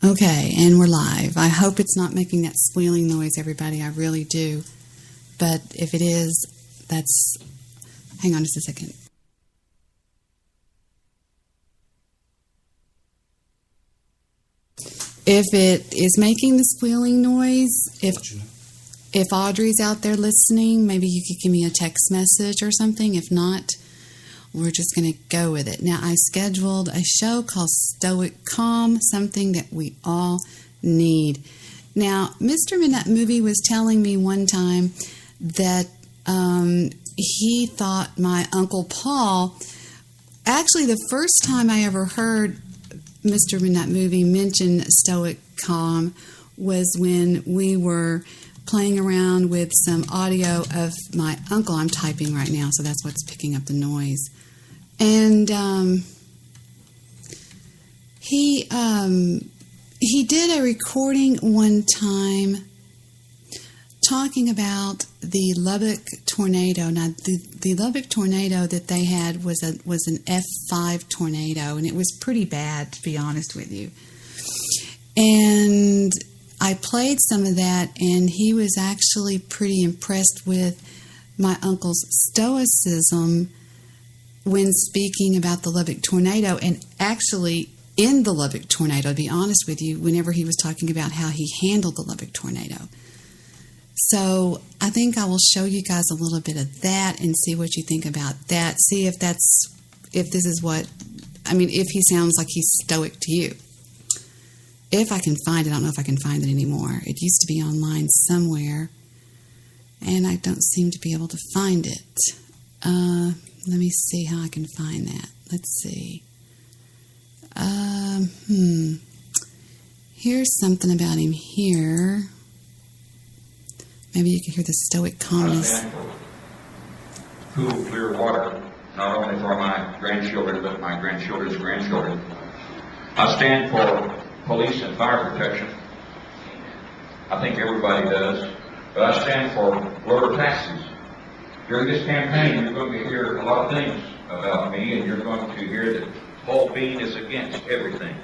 Okay, and we're live. I hope it's not making that squealing noise, everybody. I really do. But if it is, that's... Hang on just a second. If it is making the squealing noise, if Audrey's out there listening, maybe you could give me a text message or something. If not, we're just going to go with it. Now, I scheduled a show called Stoic Calm, something that we all need. Now, Mr. Midnight Movie was telling me one time that he thought my Uncle Paul, actually the first time I ever heard Mr. Midnight Movie mention Stoic Calm was when we were playing around with some audio of my uncle. I'm typing right now, so that's what's picking up the noise. And he did a recording one time talking about the Lubbock tornado. Now, the Lubbock tornado that they had was an F5 tornado, and it was pretty bad, to be honest with you. And I played some of that, and he was actually pretty impressed with my uncle's stoicism when speaking about the Lubbock tornado, and actually in the Lubbock tornado, to be honest with you, whenever he was talking about how he handled the Lubbock tornado. So I think I will show you guys a little bit of that and see what you think about that. See if this is what, if he sounds like he's stoic to you. If I can find it, I don't know if I can find it anymore. It used to be online somewhere, and I don't seem to be able to find it. Let me see how I can find that. Let's see. Here's something about him here. Maybe you can hear the stoic calmness. Cool, clear water, not only for my grandchildren, but my grandchildren's grandchildren. I stand for police and fire protection. I think everybody does. But I stand for lower taxes. During this campaign, you're going to hear a lot of things about me, and you're going to hear that whole being is against everything.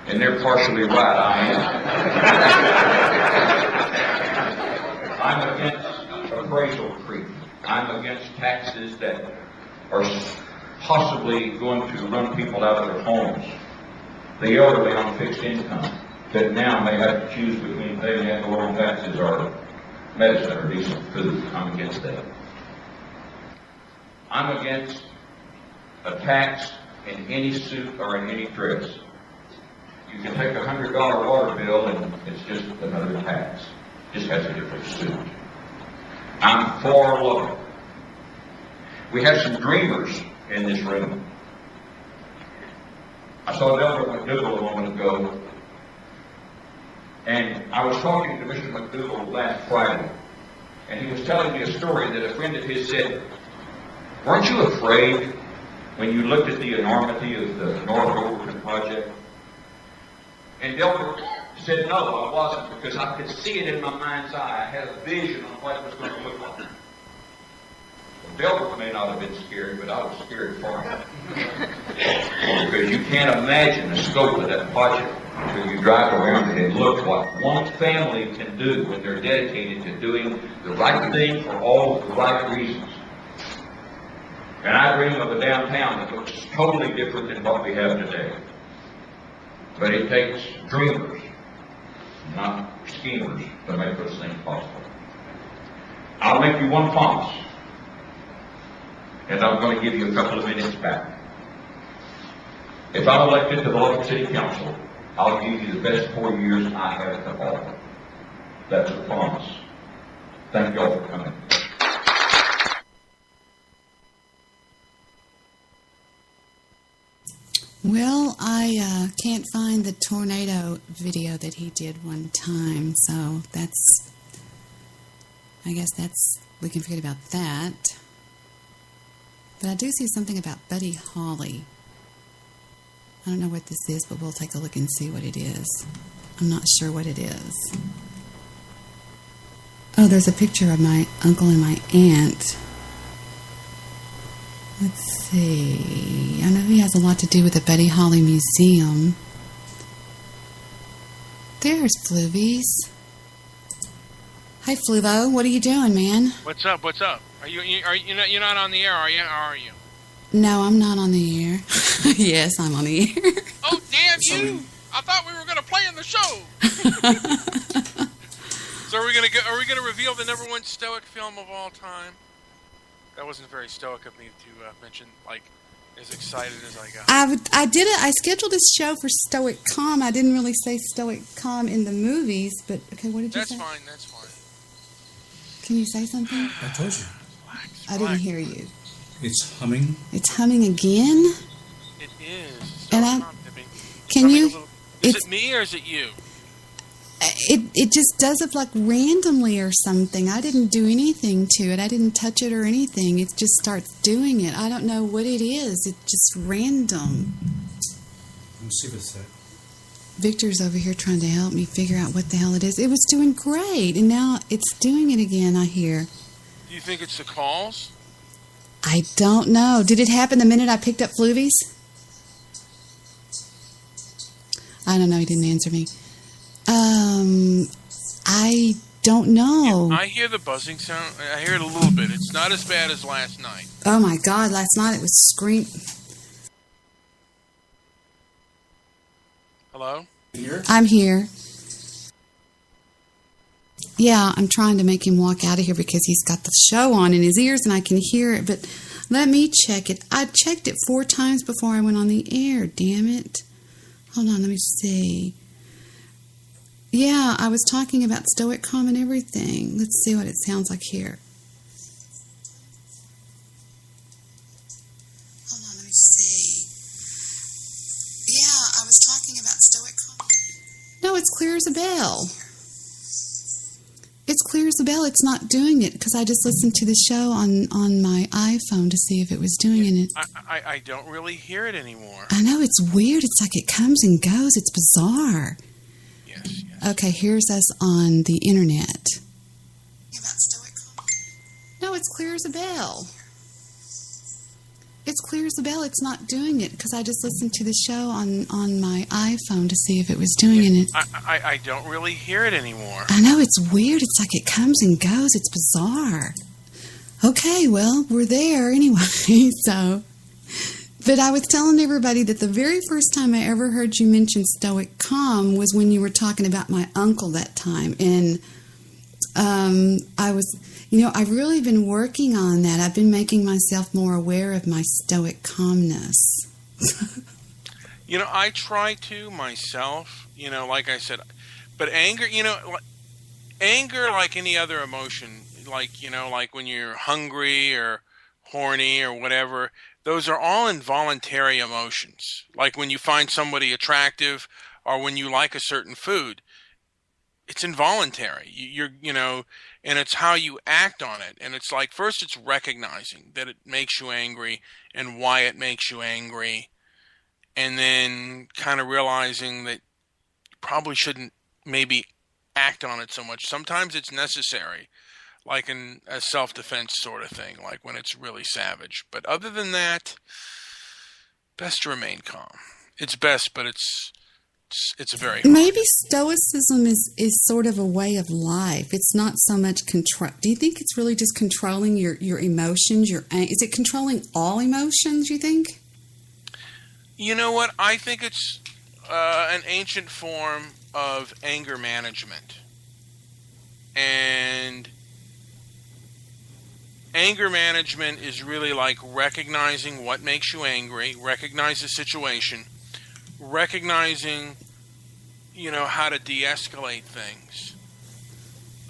And they're partially right, I am. I'm against appraisal creep. I'm against taxes that are possibly going to run people out of their homes. The elderly on fixed income that now may have to choose between paying ad valorem taxes or medicine or decent food. I'm against that. I'm against a tax in any suit or in any dress. You can take $100 water bill and it's just another tax. Just has a different suit. I'm for love. We have some dreamers in this room. I saw Delbert McDougall a moment ago, and I was talking to Mr. McDougall last Friday, and he was telling me a story that a friend of his said, "Weren't you afraid when you looked at the enormity of the North Overton project?" And Delbert said, "No, I wasn't, because I could see it in my mind's eye. I had a vision of what it was going to look like." Well, Delbert may not have been scared, but I was scared for him. Because you can't imagine the scope of that project until you drive around it and look what one family can do when they're dedicated to doing the right thing for all of the right reasons. And I dream of a downtown that looks totally different than what we have today. But it takes dreamers, not schemers, to make those things possible. I'll make you one promise, and I'm going to give you a couple of minutes back. If I'm elected to the local city council, I'll give you the best 4 years I have to offer. That's a promise. Thank you all for coming. Well, I can't find the tornado video that he did one time, so we can forget about that. But I do see something about Buddy Holly. I don't know what this is, but we'll take a look and see what it is. I'm not sure what it is. Oh, there's a picture of my uncle and my aunt. Let's see. I know he has a lot to do with the Betty Holly Museum. There's Fluvies. Hi, Fluvo. What are you doing, man? What's up? Are you're not on the air, are you? Or are you? No, I'm not on the air. Yes, I'm on the air. Oh, damn you! I thought we were going to play in the show. So are we going to reveal the #1 Stoic film of all time? That wasn't very stoic of me to mention, like, as excited as I got. I scheduled this show for Stoic Com. I didn't really say Stoic Com in the movies, but okay, what did you say? That's fine. Can you say something? I told you. Relax. I didn't hear you. It's humming. It's humming again? It is. And can you... Is it me or is it you? It just does it like randomly or something. I didn't do anything to it. I didn't touch it or anything. It just starts doing it. I don't know what it is. It's just random. Let me see if it's that. Victor's over here trying to help me figure out what the hell it is. It was doing great, and now it's doing it again, I hear. Do you think it's the calls? I don't know. Did it happen the minute I picked up Fluvies? I don't know. He didn't answer me. I don't know. Yeah, I hear the buzzing sound. I hear it a little bit. It's not as bad as last night. Oh my God! Last night it was scream. Hello? Here? I'm here. Yeah, I'm trying to make him walk out of here because he's got the show on in his ears and I can hear it. But let me check it. I checked it 4 times before I went on the air. Damn it! Hold on. Let me see. Yeah, I was talking about Stoic Com and everything. Let's see what it sounds like here. Hold on, let me see. Yeah, I was talking about Stoic Com. No, it's clear as a bell. It's clear as a bell. It's not doing it because I just listened to the show on my iPhone to see if it was doing it. I don't really hear it anymore. I know, it's weird. It's like it comes and goes. It's bizarre. Yes. Okay, here's us on the internet. No, it's clear as a bell. It's clear as a bell. It's not doing it because I just listened to the show on my iPhone to see if it was doing it. I don't really hear it anymore. I know, it's weird. It's like it comes and goes. It's bizarre. Okay, well, we're there anyway, so... But I was telling everybody that the very first time I ever heard you mention Stoic Com was when you were talking about my uncle that time. And I was, I've really been working on that. I've been making myself more aware of my Stoic calmness. I try to myself, like I said. But anger, anger like any other emotion, like when you're hungry or horny or whatever, those are all involuntary emotions. Like when you find somebody attractive or when you like a certain food, it's involuntary. And it's how you act on it. And it's like, first it's recognizing that it makes you angry and why it makes you angry. And then kind of realizing that you probably shouldn't maybe act on it so much. Sometimes it's necessary. Like in a self-defense sort of thing, like when it's really savage. But other than that, best to remain calm. It's best, but it's very hard. Maybe stoicism is sort of a way of life. It's not so much control. Do you think it's really just controlling your emotions? Is it controlling all emotions, you think? You know what? I think it's an ancient form of anger management. And... anger management is really like recognizing what makes you angry, recognize the situation, recognizing, how to de-escalate things.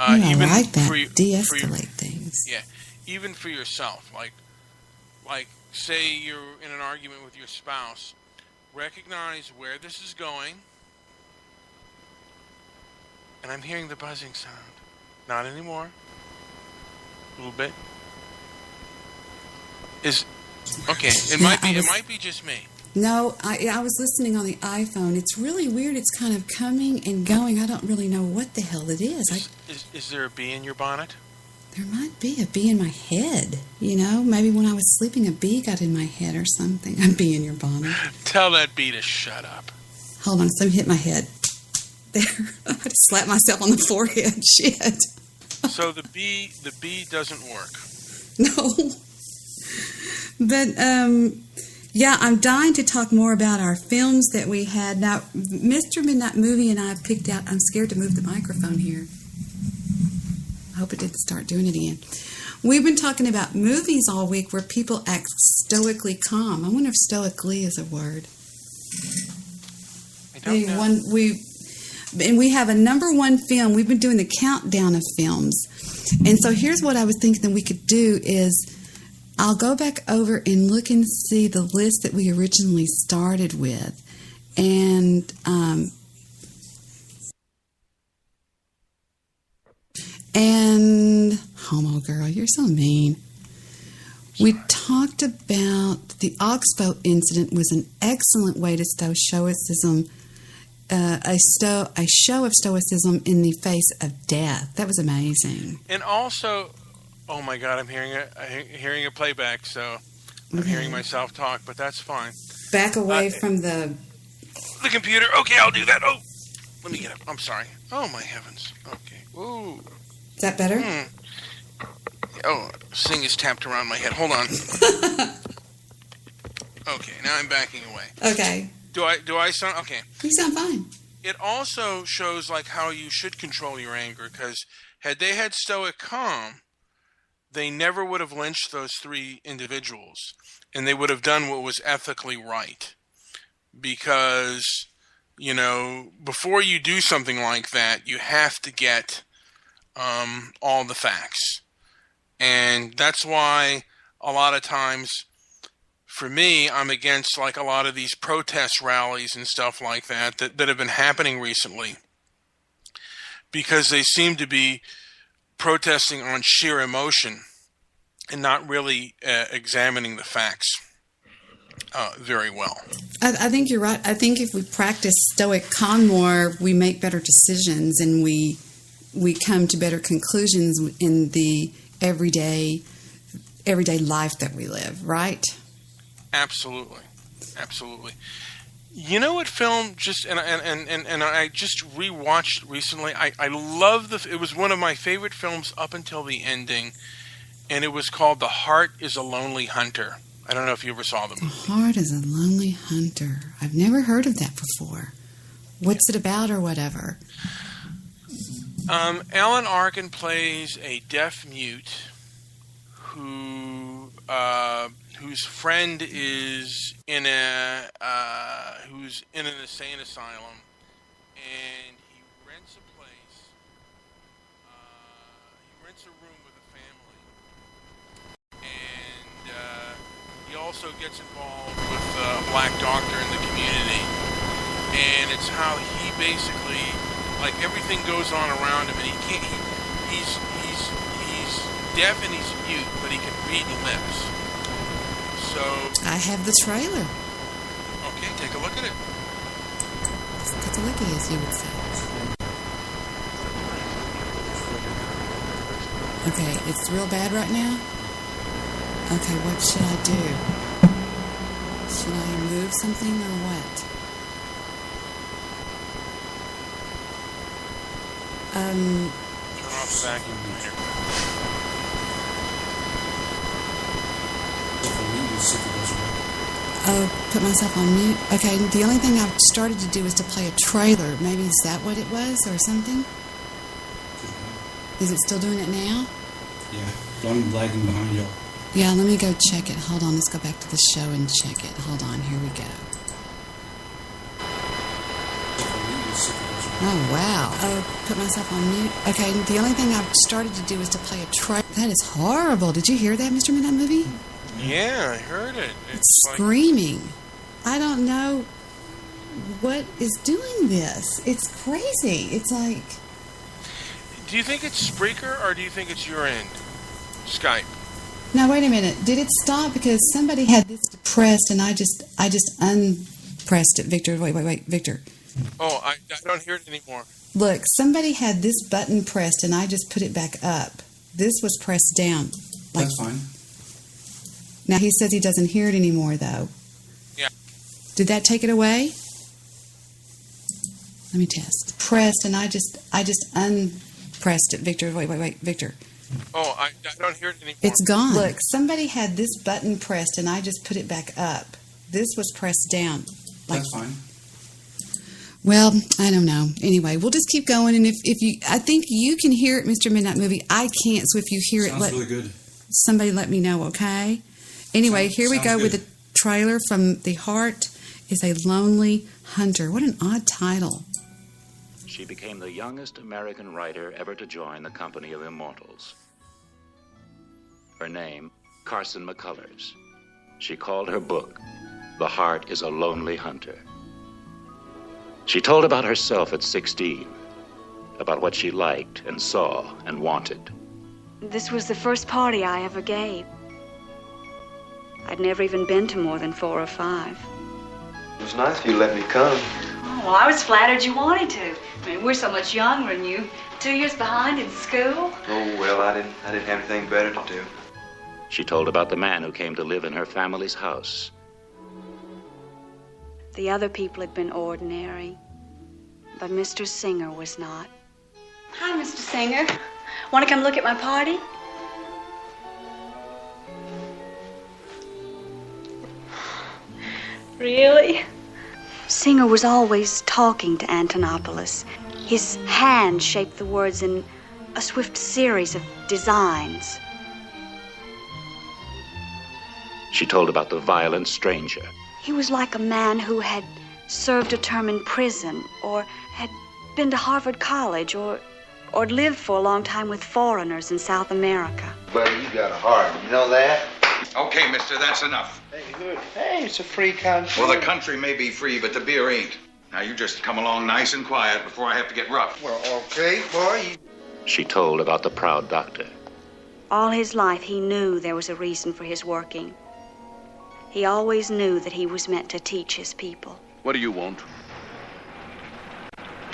I like that. De-escalate things. Yeah, even for yourself. Like, say you're in an argument with your spouse, recognize where this is going. And I'm hearing the buzzing sound. Not anymore. A little bit. It might be just me. No, I was listening on the iPhone. It's really weird. It's kind of coming and going. I don't really know what the hell it is. Is there a bee in your bonnet? There might be a bee in my head. Maybe when I was sleeping, a bee got in my head or something. A bee in your bonnet. Tell that bee to shut up. Hold on, let me hit my head. There, I just slapped myself on the forehead. Shit. So the bee doesn't work. No. But, yeah, I'm dying to talk more about our films that we had. Now, Mr. Midnight Movie and I picked out, I'm scared to move the microphone here. I hope it didn't start doing it again. We've been talking about movies all week where people act stoically calm. I wonder if stoically is a word. I don't know. And we have a number one film. We've been doing the countdown of films. And so here's what I was thinking that we could do is I'll go back over and look and see the list that we originally started with. And homo girl, you're so mean. We talked about the Oxbow incident was an excellent way to show stoicism, a show of stoicism in the face of death. That was amazing. And also, oh my God, I'm hearing a playback, so I'm hearing myself talk, but that's fine. Back away from the computer. Okay, I'll do that. Oh, let me get up. I'm sorry. Oh my heavens. Okay. Ooh. Is that better? Oh, this thing is tapped around my head. Hold on. Okay, now I'm backing away. Okay. Do I sound okay? You sound fine. It also shows like how you should control your anger, because had they had stoic calm, they never would have lynched those 3 individuals, and they would have done what was ethically right. Because, before you do something like that, you have to get all the facts. And that's why a lot of times, for me, I'm against like a lot of these protest rallies and stuff like that have been happening recently, because they seem to be protesting on sheer emotion and not really examining the facts very well. I think you're right. I think if we practice stoic calm more, we make better decisions and we come to better conclusions in the everyday life that we live, right? Absolutely. You know what film and I just rewatched recently. I love it was one of my favorite films up until the ending, and it was called The Heart is a Lonely Hunter. I don't know if you ever saw them. The Heart is a Lonely Hunter. I've never heard of that before. What's it about or whatever? Alan Arkin plays a deaf mute whose friend is in an insane asylum, and he rents a place. He rents a room with a family, and he also gets involved with a black doctor in the community, and it's how he basically, like, everything goes on around him, and he's deaf and he's mute, but he can read lips. So I have the trailer. Okay, take a look at it. Let's take a look at it, as you would say. Okay, it's real bad right now? Okay, what should I do? Should I move something or what? Turn off the vacuum cleaner. Oh, put myself on mute. Okay, the only thing I've started to do is to play a trailer. Maybe is that what it was or something? Is it still doing it now? Yeah, I'm lagging behind y'all. Yeah, let me go check it. Hold on, let's go back to the show and check it. Hold on, here we go. Oh, wow. Oh, put myself on mute. Okay, the only thing I've started to do is to play a trailer. That is horrible. Did you hear that, Mr. Midnight Movie? Yeah, I heard it. It's screaming. I don't know what is doing this. It's crazy. It's like... Do you think it's Spreaker or do you think it's your end? Skype. Now, wait a minute. Did it stop because somebody had this depressed and I just unpressed it? Victor, wait, Victor. Oh, I don't hear it anymore. Look, somebody had this button pressed and I just put it back up. This was pressed down. Like, That's fine. now he says he doesn't hear it anymore, though. Yeah. Did that take it away? Let me test. Pressed, and I just unpressed it. Victor, wait, Victor. Oh, I don't hear it anymore. It's gone. Look, somebody had this button pressed, and I just put it back up. This was pressed down. Like, That's fine. well, I don't know. Anyway, we'll just keep going, and if you, I think you can hear it, Mr. Midnight Movie. I can't, so if you hear it, Sounds really good. somebody let me know, okay? Anyway, here we Sounds go with good. the trailer from The Heart is a Lonely Hunter. What an odd title. She became the youngest American writer ever to join the company of immortals. Her name, Carson McCullers. She called her book, The Heart is a Lonely Hunter. She told about herself at 16, about what she liked and saw and wanted. This was the first party I ever gave. I'd never even been to more than 4 or 5. It was nice of you to let me come. Oh, well, I was flattered you wanted to. I mean, we're so much younger than you. 2 years behind in school. Oh, well, I didn't have anything better to do. She told about the man who came to live in her family's house. The other people had been ordinary, but Mr. Singer was not. Hi, Mr. Singer. Want to come look at my party? Really? Singer was always talking to Antonopoulos. His hand shaped the words in a swift series of designs. She told about the violent stranger. He was like a man who had served a term in prison, or had been to Harvard College, or lived for a long time with foreigners in South America. Buddy, you got a heart. You know that? Okay, mister, that's enough. Hey, good. Hey, it's a free country. Well, the country may be free, but the beer ain't. Now, you just come along nice and quiet before I have to get rough. Well, okay, boy. She told about the proud doctor. All his life, he knew there was a reason for his working. He always knew that he was meant to teach his people. What do you want?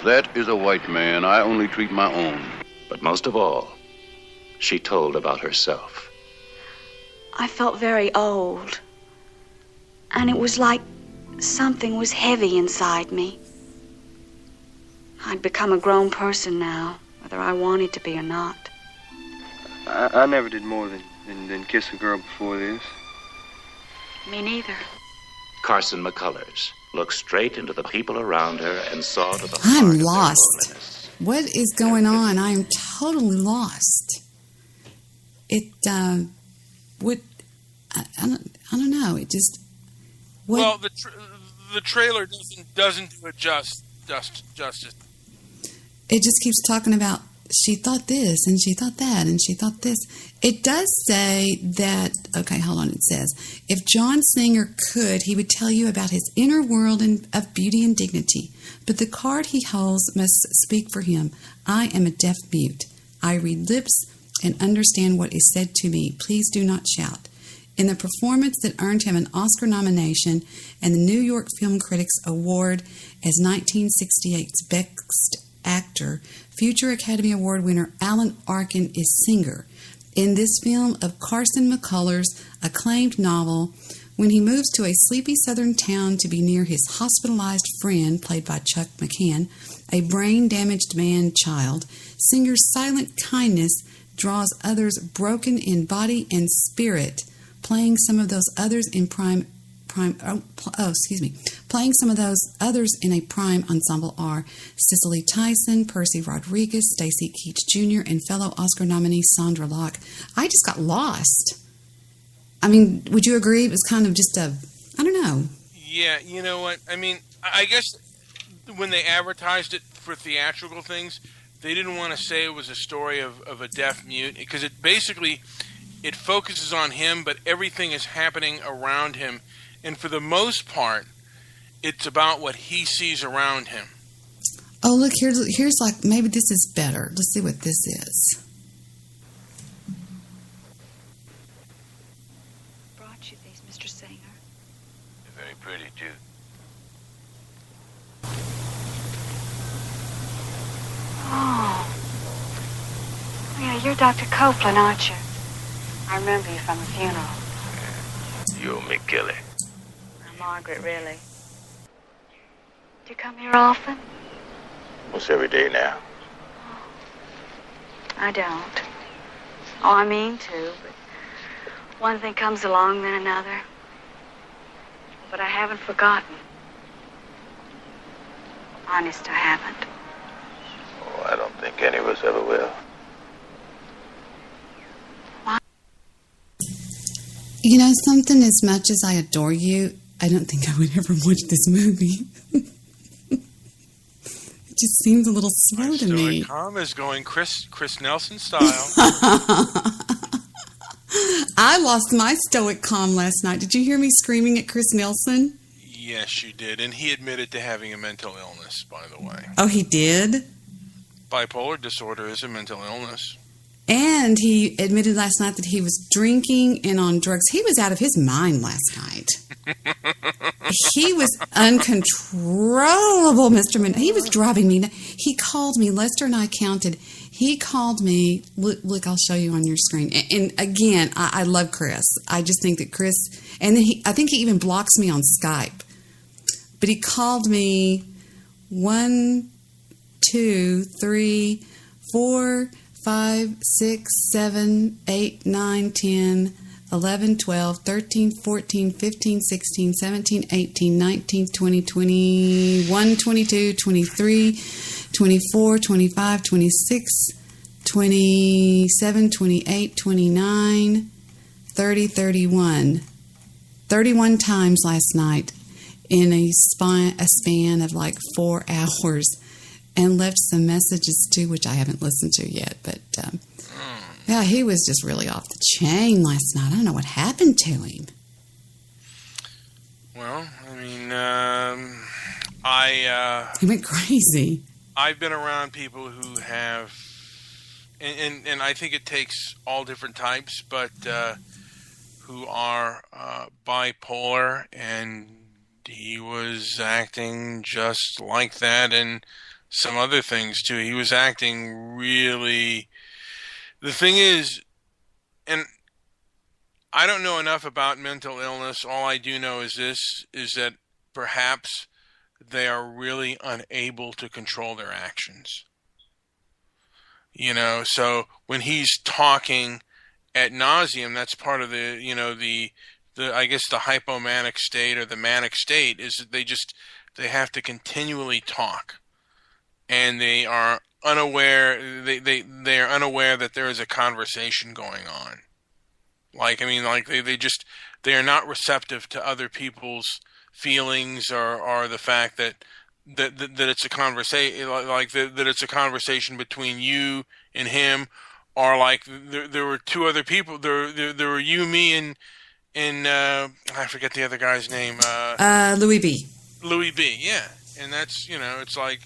That is a white man. I only treat my own. But most of all, she told about herself. I felt very old, and it was like something was heavy inside me. I'd become a grown person now, whether I wanted to be or not. I never did more than kiss a girl before this. Me neither. Carson McCullers looked straight into the people around her and saw to the heart I'm of their lost. loneliness. What is going on? I am totally lost. It, what, I don't know. It just, what? Well, the trailer doesn't do it justice. It just keeps talking about she thought this and she thought that and she thought this. It does say that, okay, hold on, it says, if John Singer could, he would tell you about his inner world of beauty and dignity. But the card he holds must speak for him. I am a deaf mute. I read lips and understand what is said to me. Please do not shout. In the performance that earned him an Oscar nomination and the New York Film Critics Award as 1968's Best Actor, future Academy Award winner Alan Arkin is Singer. In this film of Carson McCullers' acclaimed novel, when he moves to a sleepy southern town to be near his hospitalized friend, played by Chuck McCann, a brain-damaged man-child, Singer's silent kindness draws others broken in body and spirit, playing some of those others in playing some of those others in a prime ensemble are Cicely Tyson, Percy Rodriguez, Stacy Keach Jr., and fellow Oscar nominee Sandra Locke. I just got lost. I mean, would you agree? It was kind of just I don't know. Yeah, you know what? I mean, I guess when they advertised it for theatrical things, they didn't want to say it was a story of a deaf mute, because it basically, it focuses on him, but everything is happening around him. And for the most part, it's about what he sees around him. Oh, look, here's like, maybe this is better. Let's see what this is. Brought you these, Mr. Singer. They're very pretty, too. Oh. Yeah, you're Dr. Copeland, aren't you? I remember you from the funeral. You owe me, Kelly. I'm Margaret, really. Do you come here often? Almost every day now. I don't. Oh, I mean to, but one thing comes along, then another. But I haven't forgotten. Honest, I haven't. Oh, I don't think any of us ever will. You know something, as much as I adore you, I don't think I would ever watch this movie. It just seems a little slow to me. Stoic is going Chris Nelson style. I lost my Stoic calm last night. Did you hear me screaming at Chris Nelson? Yes, you did. And he admitted to having a mental illness, by the way. Oh, he did? Bipolar disorder is a mental illness. And he admitted last night that he was drinking and on drugs. He was out of his mind last night. He was uncontrollable, Mr. He was driving me. He called me. Lester and I counted. He called me. Look, I'll show you on your screen. And again, I love Chris. I just think that Chris, and then I think he even blocks me on Skype. But he called me 1, 2, 3, 4, 5, 6, 7, 8, 9, 10, 11, 12, 13, 14, 15, 16, 17, 18, 19, 20, 21, 22, 23, 24, 25, 26, 27, 28, 29, 30, 31. 31 times last night in a span of like 4 hours. And left some messages too, which I haven't listened to yet. But yeah, he was just really off the chain last night. I don't know what happened to him. Well, I mean, he went crazy. I've been around people who have, and I think it takes all different types, but who are bipolar, and he was acting just like that, and some other things too. He was acting really. The thing is, and I don't know enough about mental illness. All I do know is this: is that perhaps they are really unable to control their actions. You know, so when he's talking ad nauseum, that's part of the, you know, the I guess the hypomanic state or the manic state is that they have to continually talk. And they are unaware. They are unaware that there is a conversation going on. Like, I mean, like they are not receptive to other people's feelings or the fact that it's a conversation, like that it's a conversation between you and him, or like there were 2 other people. There were you, me, and I forget the other guy's name. Louis B. Louis B. Yeah, and that's, you know, it's like.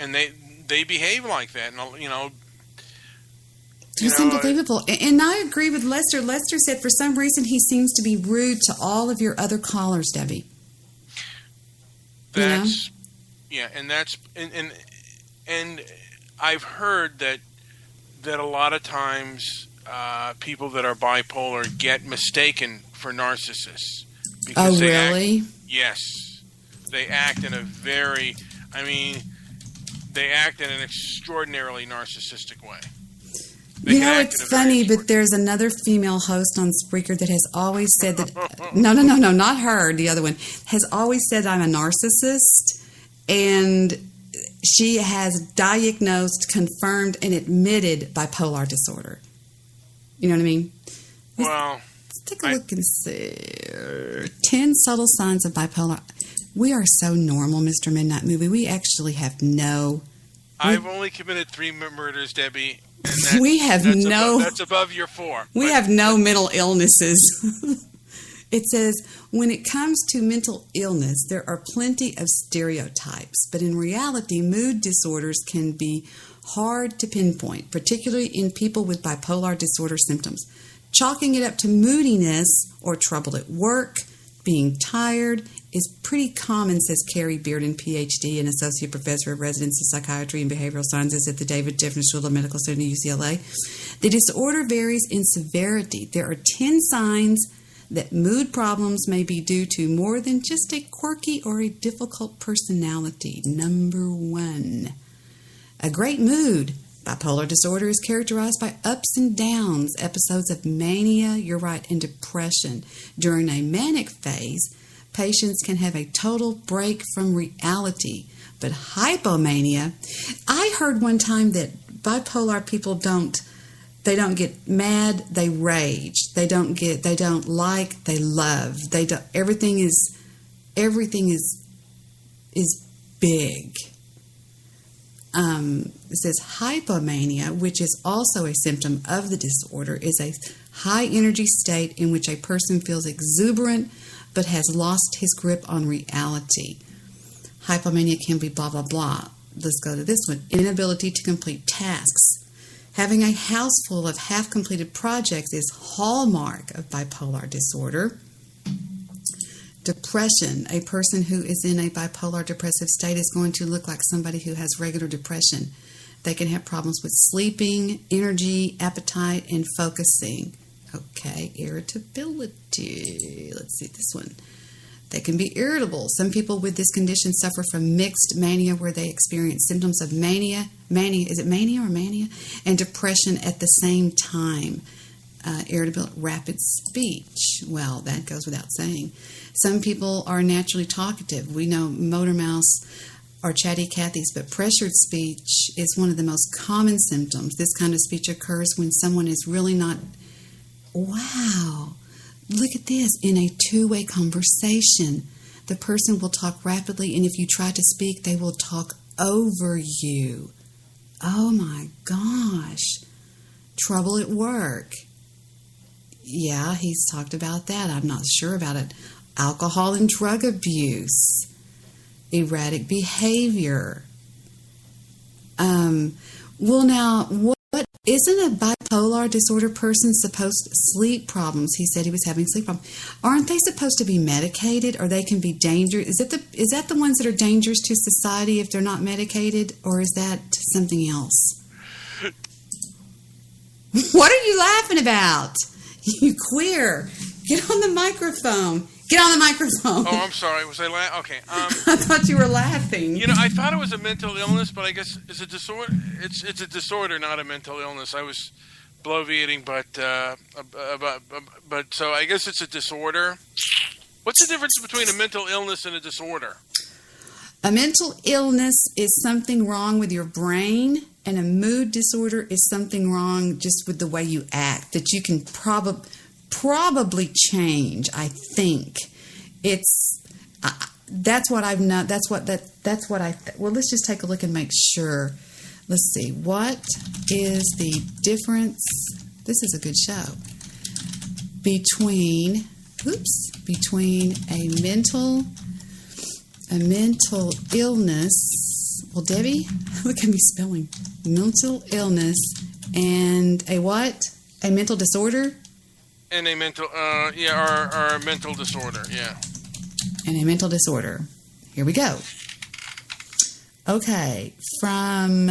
And they behave like that, and you know. It's unbelievable. And I agree with Lester. Lester said for some reason he seems to be rude to all of your other callers, Debbie. That's, you know? Yeah, and that's and I've heard that a lot of times people that are bipolar get mistaken for narcissists. Oh, really? Yes, they act in a very. I mean. They act in an extraordinarily narcissistic way. You know, it's funny, but there's another female host on Spreaker that has always said that... No, not her, the other one. Has always said I'm a narcissist, and she has diagnosed, confirmed, and admitted bipolar disorder. You know what I mean? Let's take a look and see. 10 subtle signs of bipolar... We are so normal, Mr. Midnight Movie. We actually have no... I've only committed 3 murders, Debbie. And that's above your 4. We have no mental illnesses. It says, when it comes to mental illness, there are plenty of stereotypes. But in reality, mood disorders can be hard to pinpoint, particularly in people with bipolar disorder symptoms. Chalking it up to moodiness or trouble at work, being tired, is pretty common, says Carrie Bearden, PhD and Associate Professor of Residency Psychiatry and Behavioral Sciences at the David Jeffress School of Medical Center, UCLA. The disorder varies in severity. There are 10 signs that mood problems may be due to more than just a quirky or a difficult personality. Number 1, a great mood. Bipolar disorder is characterized by ups and downs, episodes of mania, you're right, and depression. During a manic phase, patients can have a total break from reality. But hypomania, I heard one time that bipolar people don't get mad, they rage. They don't like, they love. Everything is big. It says hypomania, which is also a symptom of the disorder, is a high energy state in which a person feels exuberant but has lost his grip on reality. Hypomania can be blah, blah, blah. Let's go to this one. Inability to complete tasks. Having a house full of half-completed projects is hallmark of bipolar disorder. Depression. A person who is in a bipolar depressive state is going to look like somebody who has regular depression. They can have problems with sleeping, energy, appetite, and focusing. Okay, irritability. Let's see this one. They can be irritable. Some people with this condition suffer from mixed mania, where they experience symptoms of mania, is it mania or mania? And depression at the same time. Irritability, rapid speech. Well, that goes without saying. Some people are naturally talkative. We know motor mouse or chatty Cathys, but pressured speech is one of the most common symptoms. This kind of speech occurs when someone is really not, wow, look at this, in a two-way conversation. The person will talk rapidly, and if you try to speak, they will talk over you. Oh my gosh. Trouble at work. Yeah, he's talked about that. I'm not sure about it. Alcohol and drug abuse. Erratic behavior. Well, now, what isn't a bipolar disorder person supposed to sleep problems? He said he was having sleep problems. Aren't they supposed to be medicated, or they can be dangerous? Is that the ones that are dangerous to society if they're not medicated, or is that something else? What are you laughing about? You queer. Get on the microphone. Get on the microphone. Oh, I'm sorry. Was I laughing? Okay. I thought you were laughing. I thought it was a mental illness, but I guess it's a disorder. It's a disorder, not a mental illness. I was bloviating, but so I guess it's a disorder. What's the difference between a mental illness and a disorder? A mental illness is something wrong with your brain, and a mood disorder is something wrong just with the way you act that you can probably change. I think it's that's what I've not. Well, let's just take a look and make sure. Let's see, what is the difference? This is a good show. Between a mental illness. Well, Debbie, look at me spelling. Mental illness and a what? A mental disorder? And a mental, or a mental disorder, yeah. And a mental disorder. Here we go. Okay, from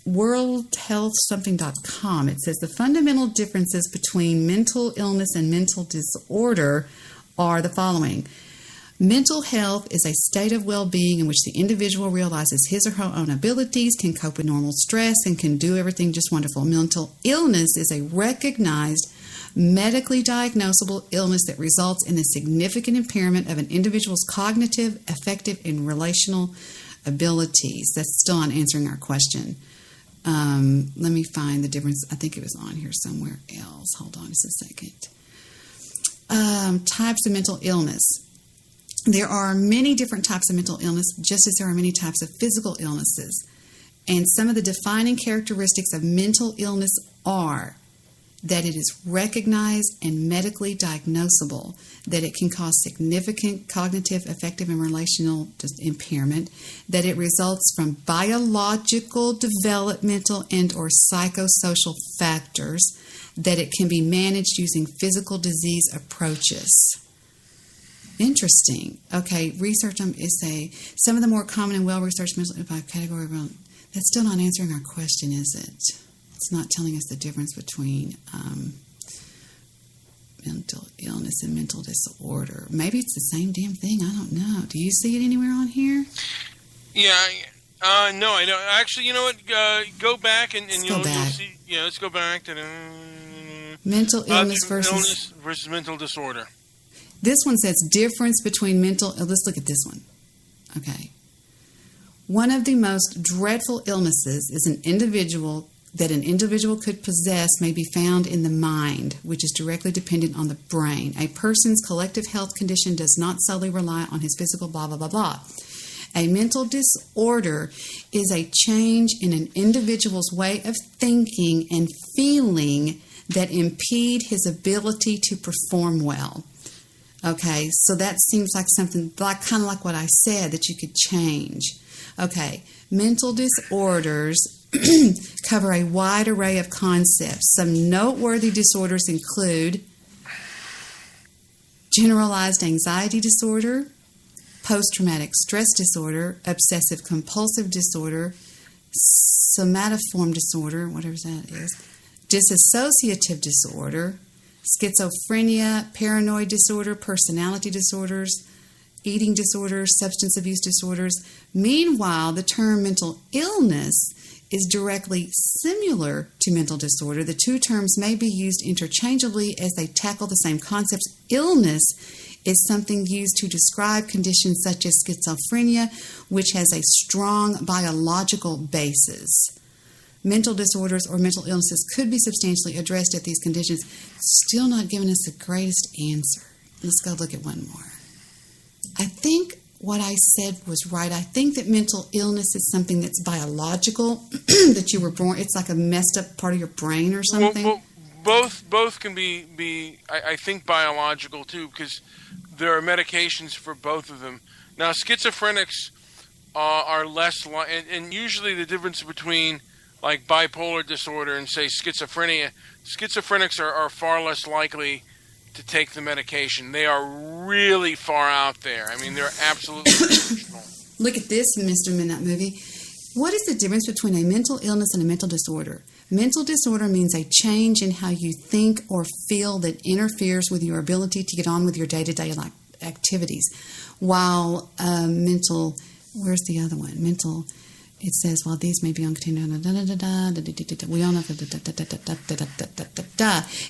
worldhealthsomething.com, it says the fundamental differences between mental illness and mental disorder are the following. Mental health is a state of well-being in which the individual realizes his or her own abilities, can cope with normal stress, and can do everything just wonderful. Mental illness is a recognized, medically diagnosable illness that results in a significant impairment of an individual's cognitive, affective, and relational abilities. That's still on answering our question. Let me find the difference. I think it was on here somewhere else. Hold on just a second. Types of mental illness. There are many different types of mental illness, just as there are many types of physical illnesses. And some of the defining characteristics of mental illness are that it is recognized and medically diagnosable, that it can cause significant cognitive, affective, and relational impairment, that it results from biological, developmental, and or psychosocial factors, that it can be managed using physical disease approaches. Interesting. Okay, research is some of the more common and well-researched mental by category. Well, that's still not answering our question, is it? It's not telling us the difference between mental illness and mental disorder. Maybe it's the same damn thing. I don't know. Do you see it anywhere on here? Yeah. No, I don't. Actually, you know what? Go back and you'll see. Yeah, let's go back to mental illness versus mental disorder. This one says difference between mental. Let's look at this one. Okay. One of the most dreadful illnesses is an individual could possess may be found in the mind, which is directly dependent on the brain. A person's collective health condition does not solely rely on his physical blah, blah, blah, blah. A mental disorder is a change in an individual's way of thinking and feeling that impede his ability to perform well. Okay, so that seems like something like kind of like what I said that you could change. Okay, mental disorders cover a wide array of concepts. Some noteworthy disorders include generalized anxiety disorder, post-traumatic stress disorder, obsessive-compulsive disorder, somatoform disorder, whatever that is, dissociative disorder, schizophrenia, paranoid disorder, personality disorders, eating disorders, substance abuse disorders. Meanwhile, the term mental illness is directly similar to mental disorder. The two terms may be used interchangeably as they tackle the same concepts. Illness is something used to describe conditions such as schizophrenia, which has a strong biological basis. Mental disorders or mental illnesses could be substantially addressed at these conditions. Still not giving us the greatest answer. Let's go look at one more. I think what I said was right. I think that mental illness is something that's biological, that you were born. It's like a messed up part of your brain or something. Well, both can be I think biological too, because there are medications for both of them. Now, schizophrenics are less, and usually the difference between like bipolar disorder and say schizophrenia, schizophrenics are far less likely to take the medication. They are really far out there. I mean, they're absolutely functional. Look at this, Mr. Midnight Movie. What is the difference between a mental illness and a mental disorder? Mental disorder means a change in how you think or feel that interferes with your ability to get on with your day-to-day activities. While mental, where's the other one? Mental, it says, while these may be uncontained, we all know,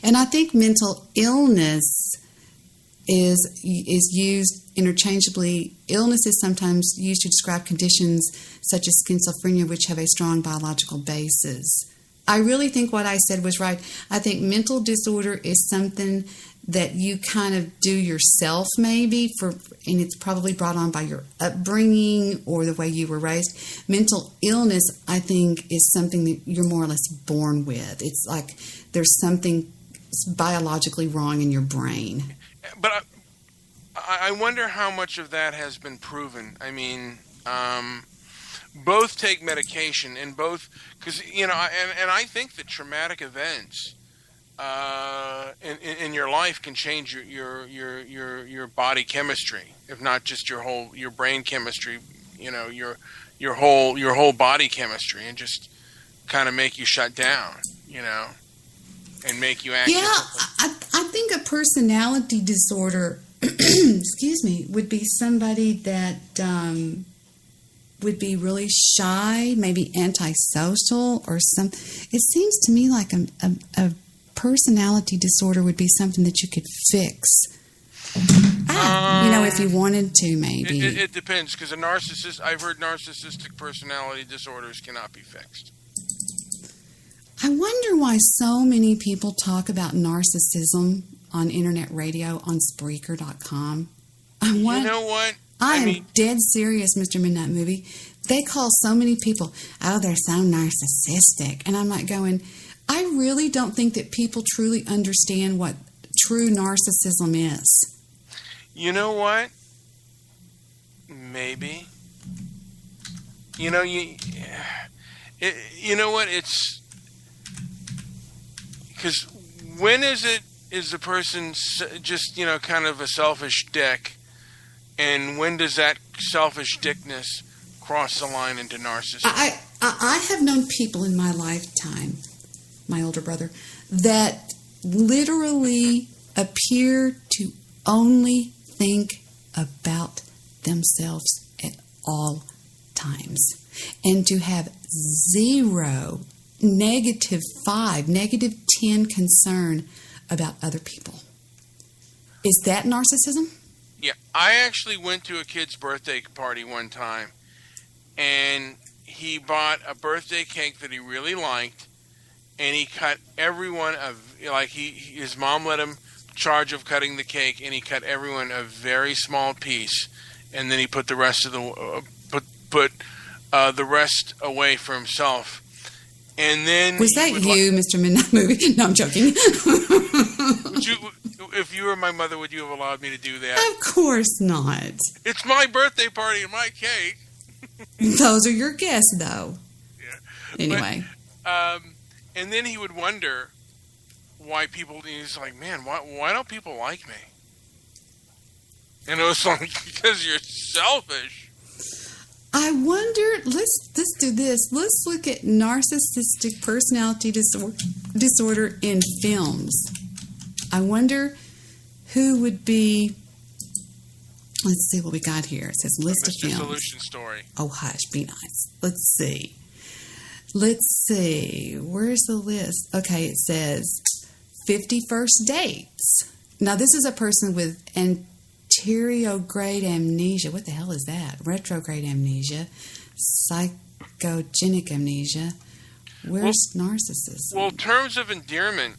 and I think mental illness is used interchangeably. Illness is sometimes used to describe conditions such as schizophrenia, which have a strong biological basis. I really think what I said was right. I think mental disorder is something that you kind of do yourself maybe, and it's probably brought on by your upbringing or the way you were raised. Mental illness, I think, is something that you're more or less born with. It's like there's something biologically wrong in your brain. But I wonder how much of that has been proven. I mean, both take medication, and both, because and I think that traumatic events in your life can change your body chemistry, if not just your brain chemistry. Your whole body chemistry, and just kind of make you shut down. And make you act. Yeah, I think a personality disorder, excuse me, would be somebody that would be really shy, maybe antisocial or some. It seems to me like a personality disorder would be something that you could fix. If you wanted to, maybe. It depends, because I've heard narcissistic personality disorders cannot be fixed. I wonder why so many people talk about narcissism on internet radio on Spreaker.com. You know what? I am dead serious, Mr. Midnight Movie. They call so many people, they're so narcissistic. And I'm like going, I really don't think that people truly understand what true narcissism is. You know what? Maybe. You know what? It's... Because when is the person just, kind of a selfish dick And when does that selfish dickness cross the line into narcissism? I have known people in my lifetime, my older brother, that literally appear to only think about themselves at all times, and to have zero, -5, -10 concern about other people. Is that narcissism? Yeah, I actually went to a kid's birthday party one time, and he bought a birthday cake that he really liked, and he cut everyone his mom let him charge of cutting the cake, and he cut everyone a very small piece, and then he put the rest of the rest away for himself. And then was that you, Mr. Midnight Movie? No, I'm joking. If you were my mother, would you have allowed me to do that? Of course not. It's my birthday party and my cake. Those are your guests, though. Yeah. Anyway. But, and then he would wonder why people. He's like, man, why don't people like me? And it was like, because you're selfish. I wonder. Let's do this. Let's look at narcissistic personality disorder in films. I wonder who would be. Let's see what we got here. It says list of films. Solution Story. Oh, hush, be nice. Let's see. Where's the list? Okay, it says 50 First Dates. Now, this is a person with anterograde amnesia. What the hell is that? Retrograde amnesia. Psychogenic amnesia. Where's narcissism? Well, terms of endearment.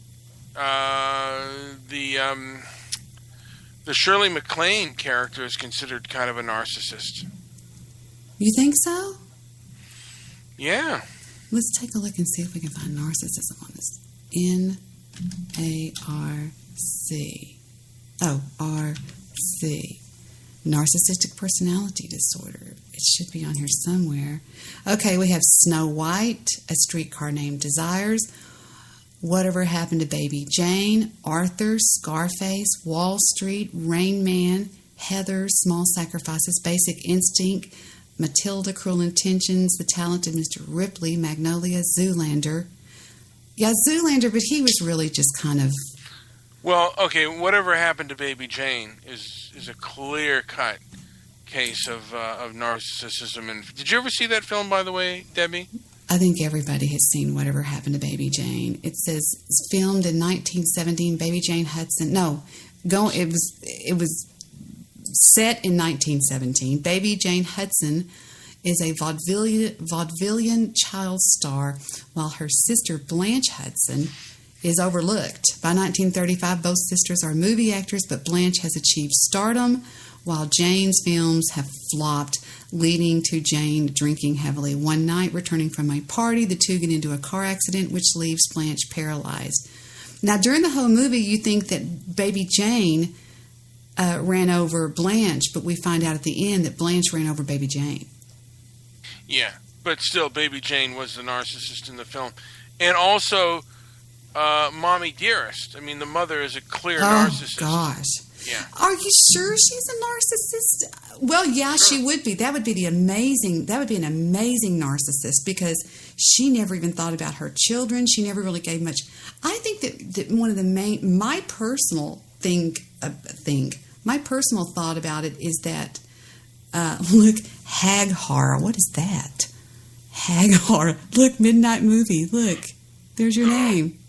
The Shirley MacLaine character is considered kind of a narcissist. You think so? Yeah. Let's take a look and see if we can find narcissism on this. N-A-R-C. Oh, R-C. Narcissistic personality disorder. It should be on here somewhere. Okay, we have Snow White, A Streetcar Named Desires, Whatever Happened to Baby Jane, Arthur, Scarface, Wall Street, Rain Man, Heather, Small Sacrifices, Basic Instinct, Matilda, Cruel Intentions, The Talented Mr. Ripley, Magnolia, Zoolander. Yeah, Zoolander, but he was really just kind of... Well, okay, Whatever Happened to Baby Jane is a clear-cut case of narcissism. And did you ever see that film, by the way, Debbie? I think everybody has seen Whatever Happened to Baby Jane. It says it's filmed in 1917. Baby Jane Hudson. No, it was set in 1917. Baby Jane Hudson is a vaudevillian child star, while her sister Blanche Hudson is overlooked. By 1935, both sisters are movie actors, but Blanche has achieved stardom, while Jane's films have flopped, leading to Jane drinking heavily. One night, returning from a party, the two get into a car accident, which leaves Blanche paralyzed. Now, during the whole movie, you think that Baby Jane ran over Blanche, but we find out at the end that Blanche ran over Baby Jane. Yeah, but still, Baby Jane was the narcissist in the film. And also, Mommy Dearest. I mean, the mother is a clear narcissist. Oh, gosh. Yeah. Are you sure she's a narcissist? Well, yeah, sure. She would be. That would be an amazing narcissist, because she never even thought about her children. She never really gave much. I think that one of the my personal thought about it is that, look, Hagar. What is that? Hagar. Look, Midnight Movie. Look, there's your name.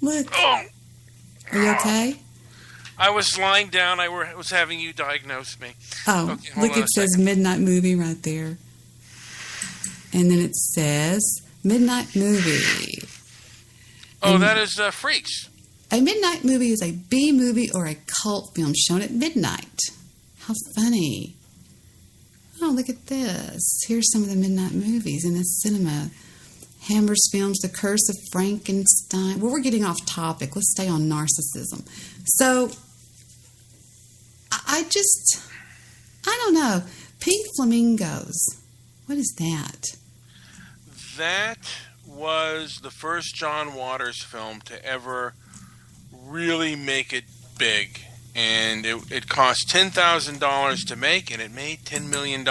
Look. Are you okay? I was lying down. I was having you diagnose me. Oh, okay, look, it says Midnight Movie right there. And then it says Midnight Movie. Oh, and that is Freaks. A midnight movie is a B movie or a cult film shown at midnight. How funny. Oh, look at this. Here's some of the midnight movies in the cinema. Hammer's films, The Curse of Frankenstein. Well, we're getting off topic. Let's stay on narcissism. So, I don't know. Pink Flamingos. What is that? That was the first John Waters film to ever really make it big. and it cost $10,000 to make, and it made $10 million.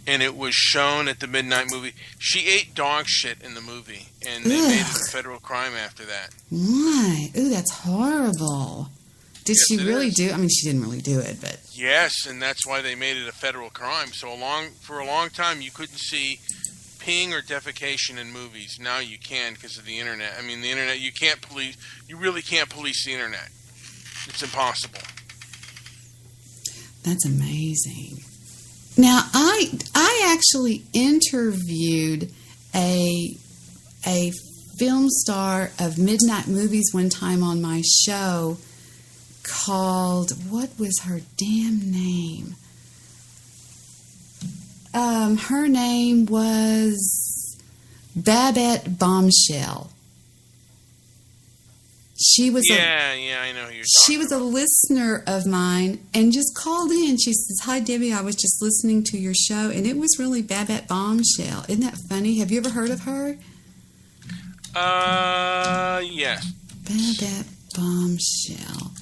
And it was shown at the midnight movie. She ate dog shit in the movie, and they made it a federal crime after that. Why? Ooh, that's horrible. Did Yes, she it really is. do? I mean, she didn't really do it, but Yes, and that's why they made it a federal crime. So for a long time, you couldn't see peeing or defecation in movies. Now you can because of the internet. I mean, the internet, you really can't police the internet. It's impossible. that's amazing. Now, I actually interviewed a film star of midnight movies one time on my show called, what was her damn name? Her name was Babette Bombshell. She was I know who you're she talking was a about. listener of mine and just called in. She says, "Hi, Debbie. I was just listening to your show, and it was really Babette Bombshell. Isn't that funny? Have you ever heard of her?" Yes. Babette Bombshell.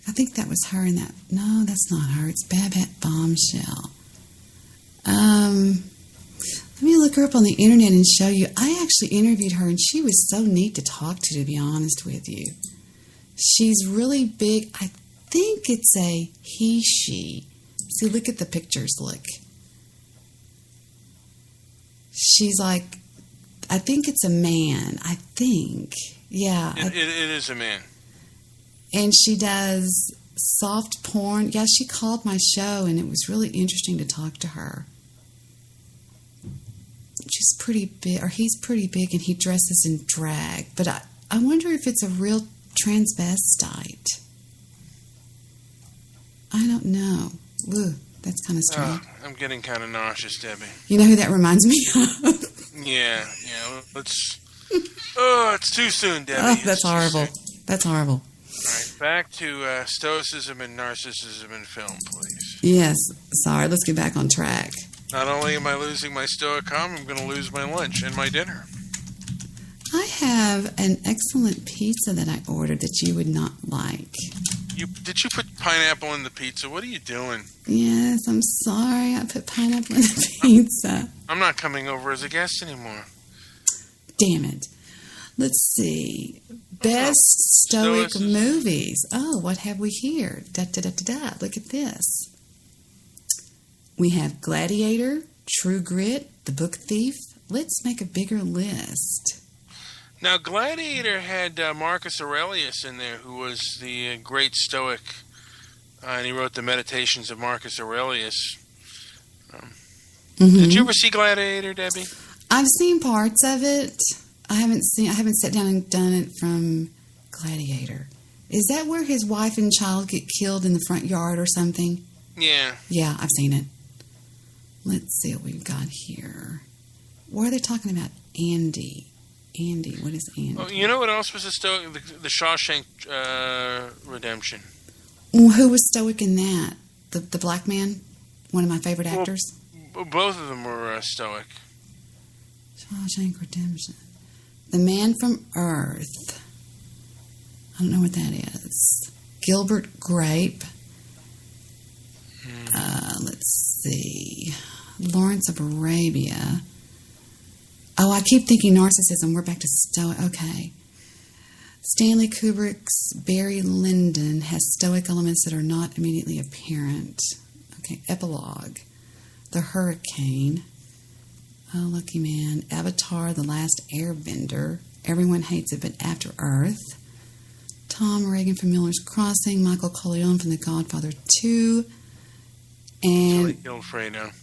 I think that was her in that. No, that's not her. It's Babette Bombshell. Let me look her up on the internet and show you. I actually interviewed her, and she was so neat to talk to be honest with you. She's really big. I think it's a he, she. See, look at the pictures, look. She's like, I think it's a man. I think. Yeah. It is a man. And she does soft porn. Yeah, she called my show, and it was really interesting to talk to her. She's pretty big, or he's pretty big, and he dresses in drag. But I wonder if it's a real transvestite. I don't know. Ooh, that's kind of strange. I'm getting kind of nauseous, Debbie. You know who that reminds me of? Yeah. Let's. Oh, it's too soon, Debbie. Oh, It's that's too horrible. soon. That's horrible. All right, back to stoicism and narcissism in film, please. Yes, sorry. Let's get back on track. Not only am I losing my Stoic calm, I'm going to lose my lunch and my dinner. I have an excellent pizza that I ordered that you would not like. Did you put pineapple in the pizza? What are you doing? Yes, I'm sorry. I put pineapple in the pizza. I'm not coming over as a guest anymore. Damn it. Let's see. Best Stoic Stoicism. movies. Oh, what have we here? Da-da-da-da-da. Look at this. We have Gladiator, True Grit, The Book Thief. Let's make a bigger list. Now, Gladiator had Marcus Aurelius in there, who was the great Stoic, and he wrote the Meditations of Marcus Aurelius. Did you ever see Gladiator, Debbie? I've seen parts of it. I haven't sat down and done it from Gladiator. Is that where his wife and child get killed in the front yard or something? Yeah. Yeah, I've seen it. Let's see what we've got here. What are they talking about? Andy. Andy, what is Andy? Oh, you know what else was a Stoic? The Shawshank Redemption. Well, who was Stoic in that? The black man? One of my favorite actors? Both of them were Stoic. Shawshank Redemption. The Man from Earth. I don't know what that is. Gilbert Grape. Let's see. Lawrence of Arabia. Oh, I keep thinking narcissism. We're back to Stoic. Okay. Stanley Kubrick's Barry Lyndon has Stoic elements that are not immediately apparent. Okay. Epilogue. The Hurricane. Oh, Lucky Man. Avatar, The Last Airbender. Everyone Hates It, but After Earth. Tom Reagan from Miller's Crossing. Michael Corleone from The Godfather 2. And Fredo.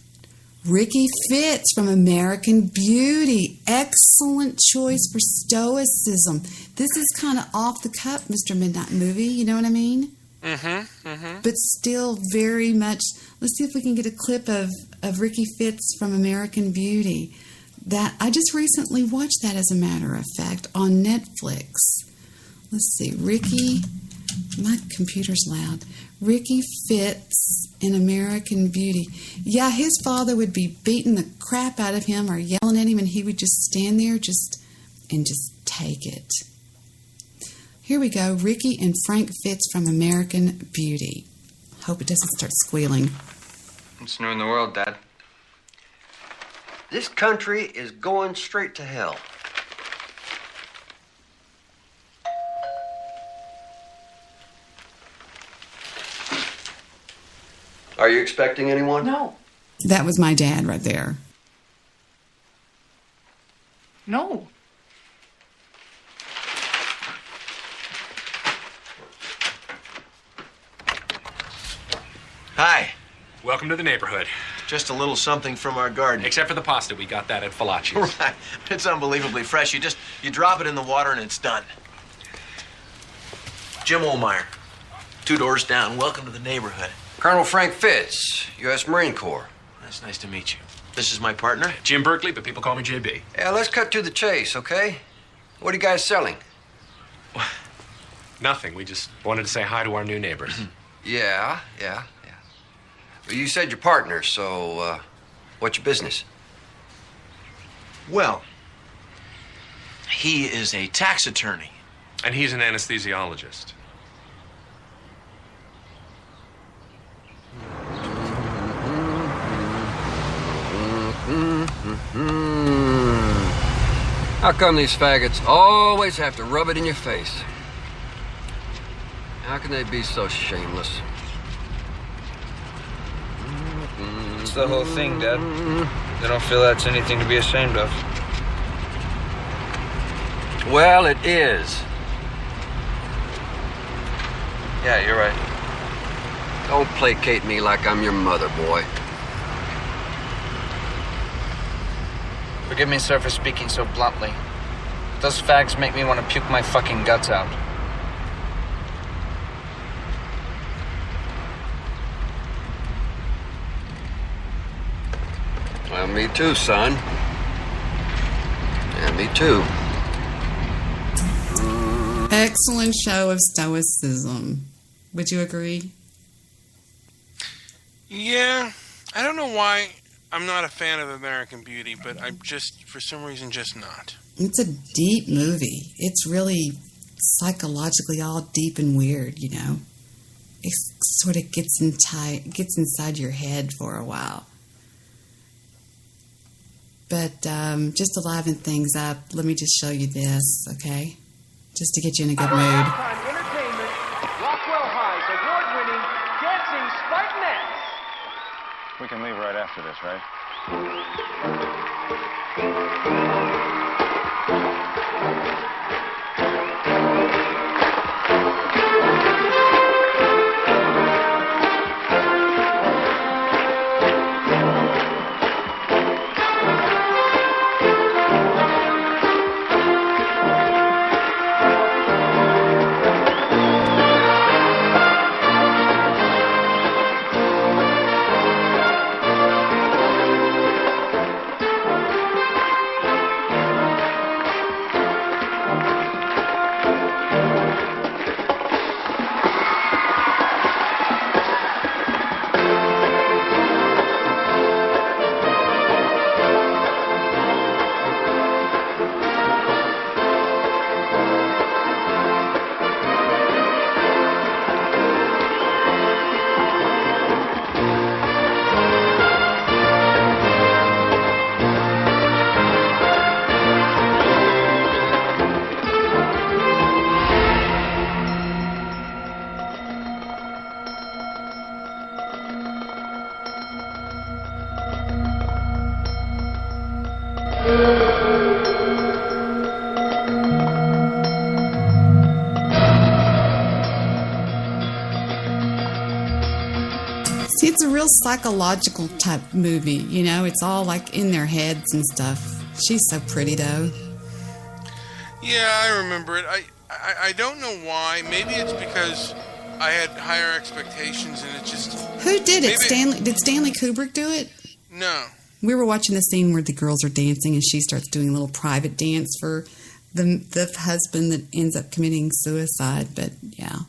Ricky Fitz from American Beauty. Excellent choice for stoicism. This is kind of off the cuff, Mr. Midnight Movie. You know what I mean? Mm-hmm. Mm-hmm. But still very much. Let's see if we can get a clip of Ricky Fitz from American Beauty. That I just recently watched that, as a matter of fact, on Netflix. Let's see. Ricky. My computer's loud. Ricky Fitz in American Beauty. Yeah, his father would be beating the crap out of him or yelling at him, and he would just stand there and just take it. Here we go. Ricky and Frank Fitz from American Beauty. Hope it doesn't start squealing. What's new in the world, Dad? This country is going straight to hell. Are you expecting anyone? No. That was my dad right there. No. Hi. Welcome to the neighborhood. Just a little something from our garden. Except for the pasta, we got that at Falacci's. Right. It's unbelievably fresh. You drop it in the water and it's done. Jim Olmeyer, 2 doors down. Welcome to the neighborhood. Colonel Frank Fitz, U.S. Marine Corps. That's nice to meet you. This is my partner. Jim Berkeley, but people call me JB. Yeah, let's cut to the chase, okay? What are you guys selling? Nothing. We just wanted to say hi to our new neighbors. Yeah. Well, you said you're partners, so, what's your business? Well, he is a tax attorney. And he's an anesthesiologist. How come these faggots always have to rub it in your face? How can they be so shameless? It's the whole thing, Dad. They don't feel that's anything to be ashamed of. Well, it is. Yeah, you're right. Don't placate me like I'm your mother, boy. Forgive me, sir, for speaking so bluntly. Those fags make me want to puke my fucking guts out. Well, me too, son. Yeah, me too. Excellent show of stoicism. Would you agree? Yeah, I don't know why I'm not a fan of American Beauty, but I'm just, for some reason, just not. It's a deep movie. It's really psychologically all deep and weird, you know. It sort of gets inside your head for a while. But just to liven things up, let me just show you this, okay? Just to get you in a good mood. Entertainment, Rockwell High's award-winning Dancing Spartanettes. We can leave right after this, right? See, it's a real psychological type movie, you know? It's all like in their heads and stuff. She's so pretty, though. Yeah, I remember it. I don't know why. Maybe it's because I had higher expectations and it just... Who did it? Did Stanley Kubrick do it? No. We were watching the scene where the girls are dancing and she starts doing a little private dance for the husband that ends up committing suicide. But, yeah,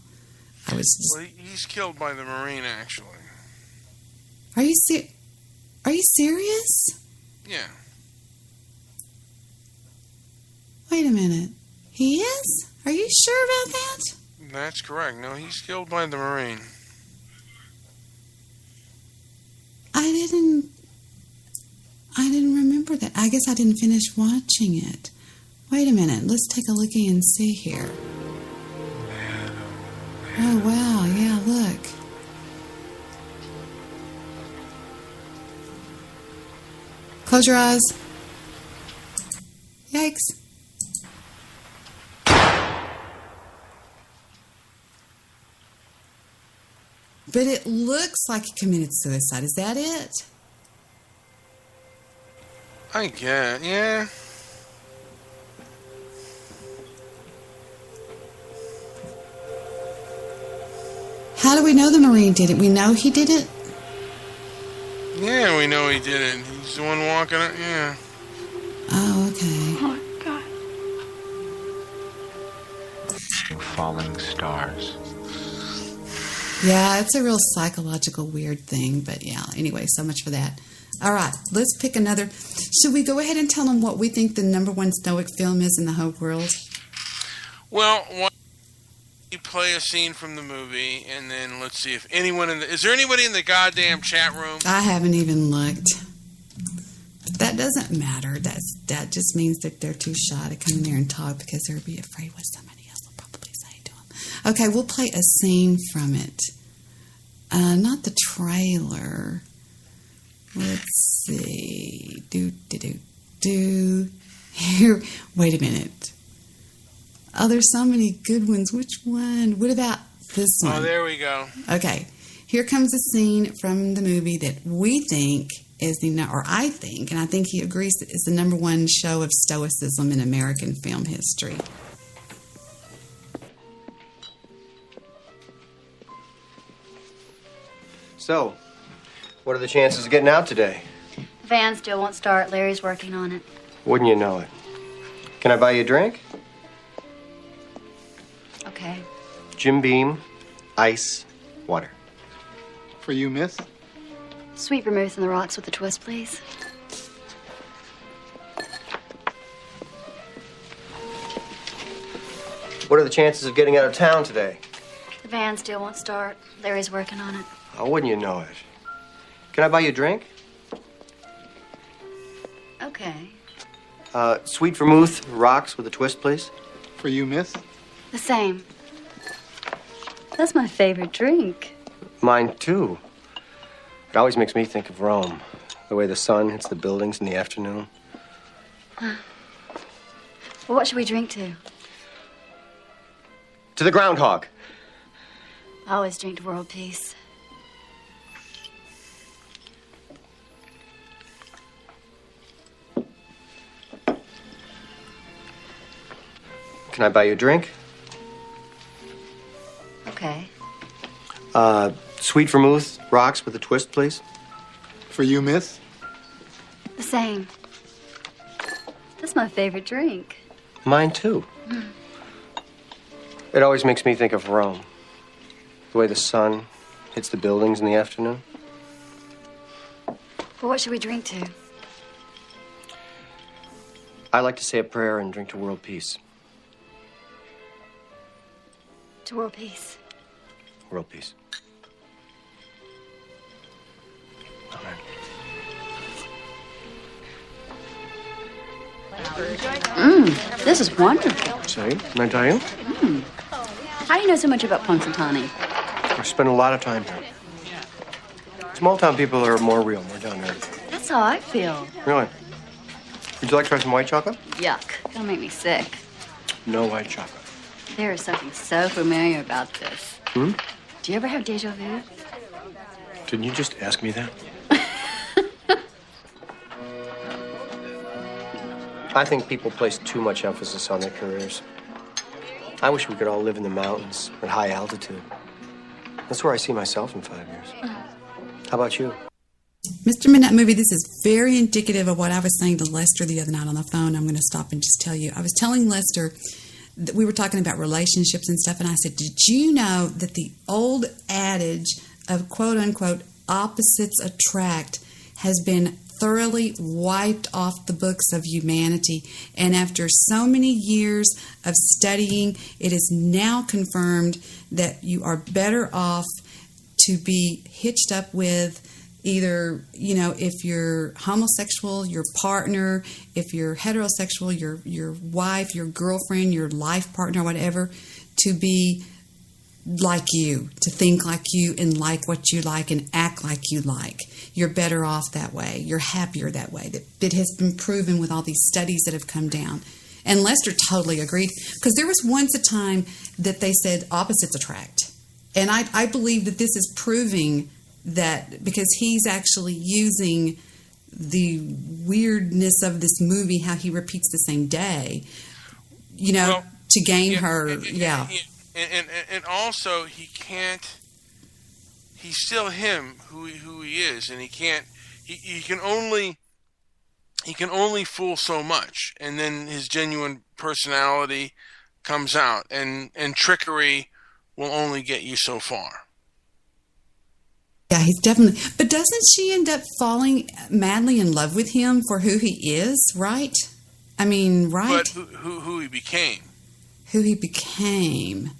I was just... Well, he's killed by the Marine, actually. Are you serious? Yeah. Wait a minute. He is? Are you sure about that? That's correct. No, he's killed by the Marine. I didn't remember that. I guess I didn't finish watching it. Wait a minute. Let's take a looky and see here. Oh, wow. Yeah, look. Close your eyes. Yikes. But it looks like he committed suicide. Is that it? I guess, yeah. How do we know the Marine did it? We know he did it? Yeah, we know he did it. He's the one walking it, yeah. Oh, okay. Oh, God. Falling stars. Yeah, it's a real psychological weird thing, but yeah, anyway, so much for that. All right, let's pick another. Should we go ahead and tell them what we think the number one Stoic film is in the whole world? Well, why don't you play a scene from the movie, and then let's see if anyone is there anybody in the goddamn chat room? I haven't even looked. But that doesn't matter. That just means that they're too shy to come in there and talk because they'll be afraid what somebody else will probably say to them. Okay, we'll play a scene from it. Not the trailer. Let's see. Here, wait a minute. Oh, there's so many good ones. Which one? What about this one? Oh, there we go. Okay. Here comes a scene from the movie that we think is or I think, and I think he agrees that is the number one show of stoicism in American film history. So, what are the chances of getting out today? The van still won't start. Larry's working on it. Wouldn't you know it? Can I buy you a drink? Okay. Jim Beam, ice, water. For you, miss? Sweet vermouth and the rocks with a twist, please. What are the chances of getting out of town today? The van still won't start. Larry's working on it. Oh, wouldn't you know it? Can I buy you a drink? Okay. Sweet vermouth, rocks with a twist, please. For you, miss? The same. That's my favorite drink. Mine, too. It always makes me think of Rome. The way the sun hits the buildings in the afternoon. Well, what should we drink to? To the groundhog. I always drink to world peace. Can I buy you a drink? Okay. Sweet vermouth, rocks with a twist, please. For you, miss? The same. That's my favorite drink. Mine, too. It always makes me think of Rome. The way the sun hits the buildings in the afternoon. Well, what should we drink to? I like to say a prayer and drink to world peace. To world peace. World peace. Amen. This is wonderful. Say, can I tell you? How do you know so much about Punxsutawney? I spend a lot of time here. Small town people are more real, more down there. That's how I feel. Really? Would you like to try some white chocolate? Yuck. It'll make me sick. No white chocolate. There is something so familiar about this. Hmm? Do you ever have deja vu? Didn't you just ask me that? I think people place too much emphasis on their careers. I wish we could all live in the mountains at high altitude. That's where I see myself in 5 years. How about you? Mr. Midnight Movie, this is very indicative of what I was saying to Lester the other night on the phone. I'm going to stop and just tell you. I was telling Lester that we were talking about relationships and stuff, and I said, did you know that the old adage of quote-unquote opposites attract has been thoroughly wiped off the books of humanity. And after so many years of studying, it is now confirmed that you are better off to be hitched up with either, if you're homosexual, your partner, if you're heterosexual, your wife, your girlfriend, your life partner, whatever, to be like you, to think like you and like what you like and act like you like. You're better off that way. You're happier that way. It has been proven with all these studies that have come down. And Lester totally agreed, because there was once a time that they said opposites attract. And I believe that this is proving that, because he's actually using the weirdness of this movie, how he repeats the same day, to gain her. And also he's still him, who he is, and he can only fool so much, and then his genuine personality comes out, and trickery will only get you so far. Yeah, he's definitely. But doesn't she end up falling madly in love with him for who he is, right? I mean, right? But who he became. Who he became.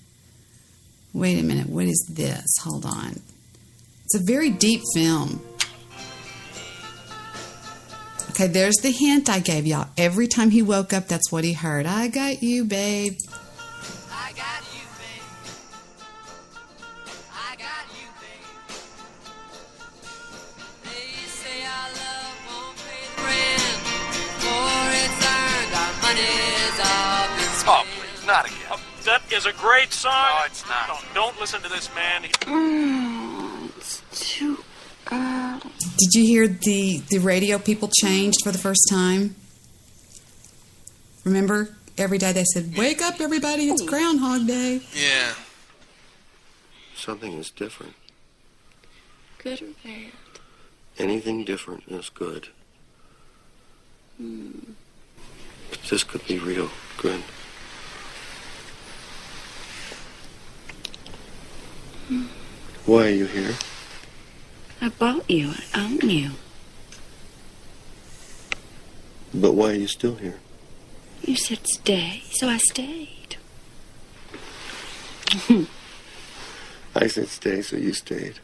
Wait a minute, what is this? Hold on. It's a very deep film. Okay, there's the hint I gave y'all. Every time he woke up, that's what he heard. I got you, babe. I got you, babe. I got you, babe. They say our love won't pay the rent, for it's earned, our money's up and spent. Oh, please, not again. That is a great song. No, it's not. No, don't listen to this man. It's too early. Did you hear the radio people changed for the first time? Remember? Every day they said, wake up, everybody, it's Groundhog Day. Yeah. Something is different. Good or bad? Anything different is good. But this could be real good. Why are you here? I bought you. I own you. But why are you still here? You said stay, so I stayed. I said stay, so you stayed.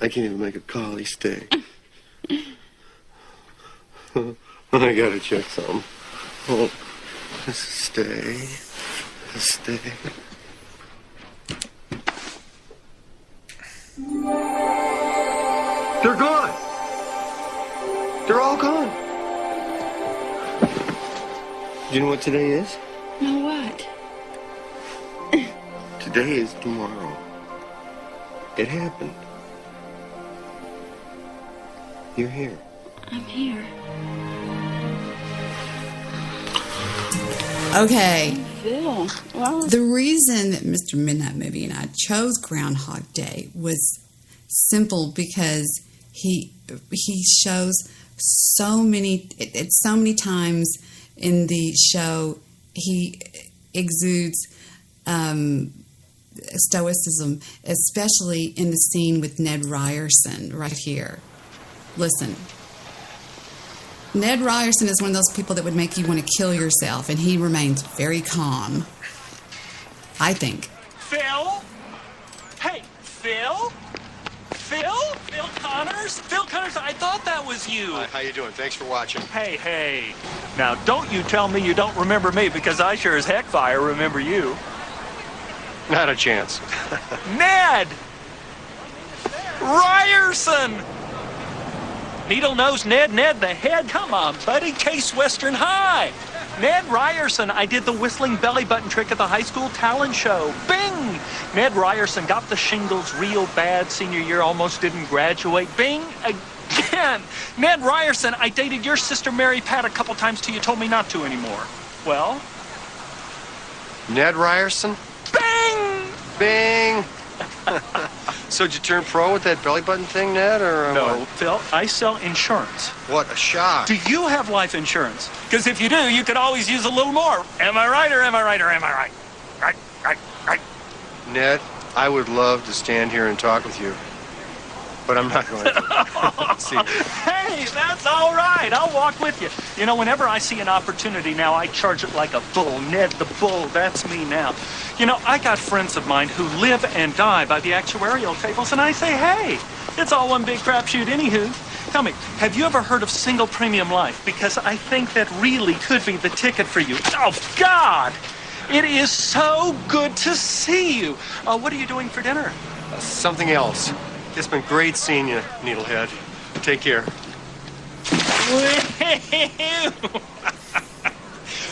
I can't even make a collie stay. I gotta check something. Oh, stay. Stay. They're gone. They're all gone. Do you know what today is? No, what? Today is tomorrow. It happened. You're here. I'm here. Okay. Phil, wow. The reason that Mr. Midnight Movie and I chose Groundhog Day was simple, because he shows so many times in the show he exudes stoicism, especially in the scene with Ned Ryerson right here. Listen. Ned Ryerson is one of those people that would make you want to kill yourself, and he remains very calm, I think. Phil? Hey, Phil? Phil? Phil Connors? Phil Connors, I thought that was you. Hi, how you doing? Thanks for watching. Hey. Now, don't you tell me you don't remember me, because I sure as heck fire remember you. Not a chance. Ned! Ryerson! Needle-nosed Ned the head? Come on, buddy. Case Western High. Ned Ryerson. I did the whistling belly button trick at the high school talent show. Bing! Ned Ryerson got the shingles real bad senior year, almost didn't graduate. Bing! Again! Ned Ryerson. I dated your sister Mary Pat a couple times till you told me not to anymore. Well? Ned Ryerson? Bing! Bing! So did you turn pro with that belly button thing, Ned, or No, what? Phil, I sell insurance. What a shock. Do you have life insurance? Because if you do, you could always use a little more. Am I right or am I right or am I right? Right. Ned, I would love to stand here and talk with you. but I'm not going to. See you. Hey, that's all right. I'll walk with you. You know, whenever I see an opportunity now, I charge it like a bull. Ned the Bull, that's me now. You know, I got friends of mine who live and die by the actuarial tables, and I say, hey, it's all one big crapshoot anywho. Tell me, have you ever heard of single premium life? Because I think that really could be the ticket for you. Oh, God! It is so good to see you. What are you doing for dinner? Something else. It's been great seeing you, Needlehead. Take care.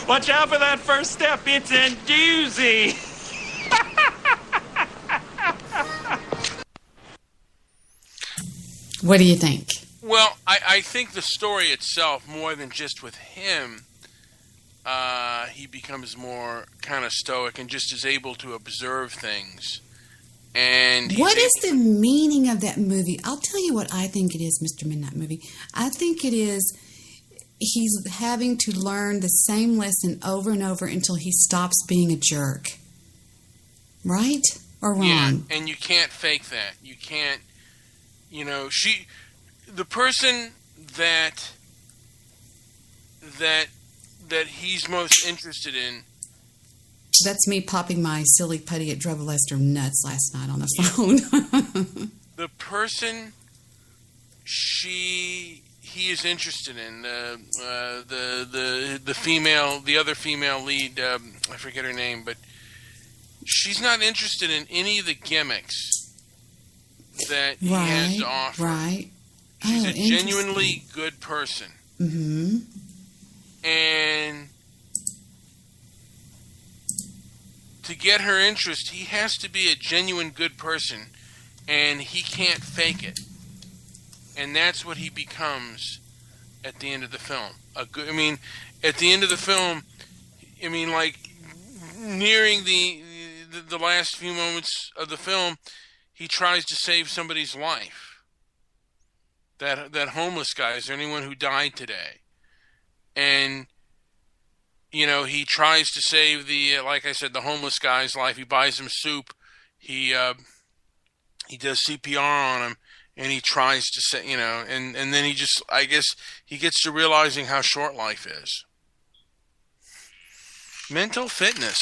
Watch out for that first step. It's a doozy. What do you think? Well, I think the story itself, more than just with him, he becomes more kind of stoic and just is able to observe things. And what is the meaning of that movie? I'll tell you what I think it is, Mr. Midnight Movie. I think it is he's having to learn the same lesson over and over until he stops being a jerk. Right? Or wrong? Yeah, and you can't fake that. You can't, you know, the person that he's most interested in. That's me popping my silly putty at Drug Lester nuts last night on the phone. The person he is interested in, the female, the other female lead, I forget her name, but she's not interested in any of the gimmicks that he has to offer. Right. She's a genuinely good person. Mm-hmm. And to get her interest, he has to be a genuine good person, and he can't fake it. And that's what he becomes at the end of the film. At the end of the film, like nearing the last few moments of the film, he tries to save somebody's life. That homeless guy, is there anyone who died today? And you know, he tries to save like I said, the homeless guy's life. He buys him soup. He does CPR on him, and he tries to say, you know, and then he just, I guess, he gets to realizing how short life is. Mental fitness.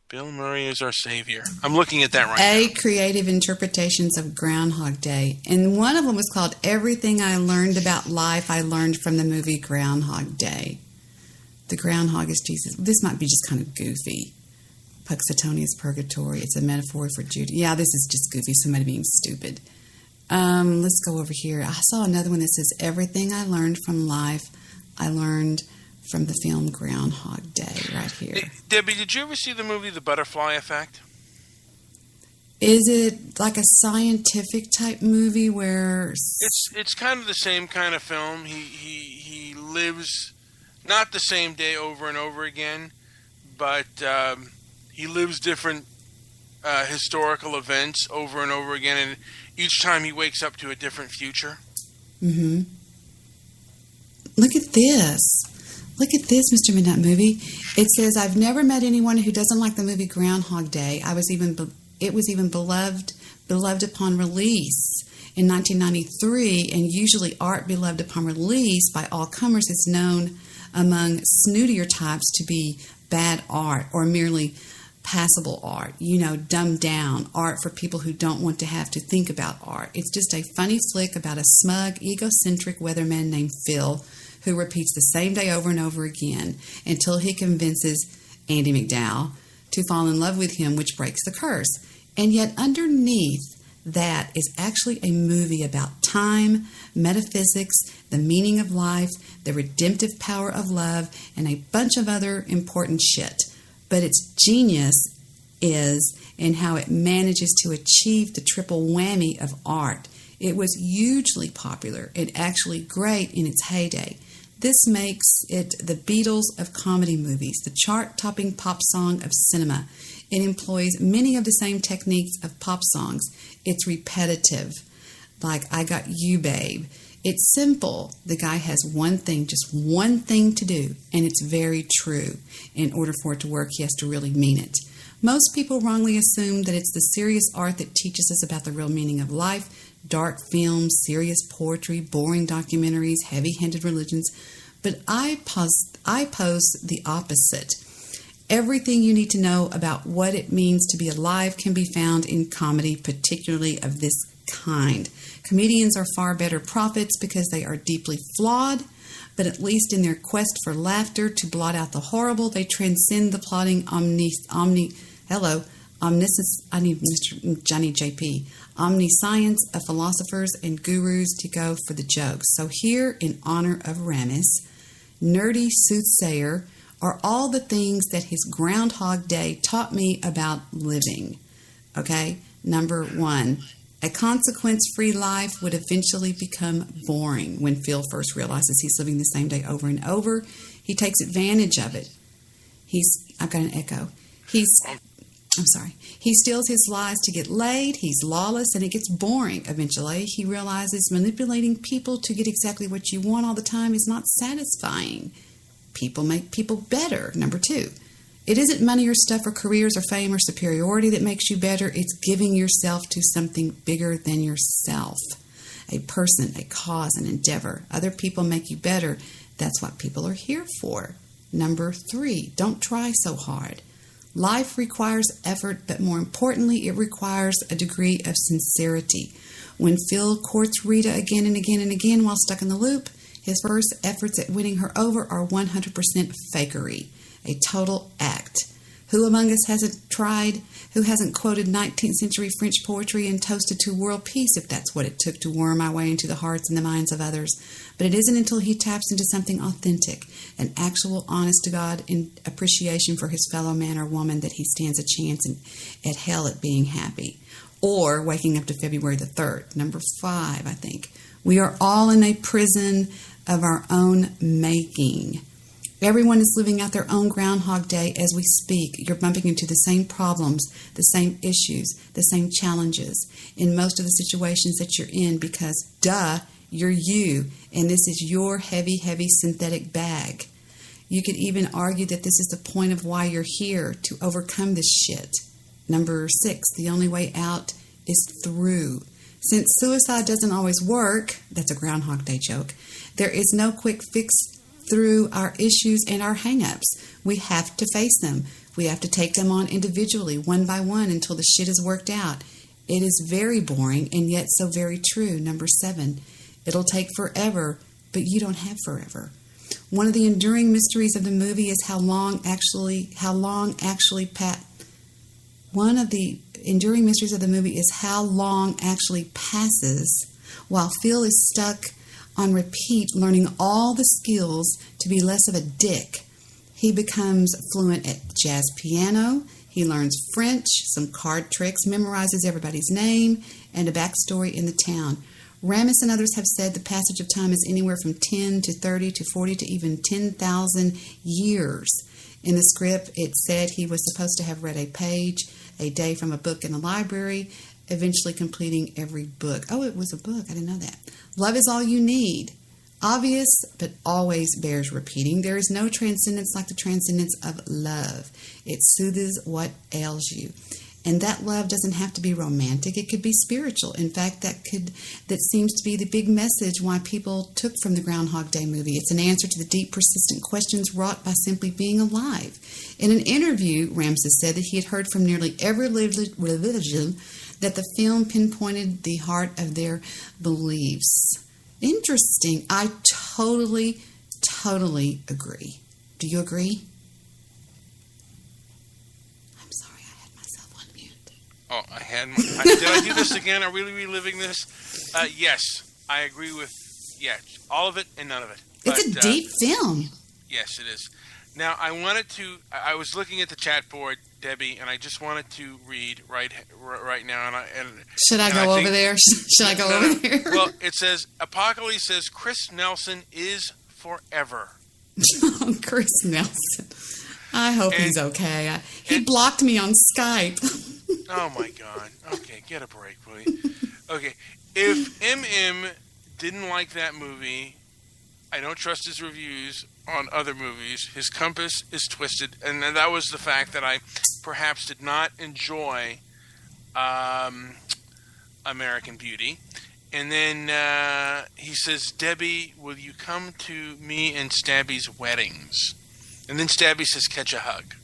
Bill Murray is our savior. I'm looking at that right now. 8 creative interpretations of Groundhog Day. And one of them was called Everything I Learned About Life I Learned from the Movie Groundhog Day. The groundhog is Jesus. This might be just kind of goofy. Puxatonius Purgatory. It's a metaphor for Judas. Yeah, this is just goofy. Somebody being stupid. Let's go over here. I saw another one that says Everything I Learned from Life I Learned from the film Groundhog Day, right here. Hey, Debbie, did you ever see the movie The Butterfly Effect? Is it like a scientific type movie where it's kind of the same kind of film? He lives not the same day over and over again, but he lives different historical events over and over again, and each time he wakes up to a different future. Mm-hmm. Look at this. Look at this, Mr. Midnight Movie. It says, I've never met anyone who doesn't like the movie Groundhog Day. It was even beloved upon release in 1993, and usually art beloved upon release by all comers is known among snootier types to be bad art or merely passable art. You know, dumbed down art for people who don't want to have to think about art. It's just a funny flick about a smug, egocentric weatherman named Phil who repeats the same day over and over again until he convinces Andy McDowell to fall in love with him, which breaks the curse. And yet underneath that is actually a movie about time, metaphysics, the meaning of life, the redemptive power of love, and a bunch of other important shit. But its genius is in how it manages to achieve the triple whammy of art. It was hugely popular and actually great in its heyday. This makes it the Beatles of comedy movies, the chart-topping pop song of cinema. It employs many of the same techniques of pop songs. It's repetitive, like I Got You, Babe. It's simple. The guy has one thing, just one thing to do, and it's very true. In order for it to work, he has to really mean it. Most people wrongly assume that it's the serious art that teaches us about the real meaning of life, dark films, serious poetry, boring documentaries, heavy-handed religions. But I pose the opposite. Everything you need to know about what it means to be alive can be found in comedy, particularly of this kind. Comedians are far better prophets because they are deeply flawed, but at least in their quest for laughter to blot out the horrible, they transcend the plotting omniscience. I need Mr. Johnny JP. Omniscience of philosophers and gurus to go for the jokes. So here, in honor of Ramis, nerdy soothsayer are all the things that his Groundhog Day taught me about living. Okay? Number 1, a consequence-free life would eventually become boring. When Phil first realizes he's living the same day over and over, he takes advantage of it. I've got an echo. I'm sorry. He steals his lies to get laid. He's lawless, and it gets boring. Eventually, he realizes manipulating people to get exactly what you want all the time is not satisfying. People make people better. Number 2, it isn't money or stuff or careers or fame or superiority that makes you better. It's giving yourself to something bigger than yourself. A person, a cause, an endeavor. Other people make you better. That's what people are here for. Number 3, don't try so hard. Life requires effort, but more importantly, it requires a degree of sincerity. When Phil courts Rita again and again and again while stuck in the loop, his first efforts at winning her over are 100% fakery, a total act. Who among us hasn't tried? Who hasn't quoted 19th century French poetry and toasted to world peace if that's what it took to worm my way into the hearts and the minds of others? But it isn't until he taps into something authentic, an actual honest-to-God appreciation for his fellow man or woman that he stands a chance at hell at being happy. Or waking up to February the 3rd. Number 5, I think. We are all in a prison of our own making. Everyone is living out their own Groundhog Day as we speak. You're bumping into the same problems, the same issues, the same challenges in most of the situations that you're in because, duh, you're you, and this is your heavy, heavy synthetic bag. You could even argue that this is the point of why you're here, to overcome this shit. Number 6, the only way out is through. Since suicide doesn't always work, that's a Groundhog Day joke, there is no quick fix through our issues and our hang-ups. We have to face them. We have to take them on individually, one by one, until the shit is worked out. It is very boring and yet so very true. Number 7, it'll take forever, but you don't have forever. One of the enduring mysteries of the movie is how long actually passes while Phil is stuck on repeat, learning all the skills to be less of a dick. He becomes fluent at jazz piano. He learns French, some card tricks, memorizes everybody's name, and a backstory in the town. Ramis and others have said the passage of time is anywhere from 10 to 30 to 40 to even 10,000 years. In the script, it said he was supposed to have read a page a day from a book in the library, eventually completing every book. Oh, it was a book. I didn't know that. Love is all you need. Obvious, but always bears repeating. There is no transcendence like the transcendence of love. It soothes what ails you. And that love doesn't have to be romantic. It could be spiritual. In fact, that seems to be the big message why people took from the Groundhog Day movie. It's an answer to the deep, persistent questions wrought by simply being alive. In an interview, Ramses said that he had heard from nearly every religion that the film pinpointed the heart of their beliefs. Interesting. I totally agree. Do you agree? I'm sorry, I had myself on mute. Oh, did I do this again? Are we reliving this? Yes, I agree with, all of it and none of it. It's a deep film. Yes, it is. Now, I was looking at the chat board, Debbie, and I just wanted to read right now. Should I go over there? Should I go over there? Well, it says, Apocalypse says, Chris Nelson is forever. Oh, Chris Nelson. I hope he's okay. He blocked me on Skype. Oh, my God. Okay, get a break, please. Okay, if MM didn't like that movie, I don't trust his reviews on other movies. His compass is twisted, and that was the fact that I perhaps did not enjoy American Beauty. And then he says, Debbie, will you come to me and Stabby's weddings? And then Stabby says, catch a hug.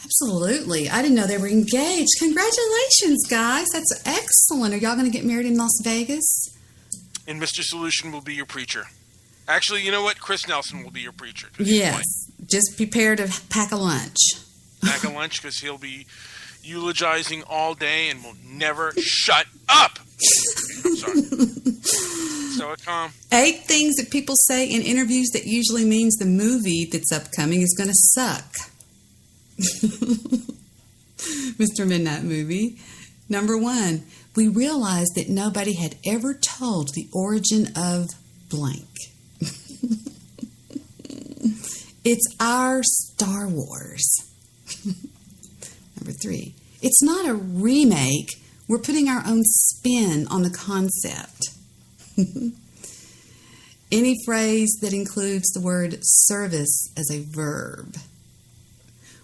Absolutely. I didn't know they were engaged. Congratulations, guys. That's excellent. Are y'all going to get married in Las Vegas? And Mr. Solution will be your preacher. Actually, you know what? Chris Nelson will be your preacher. Yes. Just prepare to pack a lunch. Pack a lunch because he'll be eulogizing all day and will never shut up. I'm sorry. Stoic calm. 8 things that people say in interviews that usually means the movie that's upcoming is going to suck. Mr. Midnight Movie. Number 1, we realized that nobody had ever told the origin of blank. It's our Star Wars. Number 3, it's not a remake. We're putting our own spin on the concept. Any phrase that includes the word service as a verb.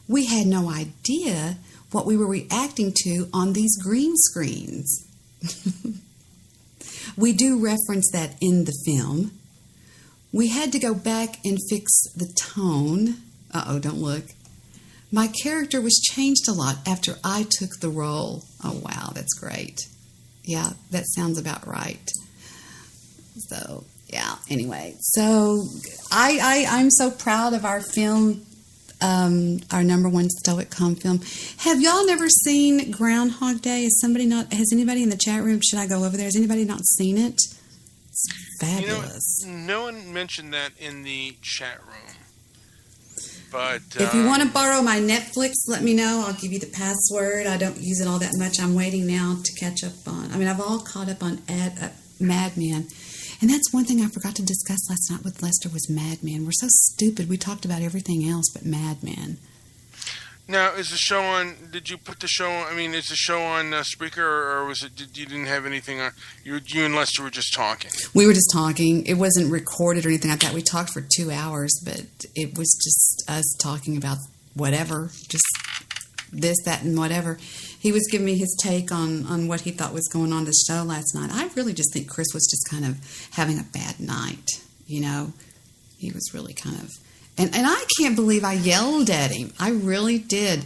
We had no idea what we were reacting to on these green screens. We do reference that in the film. We had to go back and fix the tone. Uh-oh, don't look. My character was changed a lot after I took the role. Oh, wow, that's great. Yeah, that sounds about right. So, yeah, anyway. So, I'm so proud of our film, our number 1 Stoic Com film. Have y'all never seen Groundhog Day? Has anybody in the chat room, should I go over there? Has anybody not seen it? It's fabulous. No one mentioned that in the chat room. But if you want to borrow my Netflix, let me know. I'll give you the password. I don't use it all that much. I'm waiting now to catch up on. I've all caught up on Mad Men. And that's one thing I forgot to discuss last night with Lester was Mad Men. We're so stupid. We talked about everything else but Mad Men. Now, is the show on? Did you put the show on? Is the show on Spreaker, or was it? You didn't have anything on? You and Lester were just talking. We were just talking. It wasn't recorded or anything like that. We talked for 2 hours, but it was just us talking about whatever, just this, that, and whatever. He was giving me his take on what he thought was going on the show last night. I really just think Chris was just kind of having a bad night. You know, he was really kind of. And I can't believe I yelled at him. I really did.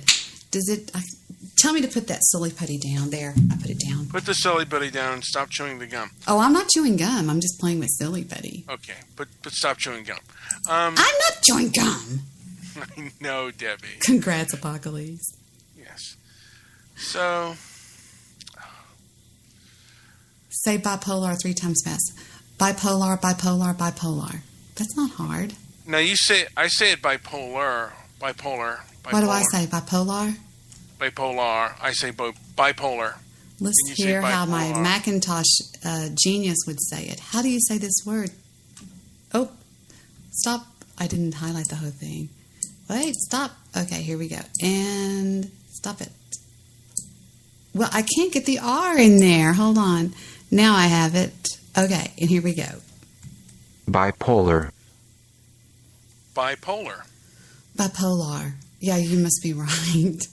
Tell me to put that silly putty down. There, I put it down. Put the silly putty down and stop chewing the gum. Oh, I'm not chewing gum. I'm just playing with silly putty. Okay, but stop chewing gum. I'm not chewing gum. I know, Debbie. Congrats, Apocalypse. Yes. So. Say bipolar 3 times fast. Bipolar, bipolar, bipolar. That's not hard. Now I say it bipolar. What do I say? Bipolar? Bipolar. I say bipolar. Let's hear how my Macintosh genius would say it. How do you say this word? Oh, stop. I didn't highlight the whole thing. Wait, stop. Okay, here we go. And stop it. Well, I can't get the R in there. Hold on. Now I have it. Okay, and here we go. Bipolar. Bipolar. Bipolar. Yeah, you must be right.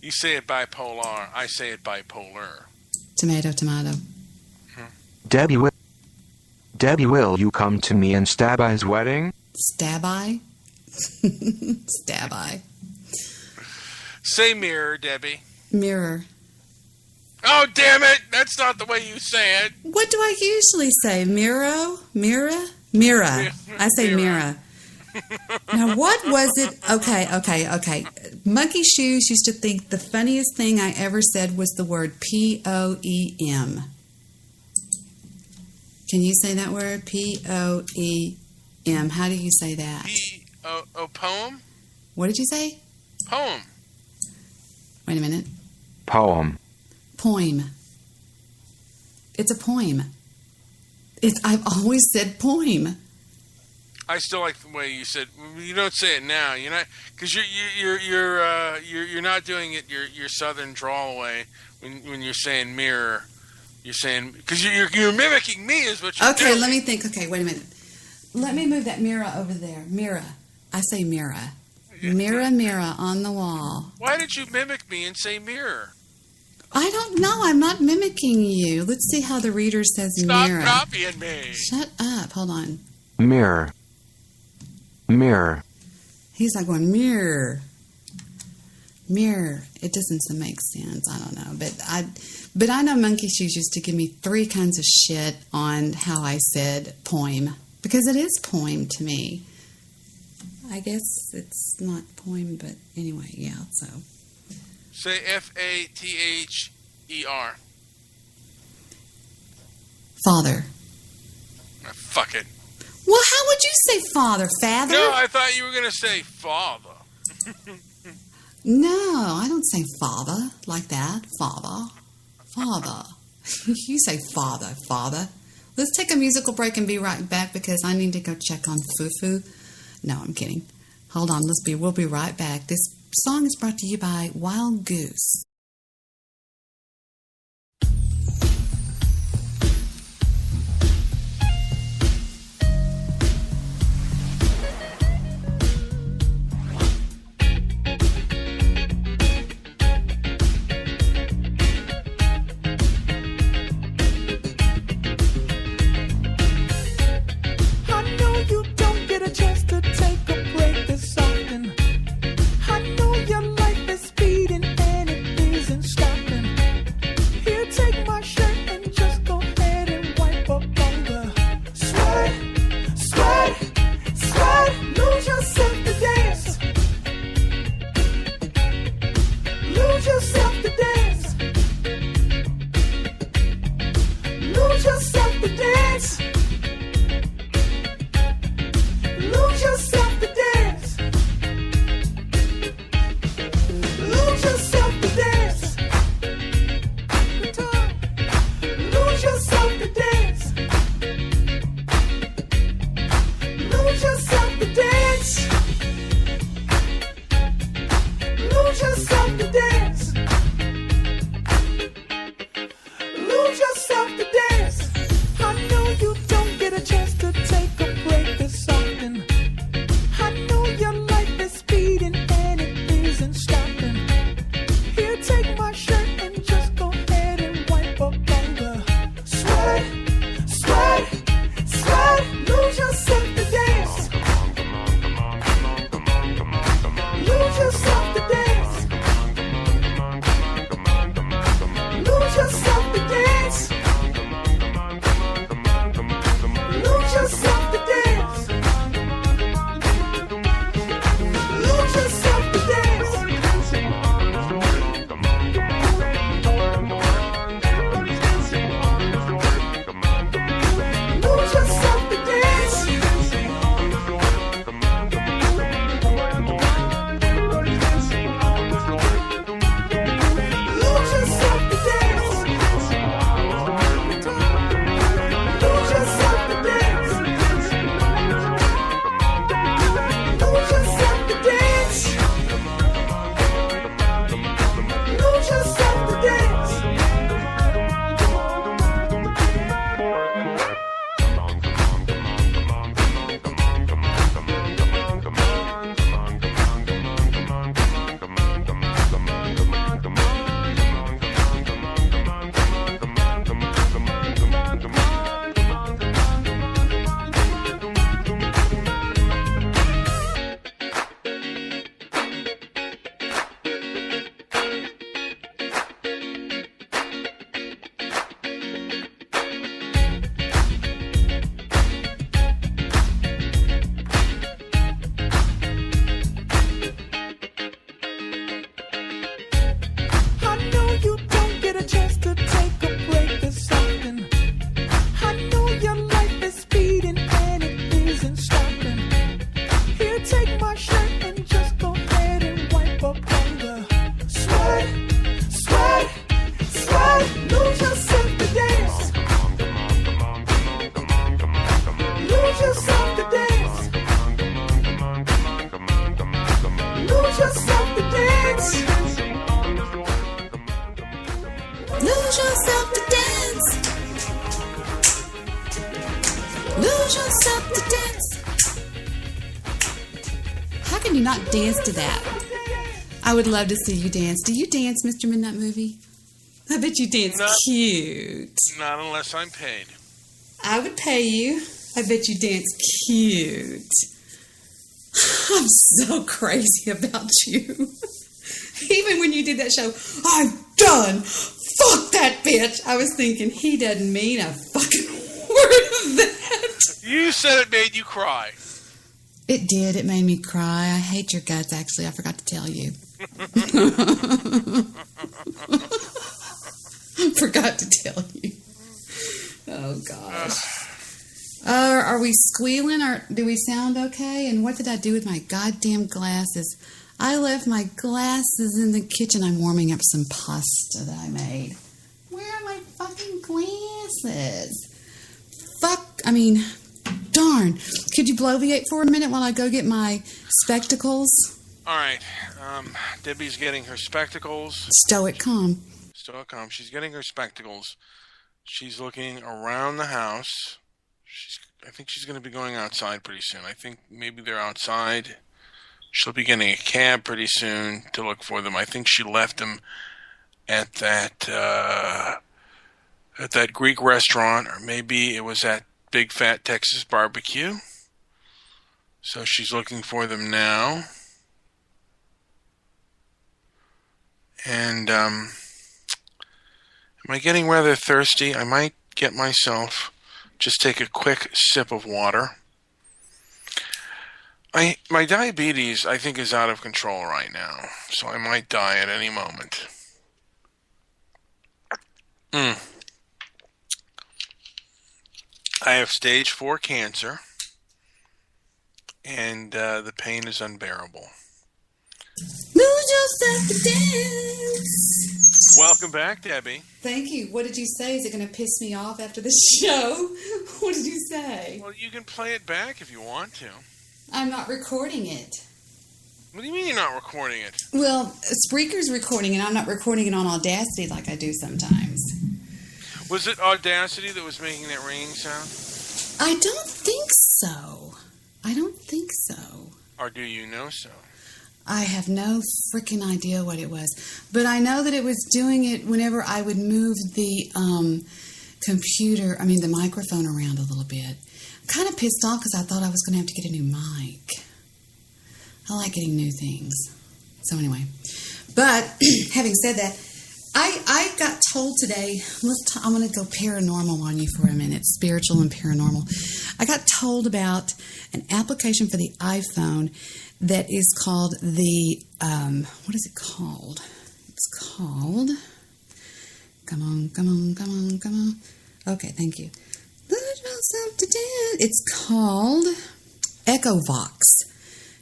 You say it bipolar. I say it bipolar. Tomato, tomato. Debbie, will you come to me and Stabby's wedding? Stabby? Stabby. Say mirror, Debbie. Mirror. Oh, damn it! That's not the way you say it. What do I usually say? Miro? Mira? Mira. I say Mira. Now, what was it? Okay. Monkey Shoes used to think the funniest thing I ever said was the word P-O-E-M. Can you say that word? P-O-E-M. How do you say that? Poem? What did you say? Poem. Wait a minute. Poem. Poem. It's a poem. I've always said poem. I still like the way you said. You don't say it now. You're not because you're not doing it your southern drawl way when you're saying mirror. You're saying because you're mimicking me is what you're doing. Okay, let me think. Okay, wait a minute. Let me move that mirror over there. Mirror. I say mirror. Mirror, mirror on the wall. Why did you mimic me and say mirror? I don't know. I'm not mimicking you. Let's see how the reader says Stop mirror. copying me. Shut up. Hold on. Mirror. Mirror. He's not going mirror. Mirror. It doesn't make sense. I don't know. But I know Monkey Shoes used to give me 3 kinds of shit on how I said poem. Because it is poem to me. I guess it's not poem, but anyway, yeah, so. Say Father. Father. Fuck it. Well, how would you say father? Father? No, I thought you were going to say father. No, I don't say father like that. Father. Father. You say father, father. Let's take a musical break and be right back because I need to go check on Fufu. No, I'm kidding. Hold on, we'll be right back. This song is brought to you by Wild Goose. can you not dance to that? I would love to see you dance. Do you dance, Mr. Midnight Movie? I bet you dance cute. Not unless I'm paid. I would pay you. I bet you dance cute. I'm so crazy about you. Even when you did that show, I'm done. Fuck that bitch. I was thinking, he doesn't mean a fucking word of that. You said it made you cry. It did. It made me cry. I hate your guts, actually. I forgot to tell you. Forgot to tell you. Oh, gosh. Are we squealing, or do we sound okay? And what did I do with my goddamn glasses? I left my glasses in the kitchen. I'm warming up some pasta that I made. Where are my fucking glasses? Darn. Could you bloviate for a minute while I go get my spectacles? All right. Debbie's getting her spectacles. Stoic calm. She's getting her spectacles. She's looking around the house. I think she's going to be going outside pretty soon. I think maybe they're outside. She'll be getting a cab pretty soon to look for them. I think she left them at that Greek restaurant, or maybe it was at Big Fat Texas Barbecue. So she's looking for them now. And am I getting rather thirsty? I might get myself just take a quick sip of water. My diabetes, I think, is out of control right now, so I might die at any moment. I have stage 4 cancer, and the pain is unbearable. Lose yourself to dance. Welcome back, Debbie. Thank you. What did you say? Is it going to piss me off after the show? What did you say? Well, you can play it back if you want to. I'm not recording it. What do you mean you're not recording it? Well, Spreaker's recording, and I'm not recording it on Audacity like I do sometimes. Was it Audacity that was making that ringing sound? I don't think so. Or do you know so? I have no freaking idea what it was. But I know that it was doing it whenever I would move the the microphone around a little bit. I'm kind of pissed off because I thought I was going to have to get a new mic. I like getting new things. So anyway. But having said that, I got told today, I'm going to go paranormal on you for a minute, spiritual and paranormal. I got told about an application for the iPhone that is called the, what is it called? It's called, come on. Okay, thank you. It's called EchoVox.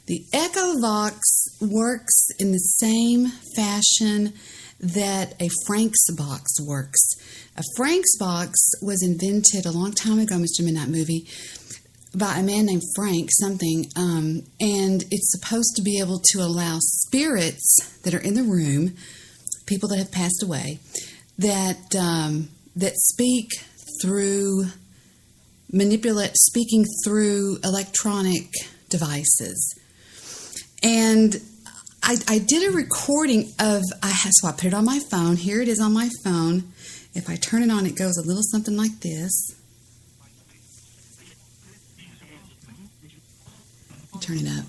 The EchoVox works in the same fashion that a Frank's box works. A Frank's box was invented a long time ago, Mr. Midnight Movie, by a man named Frank something, and it's supposed to be able to allow spirits that are in the room, people that have passed away, that speak through speaking through electronic devices. And I did a recording so I put it on my phone. Here it is on my phone. If I turn it on, it goes a little something like this. Turn it up.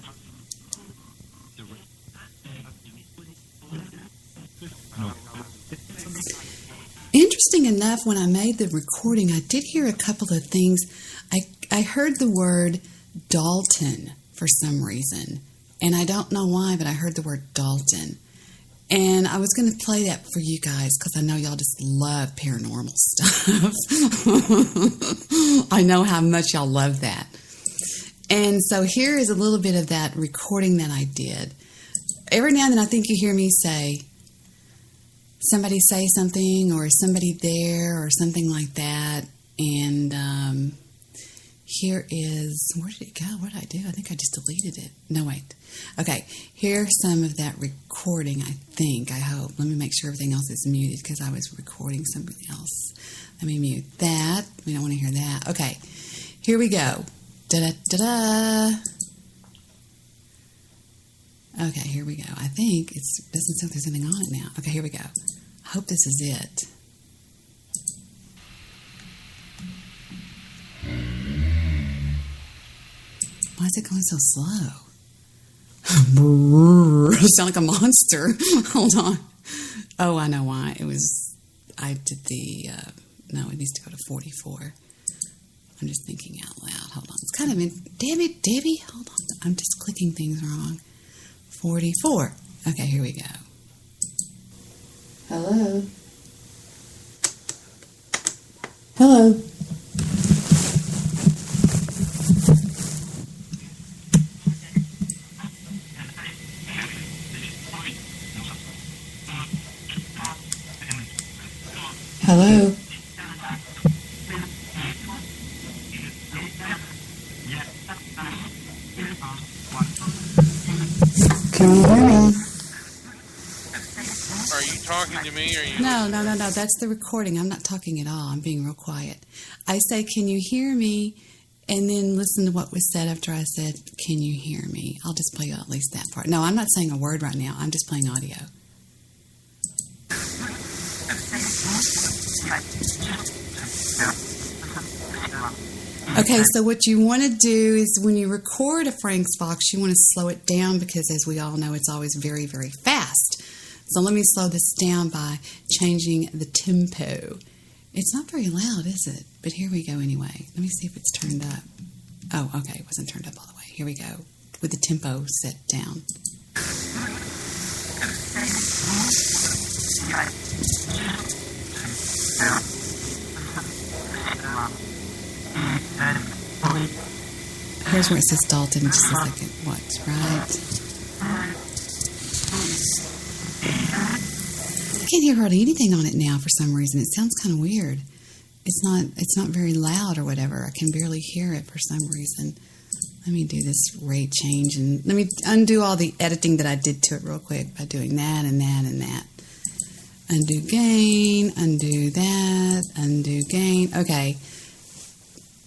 Interesting enough, when I made the recording, I did hear a couple of things. I heard the word Dalton for some reason. And I don't know why, but I heard the word Dalton. And I was going to play that for you guys because I know y'all just love paranormal stuff. I know how much y'all love that. And so here is a little bit of that recording that I did. Every now and then I think you hear me somebody say something, or somebody there, or something like that. And here is, where did it go? What did I do? I think I just deleted it. No, wait. Okay, here's some of that recording, I hope. Let me make sure everything else is muted because I was recording something else. Let me mute that. We don't want to hear that. Okay, here we go. Da-da-da-da. Okay, here we go. I think it doesn't sound like there's anything on it now. Okay, here we go. I hope this is it. Why is it going so slow? You sound like a monster. Hold on. Oh, I know why. I did the, no, it needs to go to 44. I'm just thinking out loud. Hold on. It's kind of Debbie, hold on. I'm just clicking things wrong. 44. Okay, here we go. Hello? Hello? Hello? Can you hear me? Are you talking to me? Or are you? No. That's the recording. I'm not talking at all. I'm being real quiet. I say, can you hear me? And then listen to what was said after I said, can you hear me? I'll just play at least that part. No, I'm not saying a word right now. I'm just playing audio. Okay, so what you want to do is when you record a Frank's Box, you want to slow it down because, as we all know, it's always very, very fast. So let me slow this down by changing the tempo. It's not very loud, is it? But here we go anyway. Let me see if it's turned up. Oh, okay, it wasn't turned up all the way. Here we go with the tempo set down. Here's where it says Dalton in just a second. Watch, right? I can't hear hardly anything on it now for some reason. It sounds kind of weird. It's not very loud or whatever. I can barely hear it for some reason. Let me do this rate change and let me undo all the editing that I did to it real quick by doing that and that and that. Undo gain, undo that, undo gain. Okay.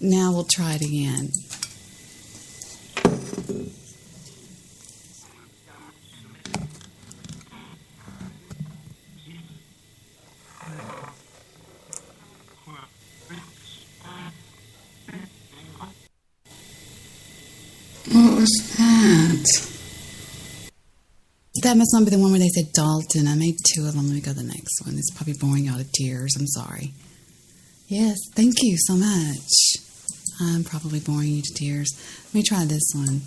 Now we'll try it again. What was that? That must not be the one where they said Dalton. I made two of them. Let me go to the next one. It's probably boring you all to tears. I'm sorry. Yes, thank you so much. I'm probably boring you to tears. Let me try this one.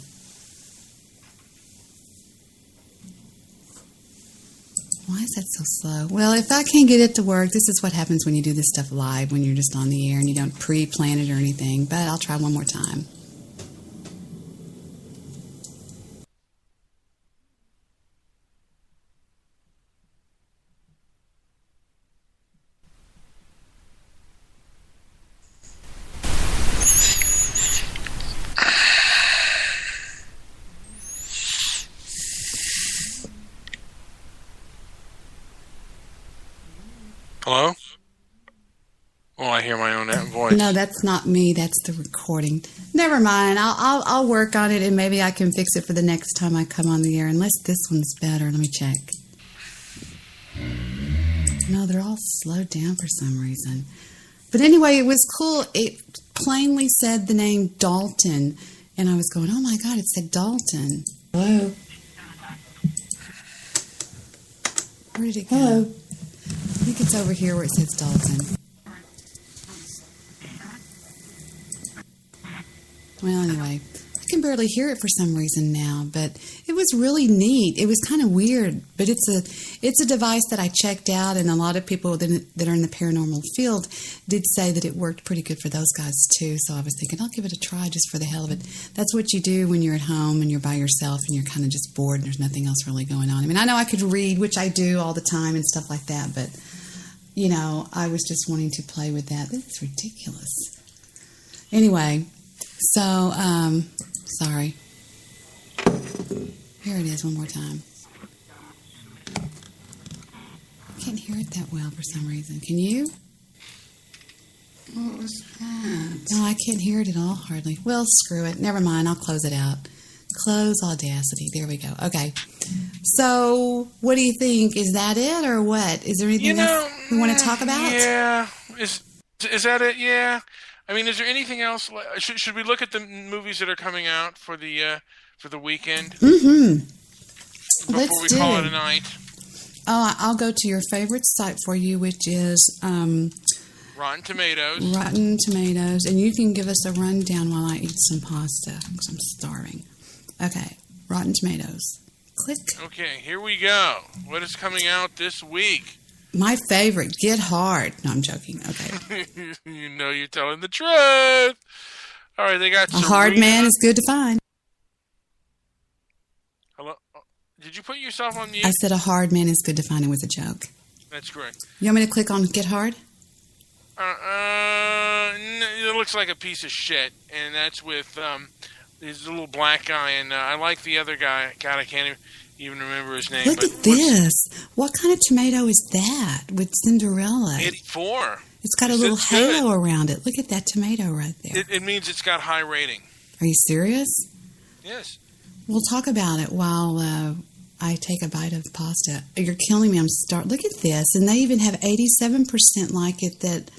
Why is that so slow? Well, if I can't get it to work, this is what happens when you do this stuff live, when you're just on the air and you don't pre-plan it or anything. But I'll try one more time. Hello? Oh, I hear my own voice. No, that's not me. That's the recording. Never mind. I'll work on it, and maybe I can fix it for the next time I come on the air. Unless this one's better. Let me check. No, they're all slowed down for some reason. But anyway, it was cool. It plainly said the name Dalton, and I was going, "Oh my God!" It said Dalton. Hello. Where did it go? Hello. I think it's over here where it says Dalton. Well, anyway, I can barely hear it for some reason now, but it was really neat. It was kind of weird, but it's a device that I checked out, and a lot of people that are in the paranormal field did say that it worked pretty good for those guys too. So I was thinking, I'll give it a try just for the hell of it. That's what you do when you're at home and you're by yourself and you're kind of just bored and there's nothing else really going on. I mean, I know I could read, which I do all the time and stuff like that, but you know, I was just wanting to play with that. This is ridiculous. Anyway, so, sorry. Here it is one more time. I can't hear it that well for some reason. Can you? What was that? No, I can't hear it at all, hardly. Well, screw it. Never mind. I'll close it out. Close Audacity. There we go. Okay. So, what do you think? Is that it or what? Is there anything else we want to talk about? Yeah. Is that it? Yeah. I mean, is there anything else? Should we look at the movies that are coming out for the weekend? Mm-hmm. Before we call it a night. Oh, I'll go to your favorite site for you, which is Rotten Tomatoes. Rotten Tomatoes. And you can give us a rundown while I eat some pasta because I'm starving. Okay. Rotten Tomatoes. Click. Okay, here we go. What is coming out this week? My favorite, Get Hard. No, I'm joking. Okay. You know you're telling the truth. All right, they got A hard man is good to find. Hello? Did you put yourself on mute? I said a hard man is good to find. It was a joke. That's correct. You want me to click on Get Hard? It looks like a piece of shit, and that's with this little black guy, and I like the other guy. God, I can't even remember his name. Look at this. What kind of tomato is that with Cinderella? 84. It's got a little halo around it. Look at that tomato right there. It means it's got high rating. Are you serious? Yes. We'll talk about it while I take a bite of pasta. You're killing me. Look at this. And they even have 87% like it it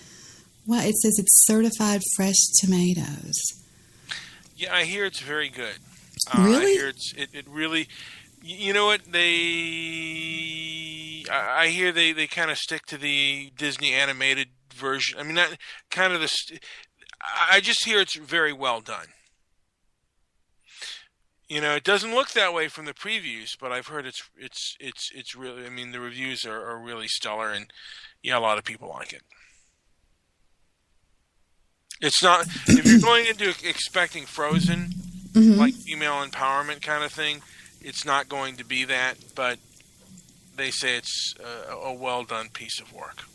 says it's certified fresh tomatoes. Yeah, I hear it's very good. Really? I hear it really... You know what? I hear they kind of stick to the Disney animated version. I mean, not kind of I just hear it's very well done. You know, it doesn't look that way from the previews, but I've heard it's really. I mean, the reviews are really stellar, and yeah, a lot of people like it. It's not if you're going into expecting Frozen, like female empowerment kind of thing. It's not going to be that, but they say it's a well-done piece of work.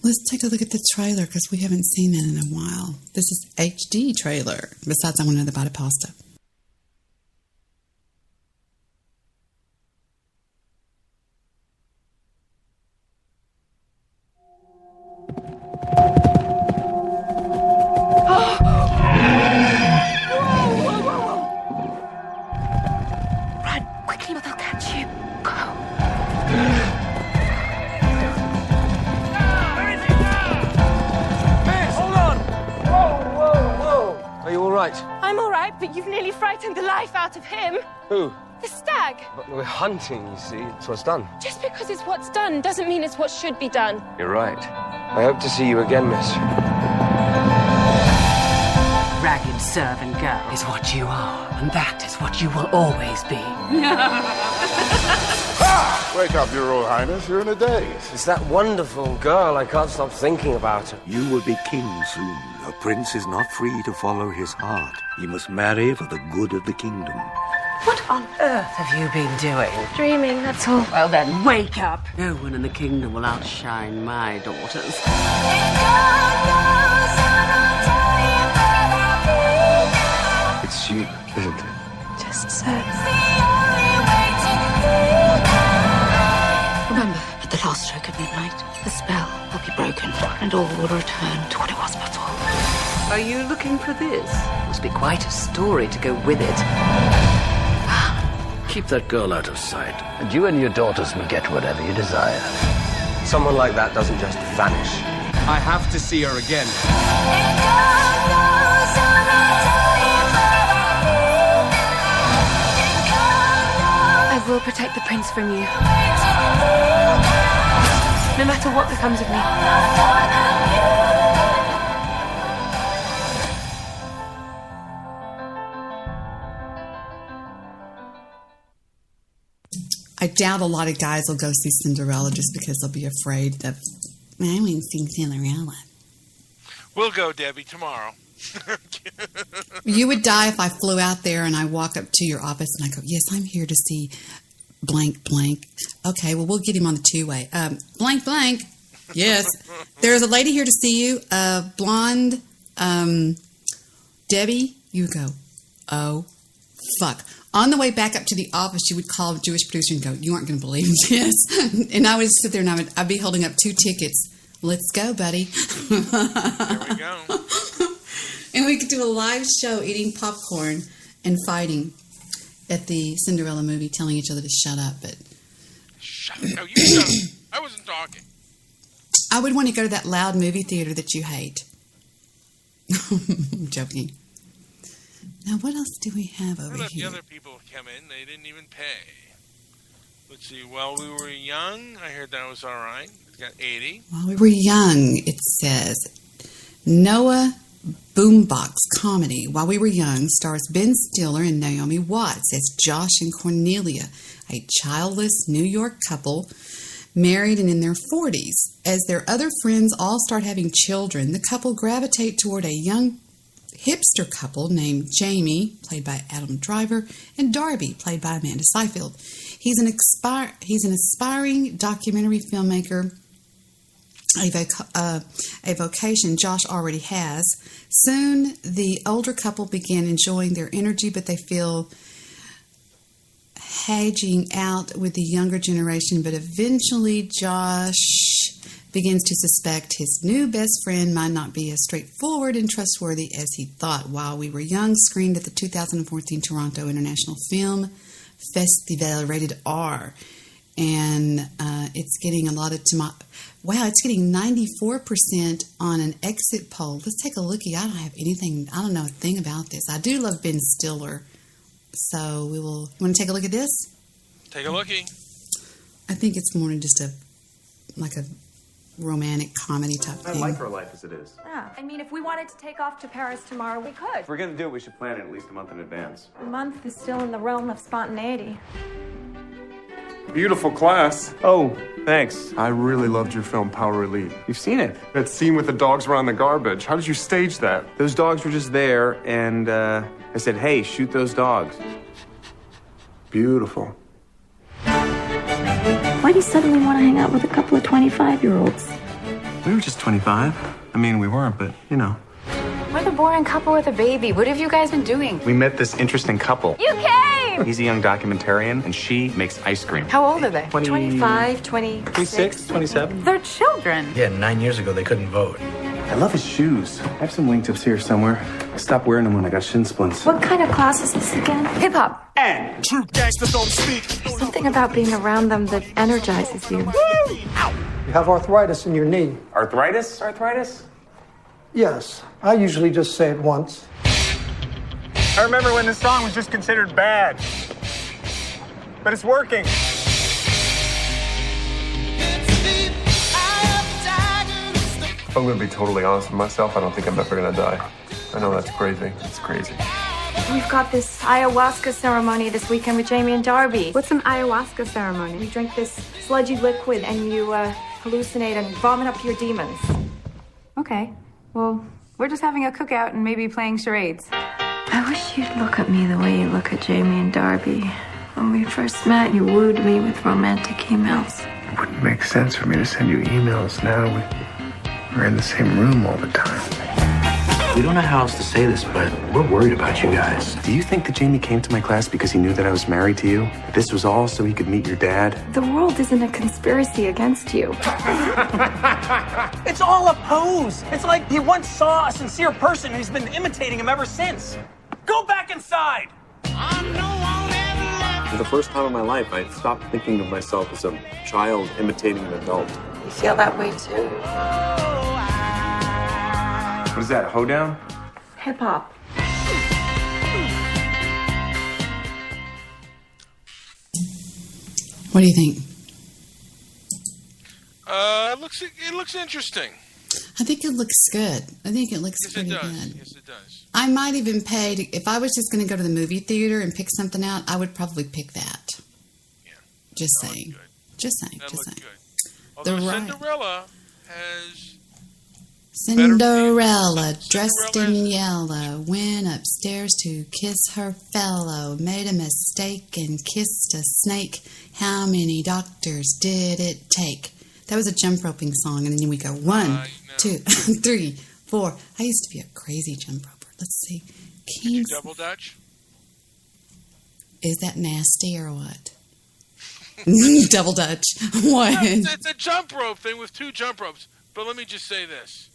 Let's take a look at the trailer because we haven't seen it in a while. This is HD trailer. Besides, I want to know about a pasta. I'm all right, but you've nearly frightened the life out of him. Who? The stag. But we're hunting, you see. It's what's done. Just because it's what's done doesn't mean it's what should be done. You're right. I hope to see you again, miss. Ragged servant girl is what you are, and that is what you will always be. Wake up, Your Royal Highness. You're in a daze. It's that wonderful girl. I can't stop thinking about her. You will be king soon. A prince is not free to follow his heart. He must marry for the good of the kingdom. What on earth have you been doing? Dreaming, that's all. Well then, wake up. No one in the kingdom will outshine my daughters. It's you, isn't it? Just so. Remember, at the last stroke of midnight, the spell will be broken, and all will return to what it was before. Are you looking for this? Must be quite a story to go with it. Keep that girl out of sight, and you and your daughters will get whatever you desire. Someone like that doesn't just vanish. I have to see her again. I will protect the prince from you. No matter what becomes of me. I doubt a lot of guys will go see Cinderella just because they'll be afraid of, I wouldn't see Cinderella. We'll go, Debbie, tomorrow. You would die if I flew out there and I walk up to your office and I go, yes, I'm here to see blank, blank. Okay, well, we'll get him on the two-way. Blank, blank. Yes. There's a lady here to see you, blonde, Debbie. You go, oh, fuck. On the way back up to the office, you would call a Jewish producer and go, you aren't going to believe this. And I would sit there and I'd be holding up 2 tickets. Let's go, buddy. There we go. And we could do a live show eating popcorn and fighting. at the Cinderella movie telling each other to shut up, but Shut up. No, you shut up. I wasn't talking. I would want to go to that loud movie theater that you hate. I'm joking. Now, what else do we have over I let here? the other people come in. They didn't even pay. Let's see. While we were young, I heard that was all right. It got 80. While we were young, it says, Noah Boombox comedy. While We Were Young stars Ben Stiller and Naomi Watts as Josh and Cornelia, a childless New York couple married and in their 40s. As their other friends all start having children, the couple gravitate toward a young hipster couple named Jamie, played by Adam Driver, and Darby, played by Amanda Seyfried. He's an aspiring documentary filmmaker, a vocation Josh already has. Soon, the older couple begin enjoying their energy, but they feel hedging out with the younger generation. But eventually, Josh begins to suspect his new best friend might not be as straightforward and trustworthy as he thought. While We Were Young screened at the 2014 Toronto International Film Festival, rated R. And it's getting a lot of it's getting 94% on an exit poll. Let's take a lookie. I don't know a thing about this. I do love Ben Stiller. So we will. You want to take a look at this? Take a lookie. I think it's more than just a romantic comedy type I thing. like our life as it is. Yeah. I mean, if we wanted to take off to Paris tomorrow, we could. If we're going to do it, we should plan it at least a month in advance. A month is still in the realm of spontaneity. Beautiful class. Oh, thanks. I really loved your film, Power Relief. You've seen it? That scene with the dogs around the garbage. How did you stage that? Those dogs were just there, and I said, hey, shoot those dogs. Beautiful. Why do you suddenly want to hang out with a couple of 25-year-olds? We were just 25. I mean, we weren't, but, you know. We're the boring couple with a baby. What have you guys been doing? We met this interesting couple. You came! He's a young documentarian, and she makes ice cream. How old are they? 25, 26. 27. They're children. Yeah, 9 years ago they couldn't vote. I love his shoes. I have some wingtips here somewhere. I stopped wearing them when I got shin splints. What kind of class is this again? Hip-hop. And true gangsters don't speak. There's something about being around them that energizes you. You have arthritis in your knee. Arthritis? Arthritis? Yes. I usually just say it once. I remember when this song was just considered bad. But it's working. If I'm going to be totally honest with myself, I don't think I'm ever going to die. I know that's crazy. It's crazy. We've got this ayahuasca ceremony this weekend with Jamie and Darby. What's an ayahuasca ceremony? You drink this sludgy liquid and you hallucinate and vomit up your demons. Okay. Well, we're just having a cookout and maybe playing charades. I wish you'd look at me the way you look at Jamie and Darby. When we first met, you wooed me with romantic emails. It wouldn't make sense for me to send you emails now. We're in the same room all the time. We don't know how else to say this, but we're worried about you guys. Do you think that Jamie came to my class because he knew that I was married to you? This was all so he could meet your dad? The world isn't a conspiracy against you. It's all a pose. It's like he once saw a sincere person and he's been imitating him ever since. Go back inside! For the first time in my life, I stopped thinking of myself as a child imitating an adult. You feel that way too? What is that, hoedown? Hip-hop. What do you think? It looks interesting. I think it looks good. I think it looks pretty good. Yes, it does. I might even pay if I was just going to go to the movie theater and pick something out. I would probably pick that. Yeah. Just saying. Just saying. That Just looked saying. good. Although Cinderella has. Cinderella, dressed in yellow, went upstairs to kiss her fellow, made a mistake and kissed a snake. How many doctors did it take? That was a jump roping song, and then we go 1, 2, 3, 4. I used to be a crazy jump roper. Let's see. Kings. Double Dutch? Is that nasty or what? Double Dutch. What? No, it's a jump rope thing with 2 jump ropes. But let me just say this.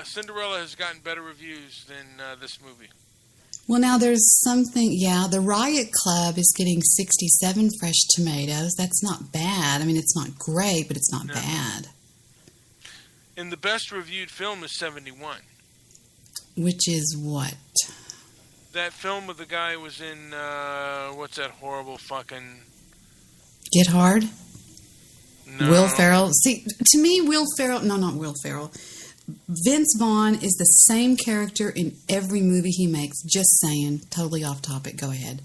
Cinderella has gotten better reviews than this movie. Well, now there's something, the Riot Club is getting 67 fresh tomatoes. That's not bad. I mean, it's not great, but it's not bad. And the best reviewed film is 71. Which is what? That film with the guy who was in, what's that horrible fucking... Get Hard? No. Will Ferrell. See, to me, Will Ferrell... No, not Will Ferrell. Vince Vaughn is the same character in every movie he makes. Just saying. Totally off topic. Go ahead.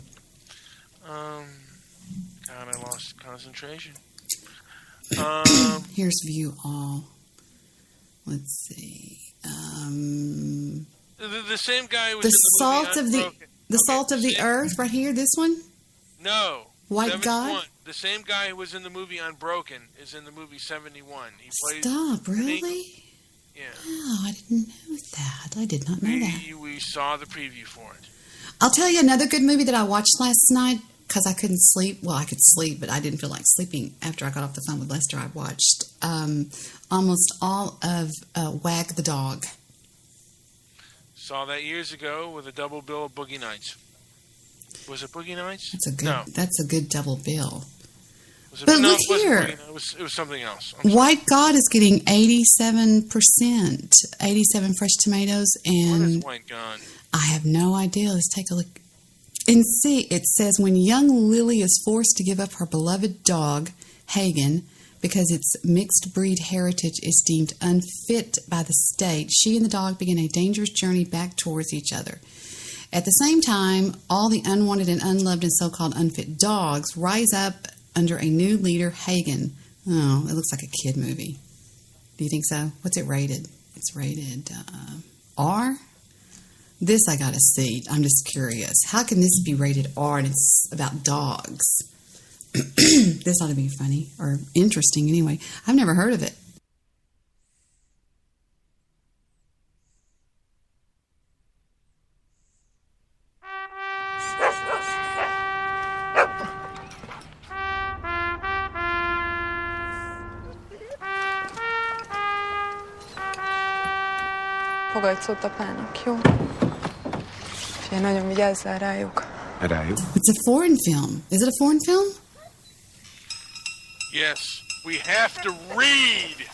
God, I lost concentration. Here's View All. Let's see. The same guy was the in the Salt movie of the Salt of the Earth, right here. This one. No. White 71. God. The same guy who was in the movie Unbroken is in the movie 71. He plays. Stop! Really? Yeah. Oh, I didn't know that. I did not know that. We saw the preview for it. I'll tell you another good movie that I watched last night because I couldn't sleep. Well, I could sleep, but I didn't feel like sleeping after I got off the phone with Lester. I watched almost all of Wag the Dog. Saw that years ago with a double bill of Boogie Nights. Was it Boogie Nights? That's a good double bill. But look here. It was something else. White God is getting 87%. 87 fresh tomatoes. And what is White God? I have no idea. Let's take a look. And see, it says, when young Lily is forced to give up her beloved dog, Hagen, because its mixed breed heritage is deemed unfit by the state, she and the dog begin a dangerous journey back towards each other. At the same time, all the unwanted and unloved and so-called unfit dogs rise up under a new leader, Hagen. Oh, it looks like a kid movie. Do you think so? What's it rated? It's rated R? This I gotta see. I'm just curious. How can this be rated R and it's about dogs? This ought to be funny or interesting anyway. I've never heard of it. Fogadj szót apának, jó? Figyelj, nagyon vigyázzál rájuk. Rájuk? It's a foreign film. Is it a foreign film? Yes. We have to read.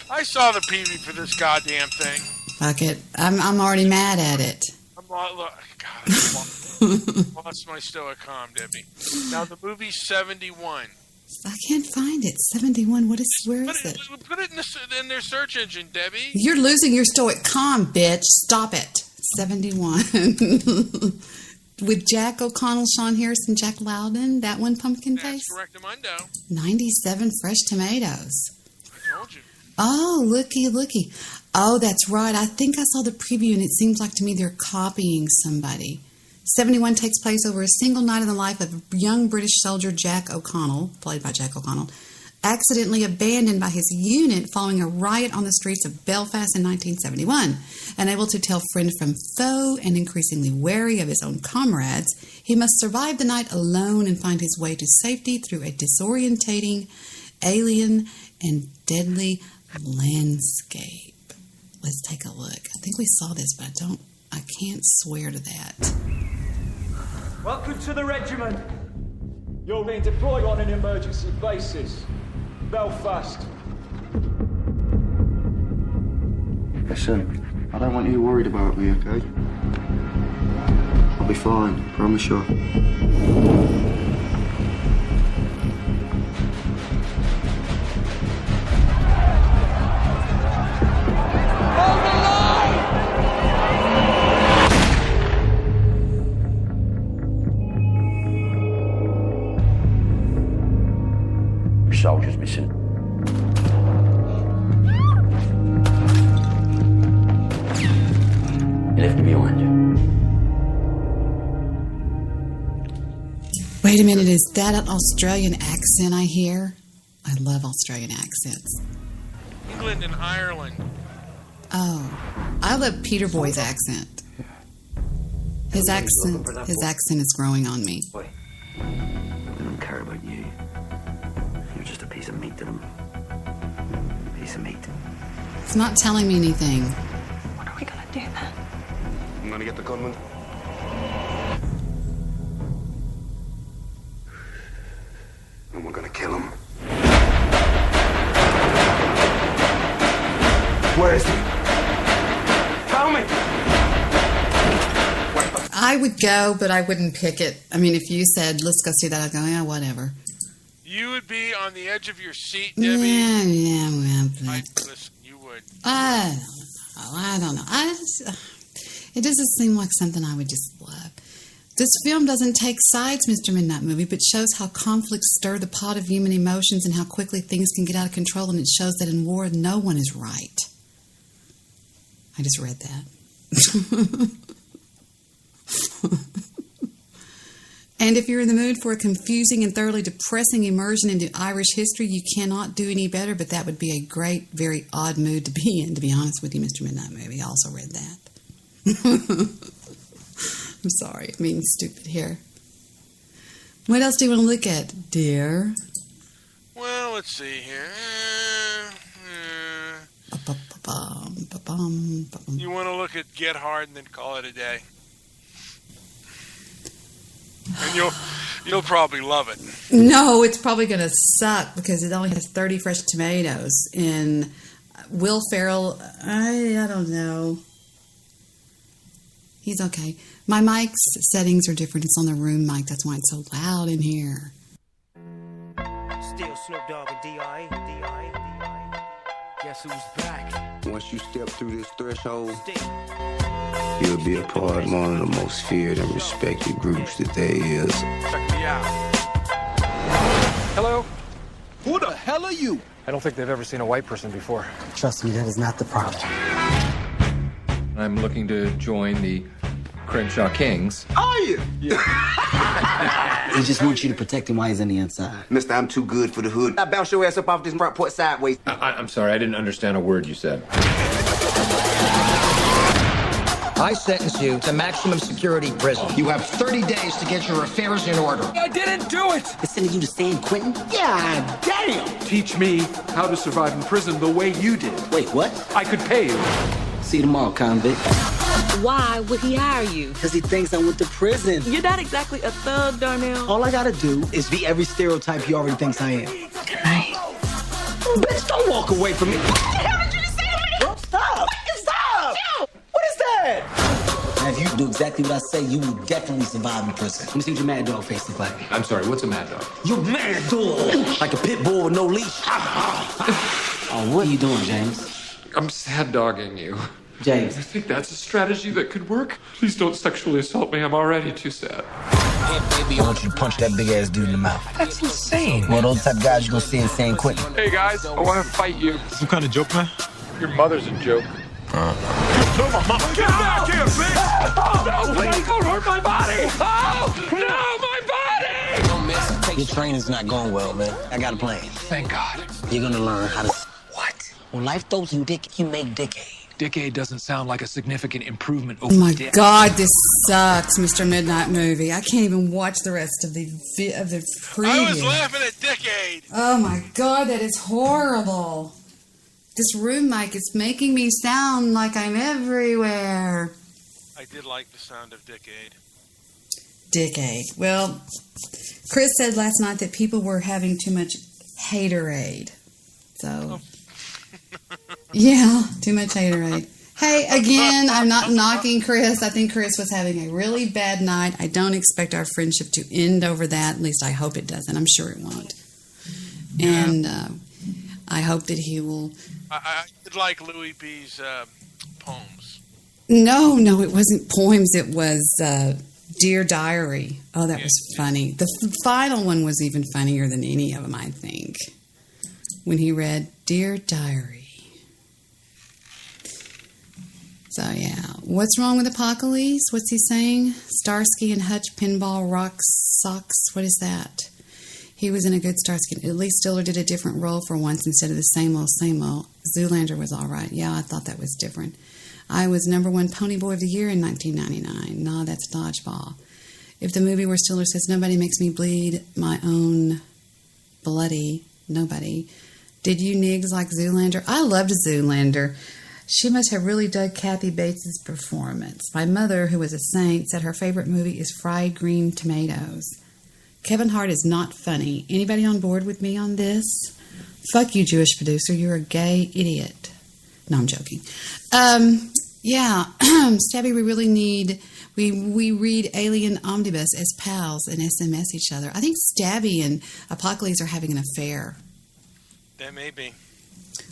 I saw the preview for this goddamn thing. Fuck it. I'm already mad at it. God, I lost my Stoic calm, Debbie. Now, the movie's 71. I can't find it. 71. Where is it? Put it in their search engine, Debbie. You're losing your Stoic calm, bitch. Stop it. 71. With Jack O'Connell, Sean Harrison, Jack Loudon. That one, Pumpkin Face? That's correctamundo. 97 fresh tomatoes. I told you. Oh, looky. Oh, that's right. I think I saw the preview, and it seems like to me they're copying somebody. 71 takes place over a single night in the life of young British soldier Jack O'Connell, played by Jack O'Connell, accidentally abandoned by his unit following a riot on the streets of Belfast in 1971. Unable to tell friend from foe and increasingly wary of his own comrades, he must survive the night alone and find his way to safety through a disorientating, alien, and deadly landscape. Let's take a look. I think we saw this, but I can't swear to that. Welcome to the regiment. You're being deployed on an emergency basis. Belfast. Listen, I don't want you worried about me, okay? I'll be fine, promise you. Soldiers missing. You left him behind you. Wait a minute, is that an Australian accent I hear? I love Australian accents. England and Ireland. Oh, I love Peter Boy's accent. His accent is growing on me. They don't care about you. You're just a piece of meat to them. A piece of meat. It's not telling me anything. that. I'm gonna get the gunman. And we're gonna kill him. Where is he? Tell me! I would go, but I wouldn't pick it. I mean, if you said, let's go see that, I'd go, yeah, whatever. You would be on the edge of your seat, Debbie. Yeah. Listen, you would. I don't know. It doesn't seem like something I would just love. This film doesn't take sides, Mr. Midnight Movie, but shows how conflicts stir the pot of human emotions and how quickly things can get out of control, and it shows that in war, no one is right. I just read that. And if you're in the mood for a confusing and thoroughly depressing immersion into Irish history, you cannot do any better, but that would be a great, very odd mood to be in, to be honest with you, Mr. Midnight Movie. I also read that. I'm sorry, I'm being stupid here. What else do you want to look at, dear? Well, let's see here. You want to look at Get Hard and then call it a day. And you'll probably love it. No, it's probably going to suck because it only has 30 fresh tomatoes. And Will Ferrell, I don't know. He's okay. My mic's settings are different. It's on the room mic. That's why it's so loud in here. Still Snoop Dogg and D.I. Guess who's back? Once you step through this threshold, you'll be a part of one of the most feared and respected groups that there is. Check me out. Hello? Who the hell are you? I don't think they've ever seen a white person before. Trust me, that is not the problem. I'm looking to join the Crenshaw Kings. Are you? He just wants you to protect him while he's on the inside. Mister, I'm too good for the hood. I bounce your ass up off this front porch sideways. I'm sorry, I didn't understand a word you said. I sentence you to maximum security prison. You have 30 days to get your affairs in order. I didn't do it! They're sending you to San Quentin? Yeah, damn! Teach me how to survive in prison the way you did. Wait, what? I could pay you. See you tomorrow, convict. Why would he hire you? Because he thinks I went to prison. You're not exactly a thug, Darnell. All I gotta do is be every stereotype he already thinks I am. Good night. Oh, bitch, don't walk away from me. What the hell did you just say to me? Bro, stop! Stop! What is that? Now, if you do exactly what I say, you will definitely survive in prison. Let me see what your mad dog face look like. I'm sorry, what's a mad dog? You mad dog! Like a pit bull with no leash. Oh, what are you doing, James? I'm sad dogging you. James. I think that's a strategy that could work. Please don't sexually assault me. I'm already too sad. I want you to punch that big ass dude in the mouth. That's insane. Well, those type of guys you gonna see in San Quentin. Hey guys, I want to fight you. Some kind of joke, man? Your mother's a joke. No, my mama. Get back here, bitch! Oh, no, please don't hurt my body! Oh, no, my body! Your training's not going well, man. I got a plan. Thank God. You're gonna learn how to... What? When life throws you dick, you make dick-aid. Dick-aid doesn't sound like a significant improvement Oh over my dick. God, this sucks, Mr. Midnight Movie. I can't even watch the rest of the preview. I was laughing at Decade. Oh my God, that is horrible. This room mic is making me sound like I'm everywhere. I did like the sound of Decade. Decade. Well, Chris said last night that people were having too much haterade. So, yeah, too much haterade. Hey, again, I'm not knocking Chris. I think Chris was having a really bad night. I don't expect our friendship to end over that. At least I hope it doesn't. I'm sure it won't. And I hope that he will... I did like Louis B.'s poems. No, it wasn't poems. It was Dear Diary. Oh, that was funny. The final one was even funnier than any of them, I think. When he read Dear Diary. So, yeah. What's wrong with Apocalypse? What's he saying? Starsky and Hutch Pinball Rock Socks. What is that? He was in a good Starsky. At least Stiller did a different role for once instead of the same old, same old. Zoolander was all right. Yeah, I thought that was different. I was #1 Pony Boy of the Year in 1999. No, that's Dodgeball. If the movie where Stiller says, nobody makes me bleed my own bloody, nobody. Did you nigs like Zoolander? I loved Zoolander. She must have really dug Kathy Bates' performance. My mother, who was a saint, said her favorite movie is Fried Green Tomatoes. Kevin Hart is not funny. Anybody on board with me on this? Fuck you, Jewish producer. You're a gay idiot. No, I'm joking. Yeah, Stabby, we really need... We read Alien Omnibus as pals and SMS each other. I think Stabby and Apocalypse are having an affair. That may be.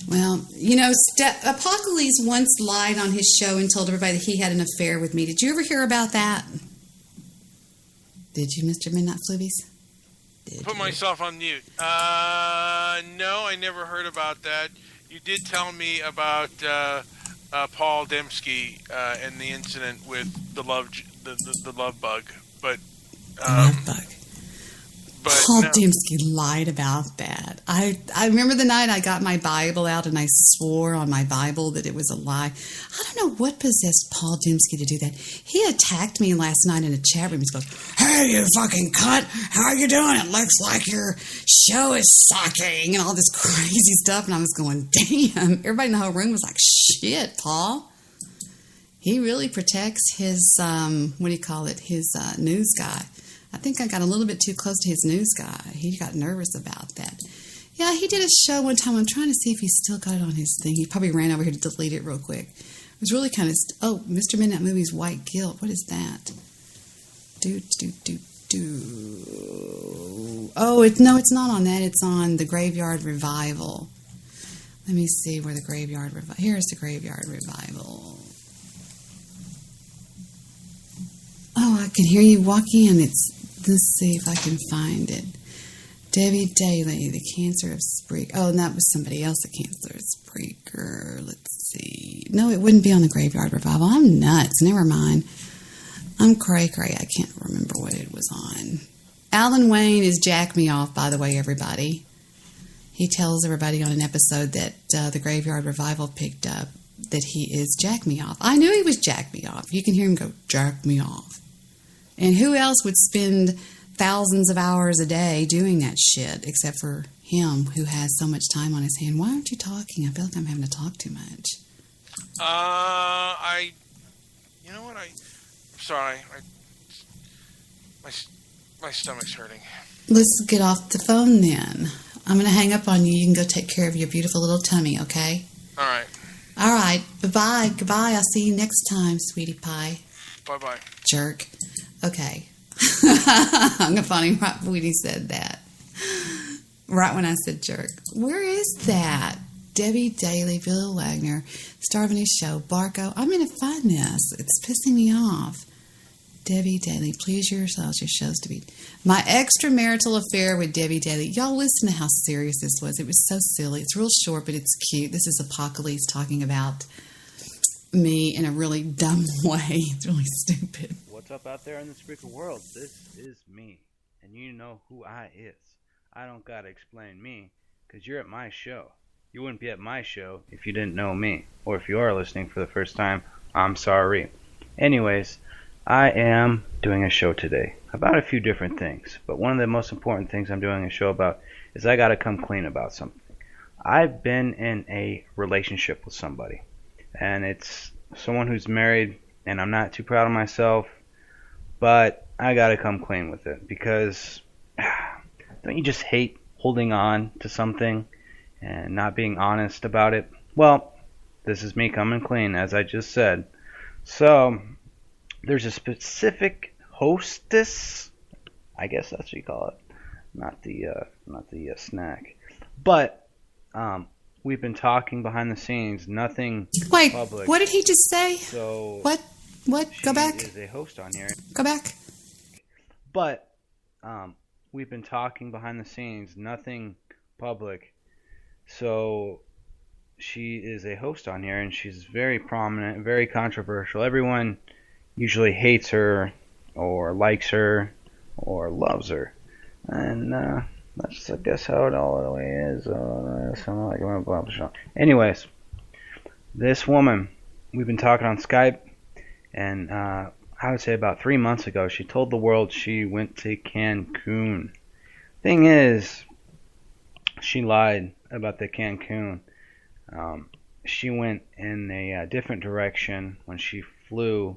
Well, you know, Apocalypse once lied on his show and told everybody that he had an affair with me. Did you ever hear about that? Did you, Mr. Midnight Flubies? Put myself on mute. No, I never heard about that. You did tell me about Paul Dembski and the incident with the love bug, but love bug. Paul no. Dembski lied about that. I remember the night I got my Bible out and I swore on my Bible that it was a lie. I don't know what possessed Paul Dembski to do that. He attacked me last night in a chat room. He goes, "Hey, you fucking cunt, how you doing? It looks like your show is sucking," and all this crazy stuff. And I was going, damn. Everybody in the whole room was like, shit, Paul. He really protects his, his news guy. I think I got a little bit too close to his news guy. He got nervous about that. Yeah, he did a show one time. I'm trying to see if he still got it on his thing. He probably ran over here to delete it real quick. It was really kind of... Mr. Midnight Movie's White Guilt. What is that? Oh, no, it's not on that. It's on the Graveyard Revival. Let me see where the Graveyard Revival... Here's the Graveyard Revival. Oh, I can hear you walk in. Let's see if I can find it. Debbie Daly, the cancer of Spreaker. Oh, and that was somebody else, the cancer of Spreaker. Let's see. No, it wouldn't be on the Graveyard Revival. I'm nuts. Never mind. I'm cray-cray. I can't remember what it was on. Alan Wayne is Jack Me Off, by the way, everybody. He tells everybody on an episode that the Graveyard Revival picked up that he is Jack Me Off. I knew he was Jack Me Off. You can hear him go, Jack Me Off. And who else would spend thousands of hours a day doing that shit except for him, who has so much time on his hand? Why aren't you talking? I feel like I'm having to talk too much. You know what? I'm sorry. My stomach's hurting. Let's get off the phone then. I'm going to hang up on you. You can go take care of your beautiful little tummy, okay? All right. All right. Bye-bye. Goodbye. I'll see you next time, sweetie pie. Bye-bye. Jerk. Okay. I'm funny right when he said that. Right when I said jerk. Where is that? Debbie Daly, Bill Wagner, star of a new show, Barco. I'm going to find this. It's pissing me off. Debbie Daly, please yourselves, your shows to be. My extramarital affair with Debbie Daly. Y'all listen to how serious this was. It was so silly. It's real short, but it's cute. This is Apocalypse talking about me in a really dumb way. It's really stupid. What's up out there in the Spreaker world? This is me, and you know who I is. I don't gotta explain me, because you're at my show. You wouldn't be at my show if you didn't know me, or if you are listening for the first time, I'm sorry. Anyways, I am doing a show today about a few different things, but one of the most important things I'm doing a show about is I gotta come clean about something. I've been in a relationship with somebody, and it's someone who's married, and I'm not too proud of myself, but I gotta come clean with it, because don't you just hate holding on to something and not being honest about it? Well, this is me coming clean, as I just said. So, there's a specific hostess, I guess that's what you call it, not the snack. But we've been talking behind the scenes, nothing Wait, public. What did he just say? So What? Go back. She is a host on here. Go back. But we've been talking behind the scenes, nothing public. So she is a host on here, and she's very prominent, very controversial. Everyone usually hates her, or likes her, or loves her. And that's, I guess, how it all the way is. Anyways, this woman, we've been talking on Skype, and I would say about 3 months ago, she told the world she went to Cancun. Thing is, she lied about the Cancun. she went in a different direction when she flew.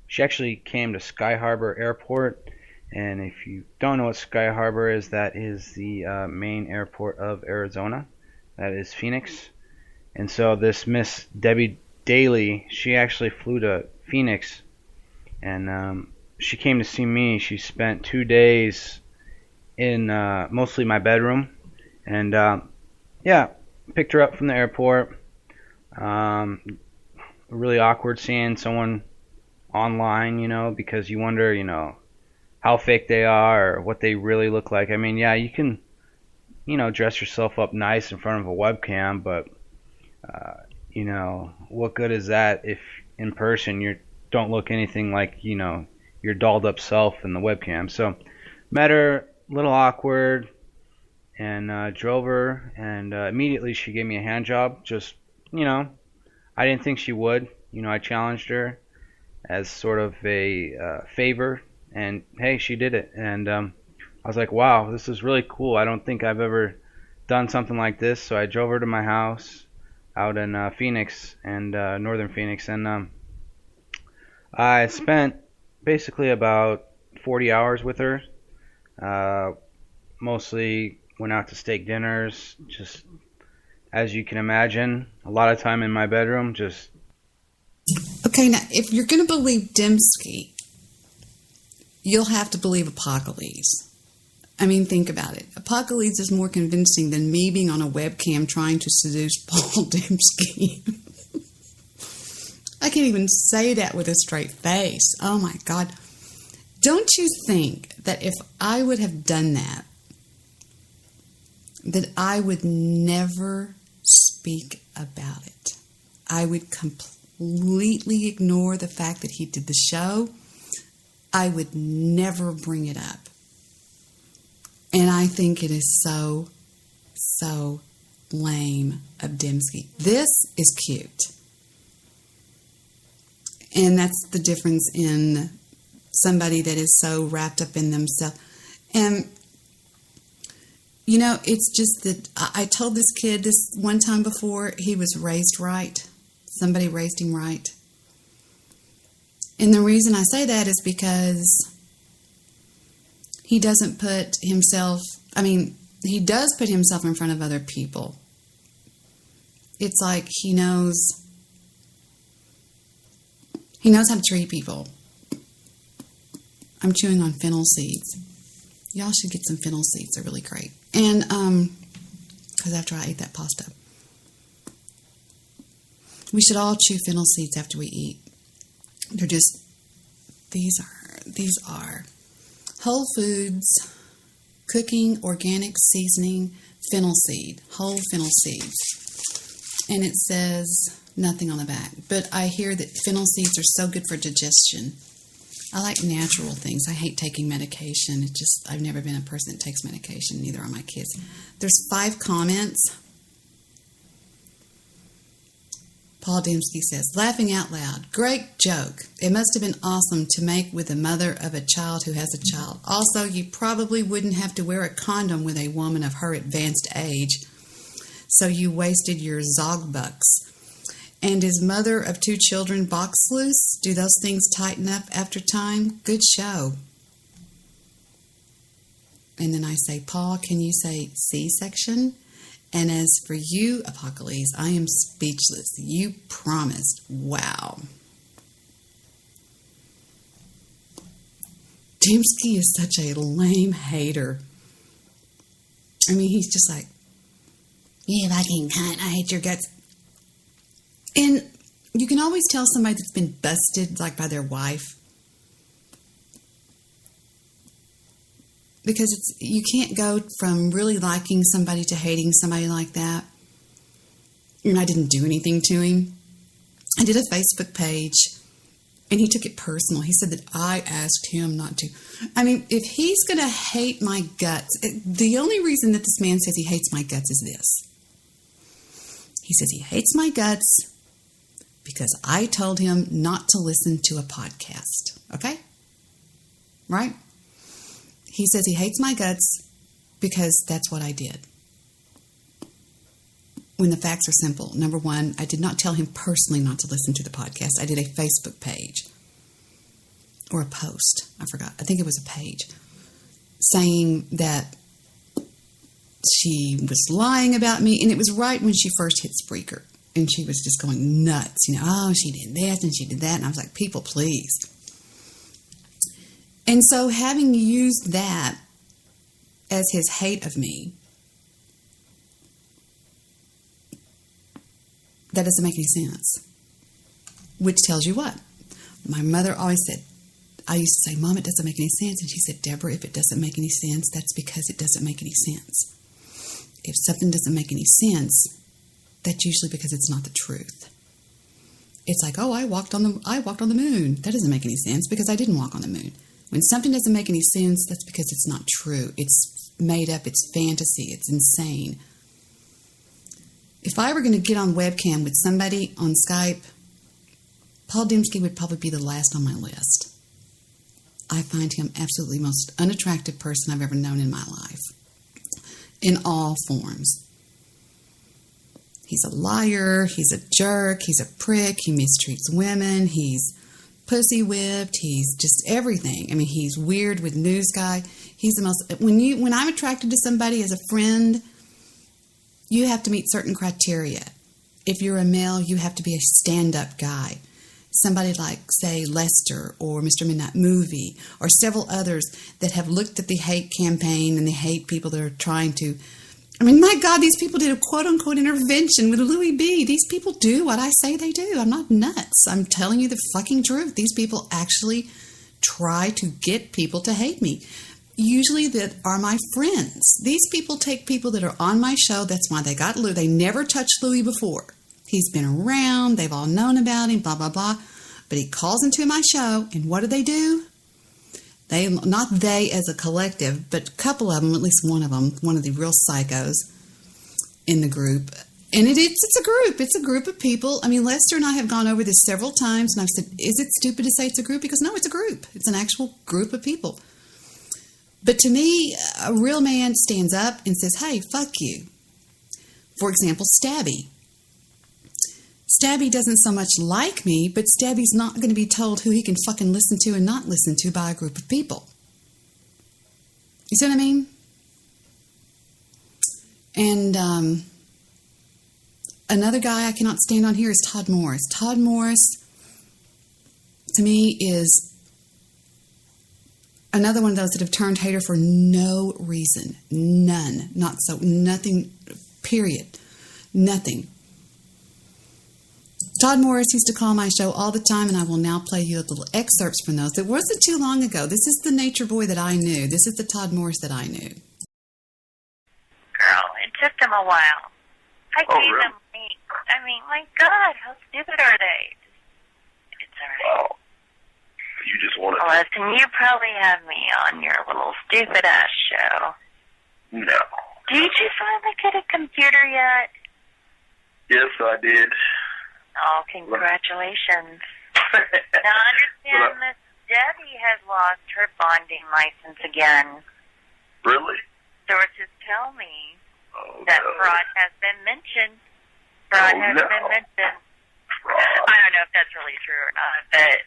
She actually came to Sky Harbor Airport, and if you don't know what Sky Harbor is, that is the main airport of Arizona. That is Phoenix. And so this Miss Debi Daly, she actually flew to Phoenix, and she came to see me. She spent 2 days in mostly my bedroom, and yeah, picked her up from the airport. Really awkward seeing someone online, because you wonder, how fake they are or what they really look like. I mean, yeah, you can, dress yourself up nice in front of a webcam, but what good is that if in person you don't look anything like, your dolled up self in the webcam? So met her, a little awkward, and drove her, and immediately she gave me a hand job. Just, I didn't think she would. I challenged her as sort of a favor, and hey, she did it. And I was like, wow, this is really cool. I don't think I've ever done something like this. So I drove her to my house out in Phoenix, and northern Phoenix, and I spent basically about 40 hours with her. Mostly went out to steak dinners, just as you can imagine, a lot of time in my bedroom, just... Okay, now, if you're going to believe Dembski, you'll have to believe Apocalypse. I mean, think about it. Apocalypse is more convincing than me being on a webcam trying to seduce Paul Dembski. I can't even say that with a straight face. Oh, my God. Don't you think that if I would have done that I would never speak about it? I would completely ignore the fact that he did the show. I would never bring it up. And I think it is so, so lame of Dembski. This is cute. And that's the difference in somebody that is so wrapped up in themselves. And, it's just that I told this kid this one time before, he was raised right. Somebody raised him right. And the reason I say that is because he doesn't put himself, he does put himself in front of other people. It's like he knows how to treat people. I'm chewing on fennel seeds. Y'all should get some fennel seeds. They're really great. And, because after I ate that pasta. We should all chew fennel seeds after we eat. They're just, these are Whole Foods, cooking, organic seasoning, fennel seed, whole fennel seeds. And it says nothing on the back. But I hear that fennel seeds are so good for digestion. I like natural things. I hate taking medication. I've never been a person that takes medication, neither are my kids. There's 5 comments. Paul Dembski says, laughing out loud, great joke. It must have been awesome to make with the mother of a child who has a child. Also, you probably wouldn't have to wear a condom with a woman of her advanced age, so you wasted your Zog bucks. And is mother of 2 children box loose? Do those things tighten up after time? Good show. And then I say, Paul, can you say C-section? And as for you, Apocalypse, I am speechless. You promised. Wow. Dembski is such a lame hater. He's just like, you fucking cunt, I hate your guts. And you can always tell somebody that's been busted, like by their wife. Because you can't go from really liking somebody to hating somebody like that. And I didn't do anything to him. I did a Facebook page, and he took it personal. He said that I asked him not to. If he's going to hate my guts, the only reason that this man says he hates my guts is this. He says he hates my guts because I told him not to listen to a podcast. Okay? Right? He says he hates my guts because that's what I did. when the facts are simple. Number one, I did not tell him personally not to listen to the podcast. I did a Facebook page or a post. I forgot. I think it was a page saying that she was lying about me. And it was right when she first hit Spreaker. And she was just going nuts. You know, oh, she did this and she did that. And I was like, people, please. And so having used that as his hate of me, that doesn't make any sense. Which tells you what? My mother always said, I used to say, Mom, it doesn't make any sense. And she said, Deborah, if it doesn't make any sense, that's because it doesn't make any sense. If something doesn't make any sense, that's usually because it's not the truth. It's like, oh, I walked on the moon. That doesn't make any sense because I didn't walk on the moon. When something doesn't make any sense, that's because it's not true. It's made up. It's fantasy. It's insane. If I were going to get on webcam with somebody on Skype, Paul Dembski would probably be the last on my list. I find him absolutely most unattractive person I've ever known in my life. In all forms. He's a liar. He's a jerk. He's a prick. He mistreats women. He's pussy whipped. He's just everything. I mean, he's weird with news guy. He's the most... When I'm attracted to somebody as a friend, you have to meet certain criteria. If you're a male, you have to be a stand-up guy. Somebody like, say, Lester or Mr. Midnight Movie or several others that have looked at the hate campaign and the hate people that are trying to... I mean, my God, these people did a quote-unquote intervention with Louis B. These people do what I say they do. I'm not nuts. I'm telling you the fucking truth. These people actually try to get people to hate me. Usually that are my friends. These people take people that are on my show. That's why they got Louis. They never touched Louis before. He's been around. They've all known about him, blah, blah, blah. But he calls into my show, and what do? Not they as a collective, but a couple of them, at least one of them, one of the real psychos in the group. And it's a group. It's a group of people. I mean, Lester and I have gone over this several times, and I've said, is it stupid to say it's a group? Because no, it's a group. It's an actual group of people. But to me, a real man stands up and says, hey, fuck you. For example, Stabby. Stabby doesn't so much like me, but Stabby's not going to be told who he can fucking listen to and not listen to by a group of people. You see what I mean? And another guy I cannot stand on here is Todd Morris. Todd Morris, to me, is another one of those that have turned hater for no reason. None. Not so. Nothing. Period. Nothing. Todd Morris used to call my show all the time, and I will now play you little excerpts from those. It wasn't too long ago. This is the nature boy that I knew. This is the Todd Morris that I knew. Girl, it took them a while. I gave them links. I mean, my God, how stupid are they? It's all right. Wow. You just want to... Listen, you probably have me on your little stupid-ass show. No. Did you finally get a computer yet? Yes, I did. Oh, congratulations. Now, understand this. Debi has lost her bonding license again. Really? Sources tell me that fraud has been mentioned. Fraud has been mentioned. I don't know if that's really true or not, but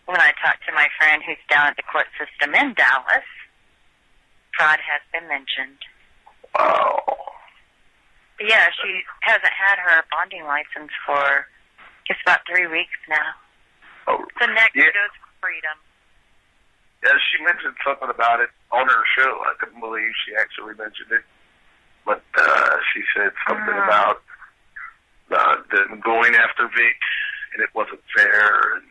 when I talked to my friend who's down at the court system in Dallas, fraud has been mentioned. Wow. But yeah, she hasn't had her bonding license for just about 3 weeks now. Oh, so next goes freedom. Yeah, she mentioned something about it on her show. I couldn't believe she actually mentioned it. But she said something about them going after Vic, and it wasn't fair. And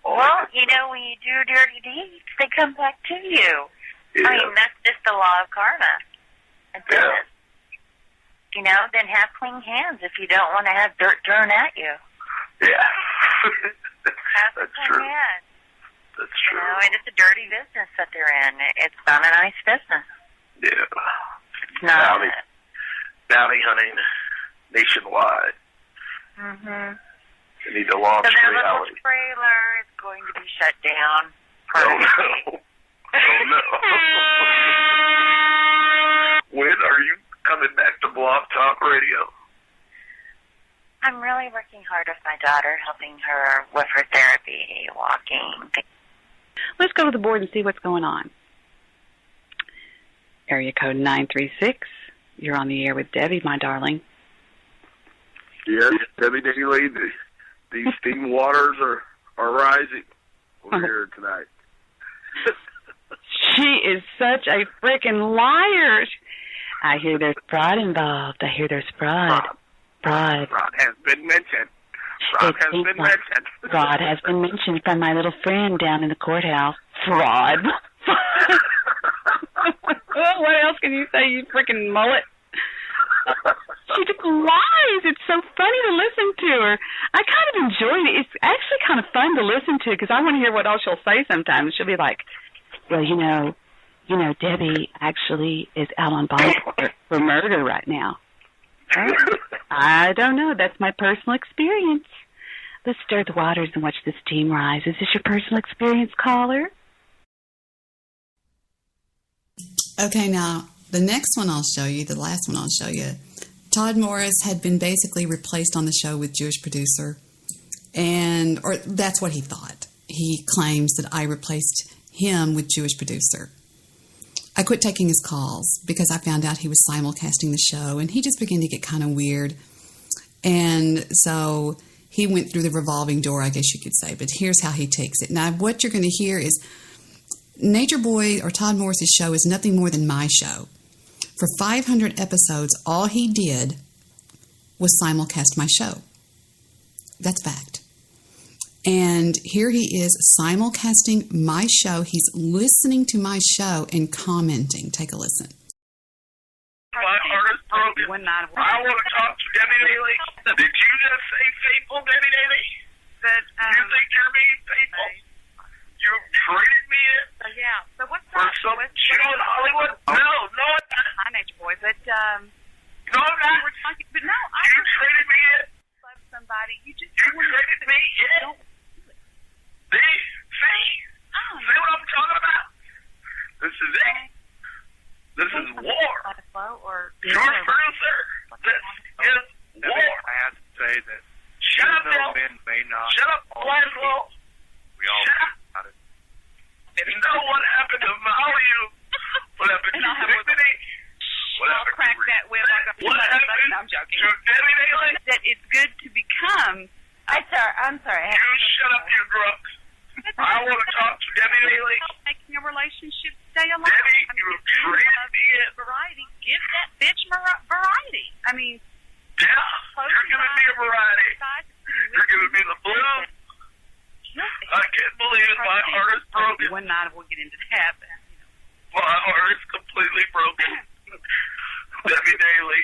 well, you know, when you do dirty deeds, they come back to you. Yeah. I mean, that's just the law of karma. And you know, then have clean hands if you don't want to have dirt thrown at you. Yeah. That's true. Hands. That's true. You know, and it's a dirty business that they're in. It's not a nice business. Yeah. It's not. Bounty hunting nationwide. Mm-hmm. They need to launch so that reality. little trailer is going to be shut down. Oh, no. Oh, no. When are you coming back to Blog Talk Radio? I'm really working hard with my daughter, helping her with her therapy, walking. Let's go to the board and see what's going on. Area code 936. You're on the air with Debbie, my darling. Yes, Debbie Daly, these steam waters are rising over here tonight. She is such a freaking liar. I hear there's fraud involved. I hear there's fraud. Fraud. Fraud has been mentioned. Fraud has been mentioned from my little friend down in the courthouse. Fraud. What else can you say, you freaking mullet? She just lies. It's so funny to listen to her. I kind of enjoy it. It's actually kind of fun to listen to because I want to hear what else she'll say sometimes. She'll be like, well, you know, Debbie actually is out on bond for murder right now. I don't know. That's my personal experience. Let's stir the waters and watch the steam rise. Is this your personal experience, caller? Okay, now, the next one I'll show you, the last one I'll show you, Todd Morris had been basically replaced on the show with Jewish producer, or that's what he thought. He claims that I replaced him with Jewish producer. I quit taking his calls because I found out he was simulcasting the show, and he just began to get kind of weird. And so he went through the revolving door, I guess you could say, but here's how he takes it. Now, what you're going to hear is Nature Boy or Todd Morris's show is nothing more than my show. For 500 episodes, all he did was simulcast my show. That's fact. And here he is simulcasting my show. He's listening to my show and commenting. Take a listen. My heart is broken. I want to talk to Debbie Daly. Did you just say faithful, Debbie Daly? You think you're being faithful? You traded me in? Yeah. So what's for some show in Hollywood? No, Hi, Nature Boy, but no, I'm not. we're talking. But no, I You traded me in. love somebody. You just traded me in. See what I'm talking about? This is it. This is war. George producer, this is war. I have to say that Shut up, Bill. men may not. Shut up, Laszlo. We all Shut up. about it. You know what happened to Mario? What happened to Dignity? What happened crack that whip like a What happened I'm joking. to Debbie Daly? That it's good to become. I'm sorry. You shut up, you drunks. I want to talk to Debbie Daly. Making a relationship stay alive. Debbie, I mean, you if you traded love me in. variety. Give that bitch variety. I mean, Yeah, you're giving me a variety. You're giving me the blues. I can't believe it. My heart is broken. One night we'll get into that. My heart is completely broken. Debbie Daly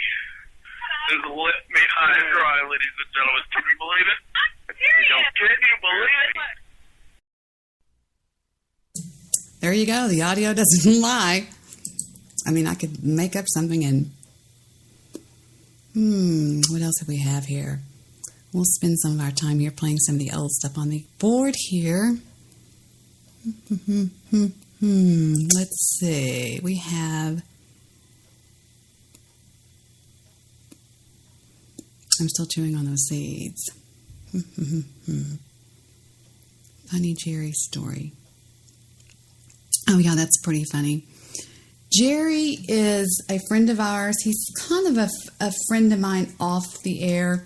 has left me high and dry, ladies and gentlemen. Can you believe it? Can you believe it? There you go. The audio doesn't lie. I mean, I could make up something and... what else do we have here? We'll spend some of our time here playing some of the old stuff on the board here. Let's see. We have... I'm still chewing on those seeds. Funny Jerry story. Oh, yeah, that's pretty funny. Jerry is a friend of ours. He's kind of a friend of mine off the air,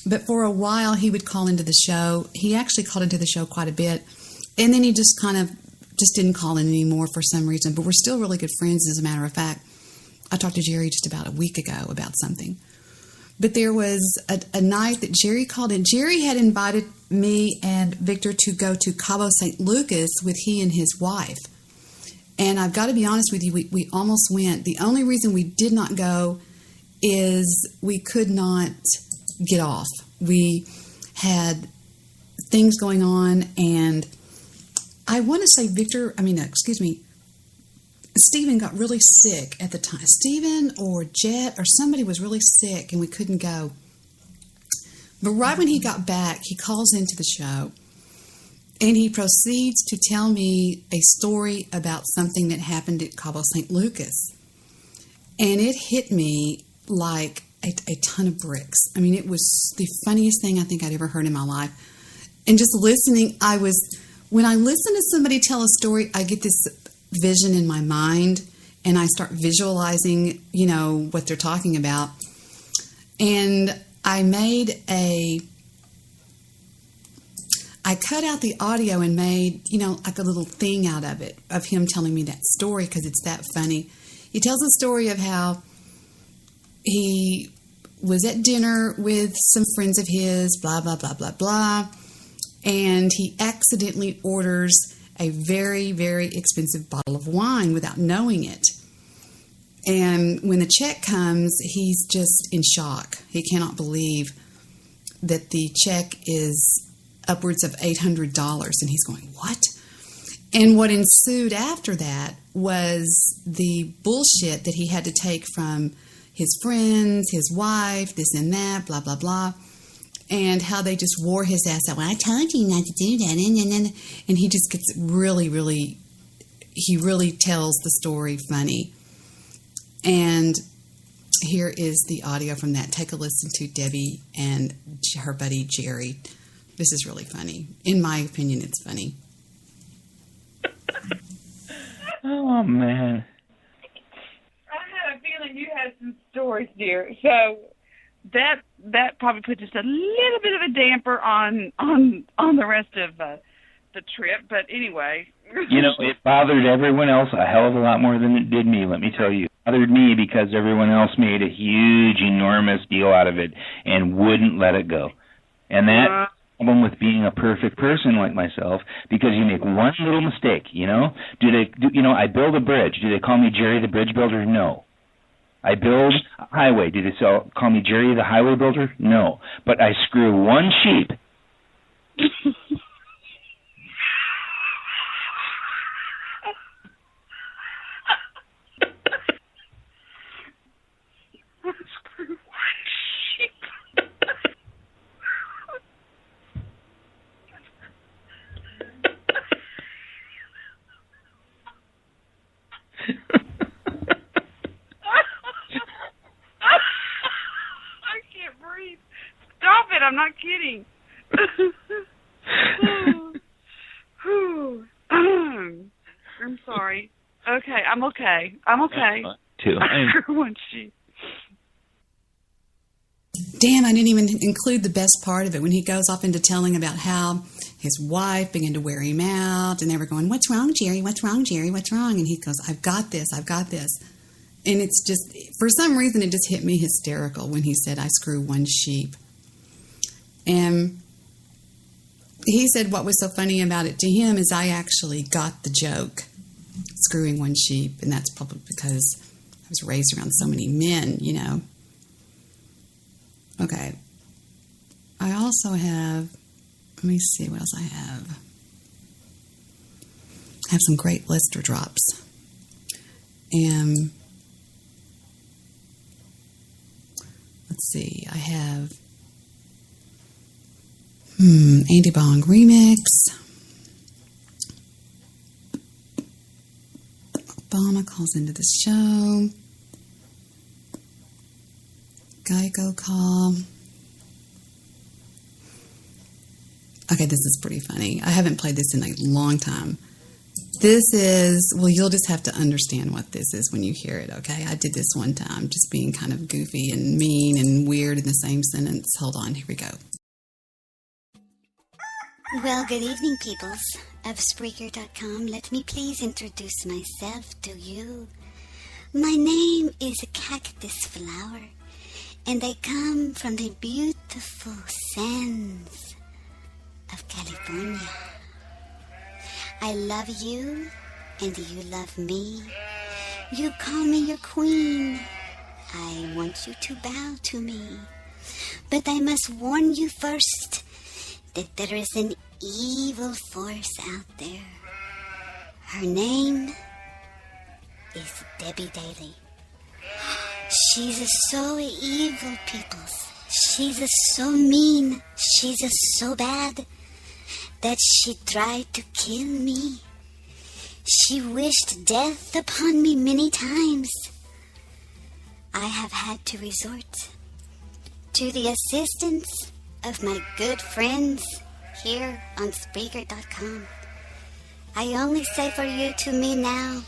but for a while he would call into the show. He actually called into the show quite a bit, and then he just didn't call in anymore for some reason, but we're still really good friends. As a matter of fact, I talked to Jerry just about a week ago about something. But there was a night that Jerry called in. Jerry had invited me and Victor to go to Cabo St. Lucas with he and his wife. And I've got to be honest with you, we almost went. The only reason we did not go is we could not get off. We had things going on, and I want to say Stephen got really sick at the time. Stephen or Jet or somebody was really sick, and we couldn't go. But right when he got back, he calls into the show, and he proceeds to tell me a story about something that happened at Cabo St. Lucas. And it hit me like a ton of bricks. I mean, it was the funniest thing I think I'd ever heard in my life. And just listening, when I listen to somebody tell a story, I get this vision in my mind and I start visualizing, what they're talking about. And I cut out the audio and made, like a little thing out of it, of him telling me that story because it's that funny. He tells a story of how he was at dinner with some friends of his, blah, blah, blah, blah, blah, and he accidentally orders a very, very expensive bottle of wine without knowing it. And when the check comes, he's just in shock. He cannot believe that the check is upwards of $800, and he's going, what? And what ensued after that was the bullshit that he had to take from his friends, his wife, this and that, blah, blah, blah, and how they just wore his ass out. Well, I told you not to do that. And he just gets really, really, he really tells the story funny. And here is the audio from that. Take a listen to Debbie and her buddy Jerry. This is really funny. In my opinion, it's funny. Oh, man. I had a feeling you had some stories, dear. So that probably put just a little bit of a damper on the rest of the trip. But anyway. It bothered everyone else a hell of a lot more than it did me, let me tell you. It bothered me because everyone else made a huge, enormous deal out of it and wouldn't let it go. And that problem with being a perfect person like myself, because you make one little mistake, I build a bridge. Do they call me Jerry the Bridge Builder? No. I build a highway. Do they call me Jerry the Highway Builder? No. But I screw one sheep. I'm not kidding. I'm sorry. Okay, I'm okay. Too. One sheep. Damn, I didn't even include the best part of it when he goes off into telling about how his wife began to wear him out and they were going, what's wrong, Jerry? What's wrong, Jerry? What's wrong? And he goes, I've got this. And it's just, for some reason, it just hit me hysterical when he said, I screw one sheep. And he said what was so funny about it to him is I actually got the joke, screwing one sheep, and that's probably because I was raised around so many men, Okay. I also have, let me see what else I have. I have some great Lester drops. And let's see, I have Andy Bong remix. Obama calls into the show. Geico call. Okay, this is pretty funny. I haven't played this in a long time. This is, well, you'll just have to understand what this is when you hear it, okay? I did this one time, just being kind of goofy and mean and weird in the same sentence. Hold on, here we go. Well, good evening, peoples of Spreaker.com. Let me please introduce myself to you. My name is a cactus flower, and I come from the beautiful sands of California. I love you, and you love me. You call me your queen. I want you to bow to me. But I must warn you first that there is an evil force out there. Her name is Debi Daly. She's so evil, peoples. She's so mean. She's so bad that she tried to kill me. She wished death upon me many times. I have had to resort to the assistance of my good friends here on Spreaker.com. I only say for you to me now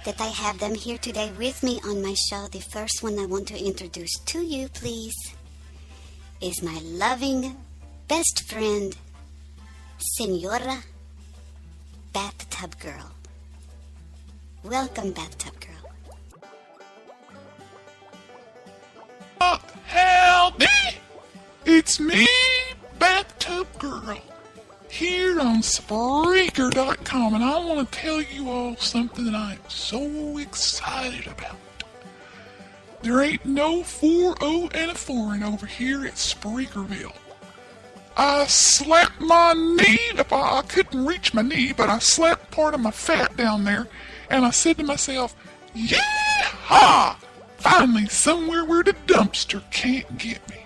that I have them here today with me on my show. The first one I want to introduce to you, please, is my loving best friend, Senora Bathtub Girl. Welcome, Bathtub Girl. Help me! It's me, Bathtub Girl, here on Spreaker.com, and I want to tell you all something that I am so excited about. There ain't no 4-0 and a foreign over here at Spreakerville. I slapped my knee. I couldn't reach my knee, but I slapped part of my fat down there, and I said to myself, "Yeah-ha! Finally somewhere where the dumpster can't get me."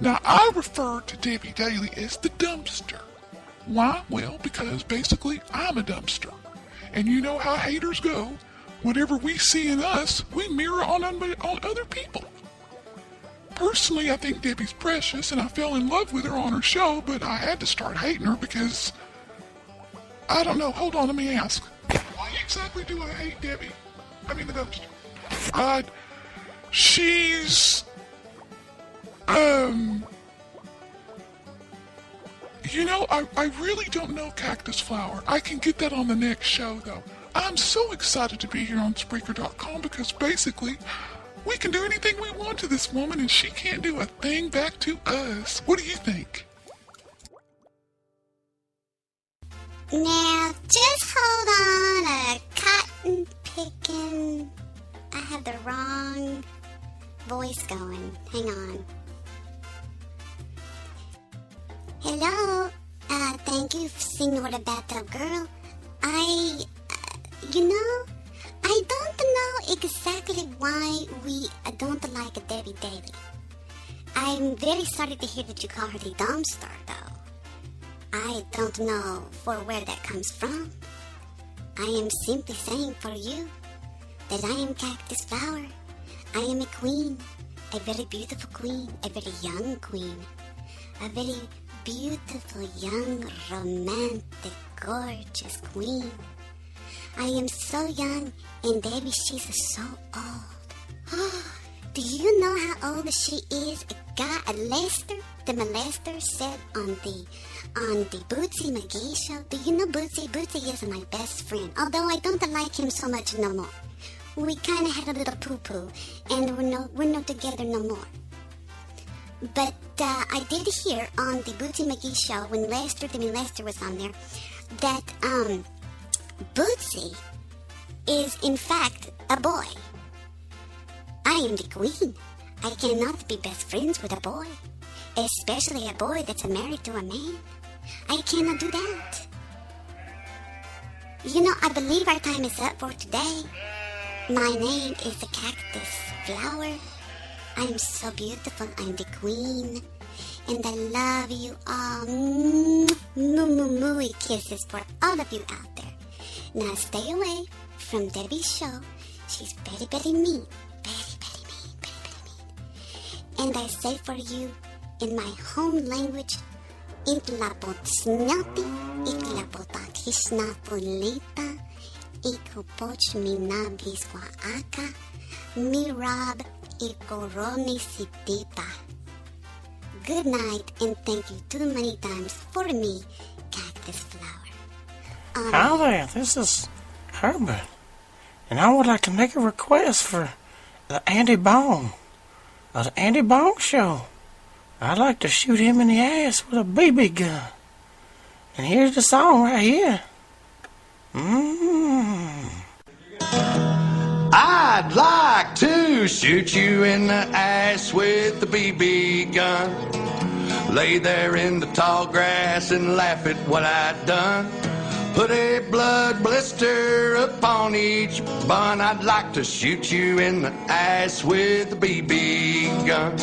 Now, I refer to Debi daily as the dumpster. Why? Well, because basically I'm a dumpster. And you know how haters go. Whatever we see in us, we mirror on other people. Personally, I think Debi's precious, and I fell in love with her on her show, but I had to start hating her because... I don't know. Hold on, let me ask. Why exactly do I hate Debi? I mean the dumpster. She's... You know, I really don't know Cactus Flower. I can get that on the next show, though. I'm so excited to be here on Spreaker.com because basically, we can do anything we want to this woman and she can't do a thing back to us. What do you think? Now, just hold on a cotton picking. I have the wrong voice going. Hang on. Hello. Thank you, Senora Bathtub Girl. I don't know exactly why we don't like Debi daily. I'm very sorry to hear that you call her the dumpster, though. I don't know for where that comes from. I am simply saying for you that I am Cactus Flower. I am a queen, a very beautiful queen, a very young queen, a very beautiful, young, romantic, gorgeous queen. I am so young, and Debi, she's so old. Do you know how old she is? Lester, the molester, said on the Bootsy McGee show. Do you know Bootsy? Bootsy is my best friend, although I don't like him so much no more. We kind of had a little poo-poo, and we're not together no more. But I did hear on the Bootsy McGee show when Lester was on there that Bootsy is in fact a boy. I am the queen. I cannot be best friends with a boy, especially a boy that's married to a man. I cannot do that. You know, I believe our time is up for today. My name is the Cactus Flower. I'm so beautiful. I'm the queen. And I love you all. Moo kisses for all of you out there. Now stay away from Debi's show. She's very, very mean. Very, very mean. Very, very mean. And I say for you, in my home language, Itlapot snappy, itlapot hisnapulita, ikupoch minabis aka, mirab ikoroni sitita. Good night, and thank you too many times for me, Cactus Flower. Hi there, this is Herbert, and I would like to make a request for the Andy Bone, of the Andy Bone Show. I'd like to shoot him in the ass with a BB gun. And here's the song right here. I'd like to shoot you in the ass with the BB gun. Lay there in the tall grass and laugh at what I'd done. Put a blood blister upon each bun. I'd like to shoot you in the ass with the BB gun.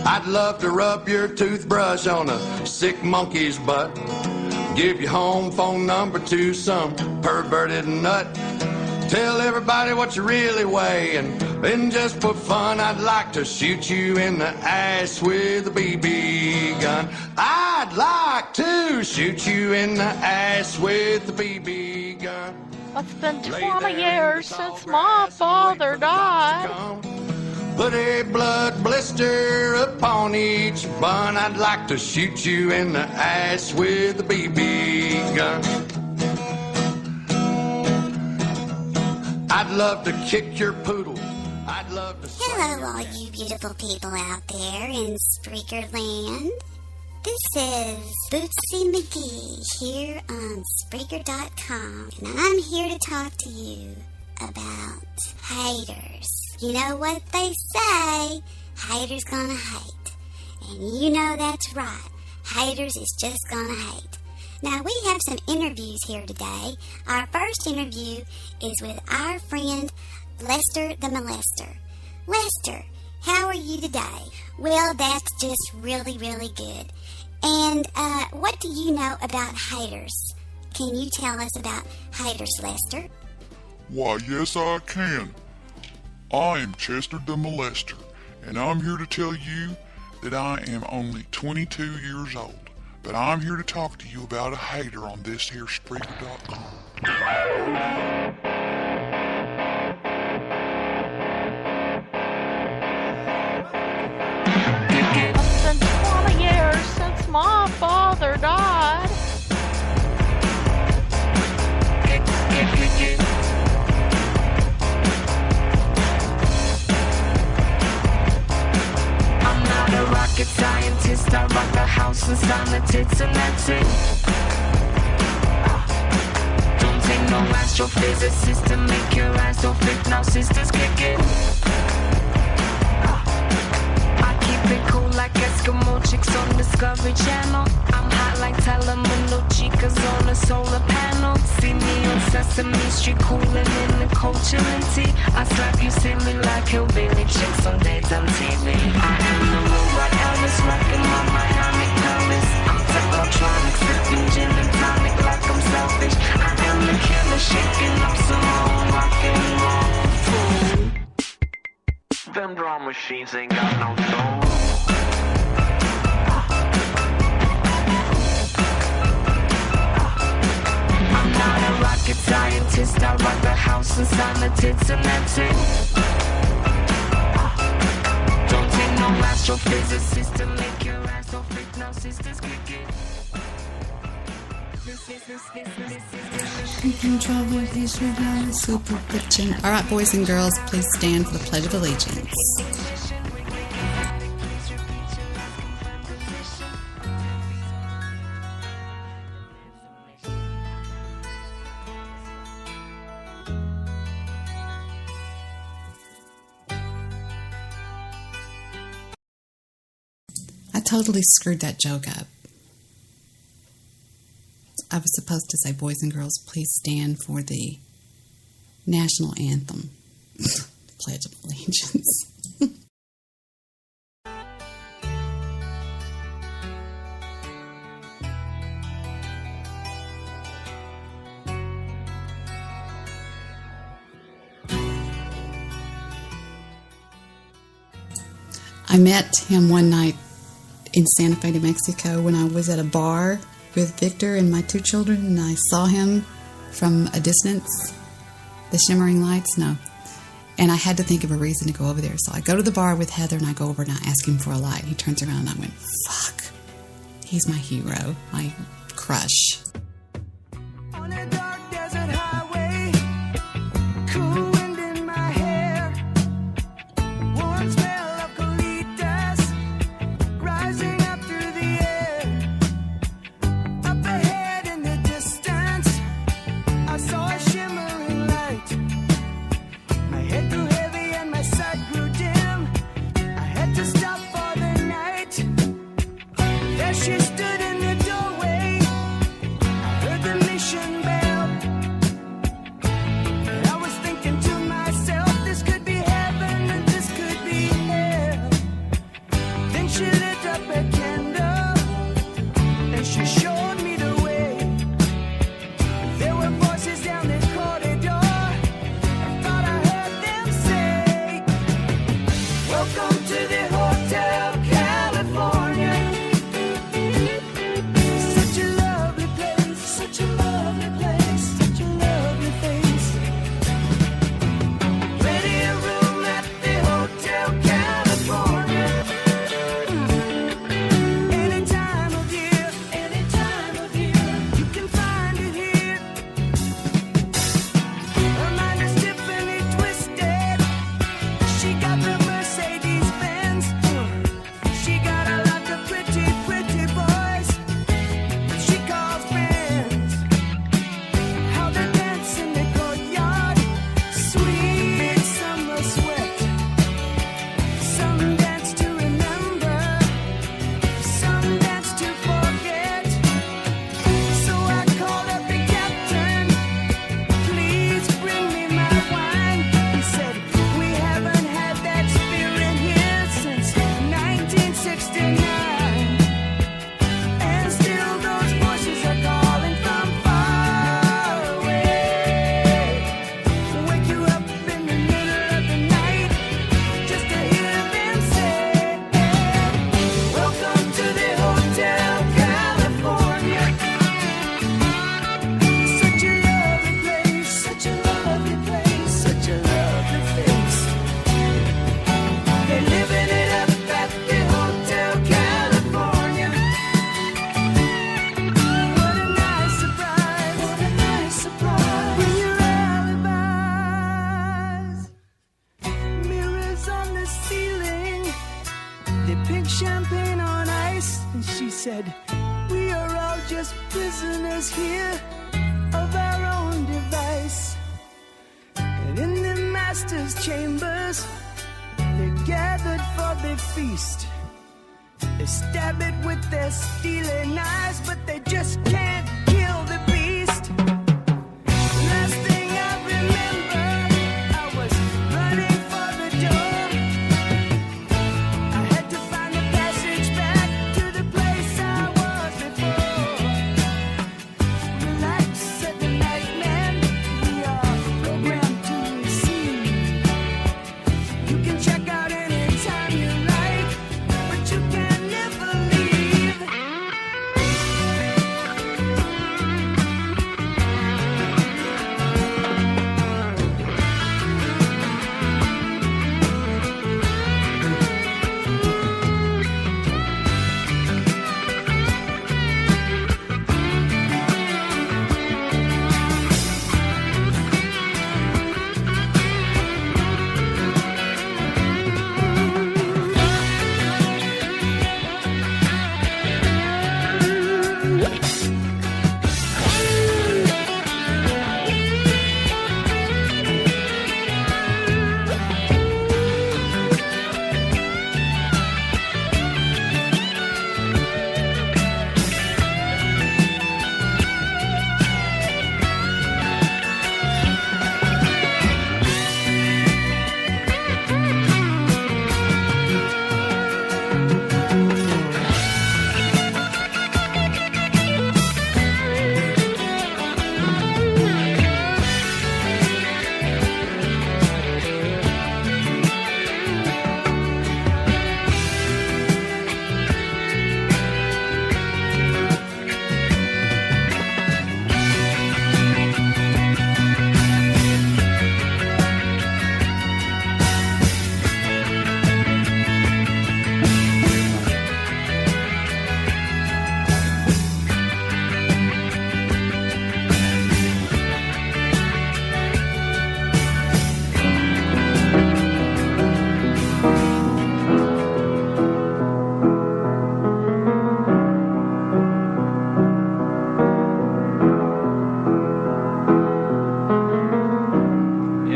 I'd love to rub your toothbrush on a sick monkey's butt. Give your home phone number to some perverted nut. Tell everybody what you really weigh and And just for fun, I'd like to shoot you in the ass with a BB gun. I'd like to shoot you in the ass with a BB gun. It's been 20 years since my father died. Put a blood blister upon each bun. I'd like to shoot you in the ass with a BB gun. I'd love to kick your poodle. I'd love to... Hello, all you beautiful people out there in Spreaker Land. This is Bootsy McGee here on Spreaker.com, and I'm here to talk to you about haters. You know what they say, haters gonna hate. And you know that's right, haters is just gonna hate. Now, we have some interviews here today. Our first interview is with our friend Lester the Molester. Lester, how are you today? Well, that's just really, really good. And what do you know about haters? Can you tell us about haters, Lester? Why, yes, I can. I am Chester the Molester, and I'm here to tell you that I am only 22 years old. But I'm here to talk to you about a hater on this here Spreaker.com. It's been 20 years since my father died. I'm not a rocket scientist, I rock the house and sign the tits and that's it. Don't take no astrophysicist to make your eyes so fit, now sisters kick it. I keep it cool like Eskimo chicks on Discovery Channel. I'm hot like Telemundo chicas on a solar panel. See me on Sesame Street cooling in the Coachella tea. I slap you silly like hillbilly chicks on daytime TV. I am the robot Elvis rocking my Miami pelvis. I'm technotronic, sipping gin and tonic like I'm selfish. I am the killer shaking up some more rock and roll food. Them drum machines ain't got no soul. I'm not a rocket scientist, I rock the house and sign the tits and that's it. Don't take no astrophysicist to make your ass so fit, now sisters kick it. Super bitchin'. All right, boys and girls, please stand for the Pledge of Allegiance. I totally screwed that joke up. I was supposed to say, boys and girls, please stand for the national anthem. Pledge of Allegiance. I met him one night in Santa Fe, New Mexico, when I was at a bar with Victor and my two children, and I saw him from a distance. The shimmering lights, no. And I had to think of a reason to go over there. So I go to the bar with Heather, and I go over and I ask him for a light. He turns around and I went, fuck. He's my hero, my crush. On a dark desert highway, cool wind in my hair, warm smell of colitas rising up through the air. Up ahead in the distance, I saw a shimmering light. My head grew heavy and my sight grew dim. I had to stop for the night. There she stood in the doorway. I heard the mission bell. just prisoners here of our own device. And in the master's chambers, they're gathered for the feast. They stab it with their steely knives, but they just can't kill the beast. Last thing I remember, I was running for the door. I had to find a passage back to the place I was before. Relax, said the nightman, we are programmed to receive. You can check out anytime you like, but you can never leave.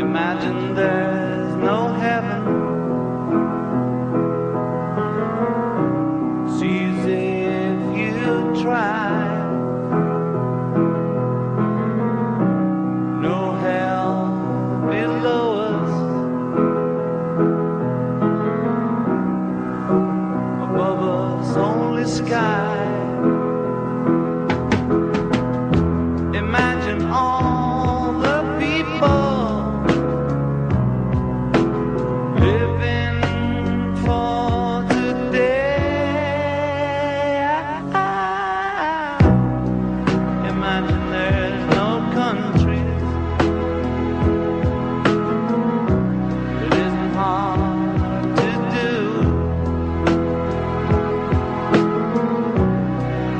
Imagine there's no heaven. It's easy if you try. No hell below us. Above us only sky. Imagine all the people living for today. Imagine there's no countries. It isn't hard to do.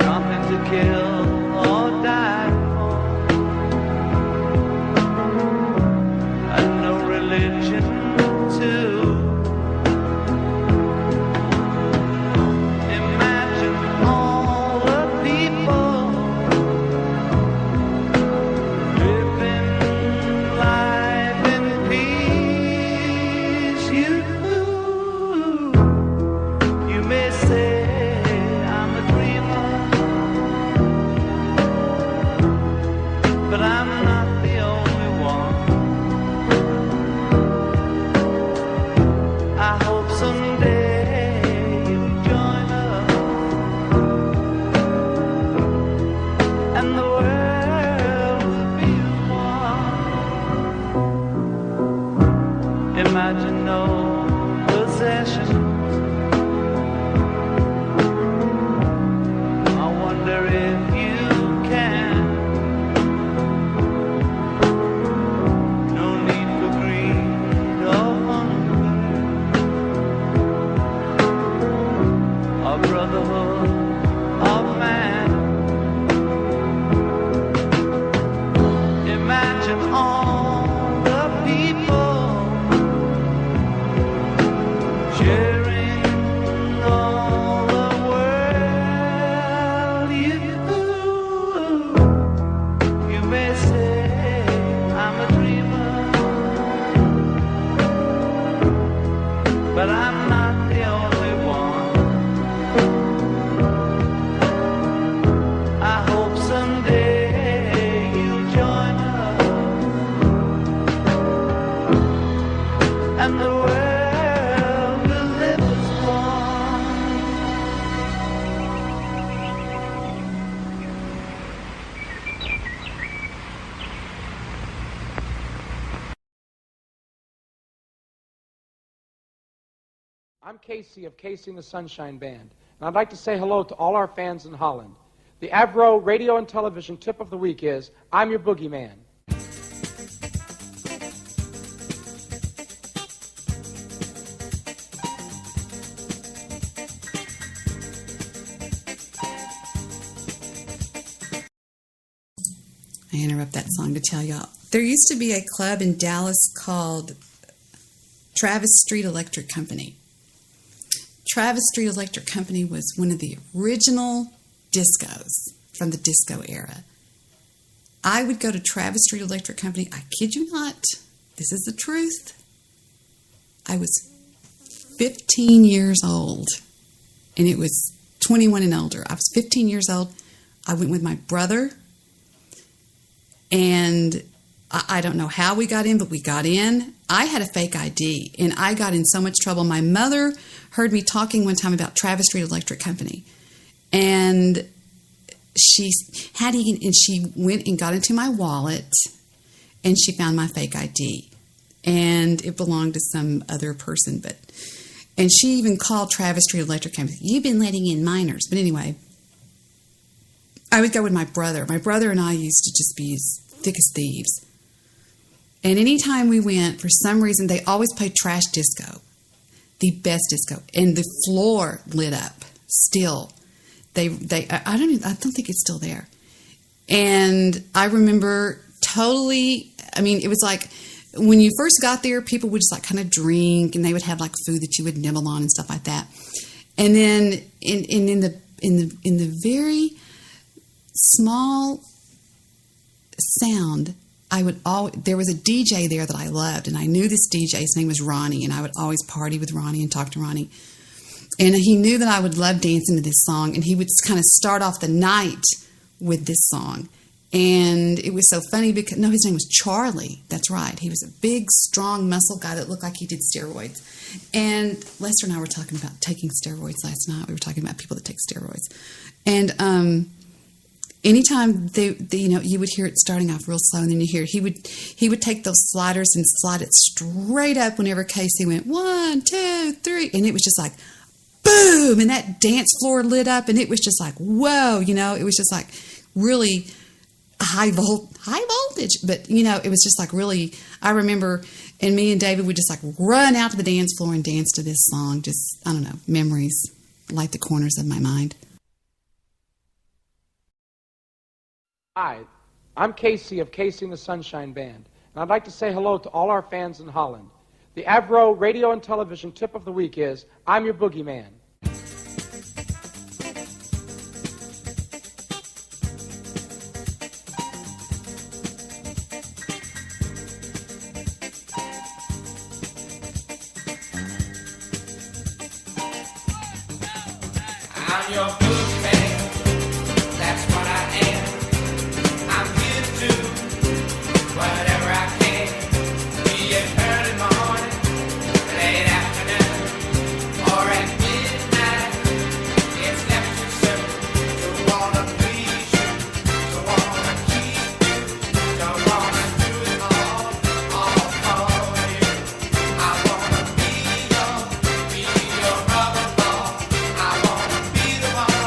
Nothing to kill or die for. And no religion too. Imagine all the people living life in peace. You may say I'm a dreamer. I'm Casey of Casey and the Sunshine Band, and I'd like to say hello to all our fans in Holland. The Avro radio and television tip of the week is, I'm your boogeyman. I interrupt that song to tell y'all. There used to be a club in Dallas called Travis Street Electric Company. Travis Street Electric Company was one of the original discos from the disco era. I would go to Travis Street Electric Company. I kid you not. This is the truth. I was 15 years old, and it was 21 and older. I was 15 years old. I went with my brother, and I don't know how we got in, but we got in. I had a fake ID, and I got in so much trouble. My mother heard me talking one time about Travis Street Electric Company, and she went and got into my wallet, and she found my fake ID, and it belonged to some other person. And she even called Travis Street Electric Company. You've been letting in minors. But anyway, I would go with my brother. My brother and I used to just be as thick as thieves. And anytime we went, for some reason, they always played trash disco, the best disco, and the floor lit up still. I don't think it's still there. And I remember totally. I mean, it was like when you first got there, people would just like kind of drink, and they would have like food that you would nibble on and stuff like that. And then in the very small sound, there was a DJ there that I loved, and I knew this DJ. His name was Ronnie, and I would always party with Ronnie and talk to Ronnie. And he knew that I would love dancing to this song, and he would kind of start off the night with this song. And it was so funny because, no, his name was Charlie. That's right. He was a big, strong, muscle guy that looked like he did steroids. And Lester and I were talking about taking steroids last night. We were talking about people that take steroids. And anytime you would hear it starting off real slow, and then you hear he would take those sliders and slide it straight up whenever Casey went 1, 2, 3, and it was just like boom, and that dance floor lit up, and it was just like whoa, it was just like really high voltage, but it was just like really. I remember, and me and David would just like run out to the dance floor and dance to this song. Just, I don't know, memories light the corners of my mind. Hi, I'm Casey of Casey and the Sunshine Band, and I'd like to say hello to all our fans in Holland. The Avro radio and television tip of the week is, I'm your boogeyman. I'm your boogeyman. That's what I am. I'm here to do whatever I can. Be it early morning, late afternoon, or at midnight. It's never too soon to wanna please you, to wanna keep you, to wanna do it all for you. I wanna be your rubber ball. I wanna be the one.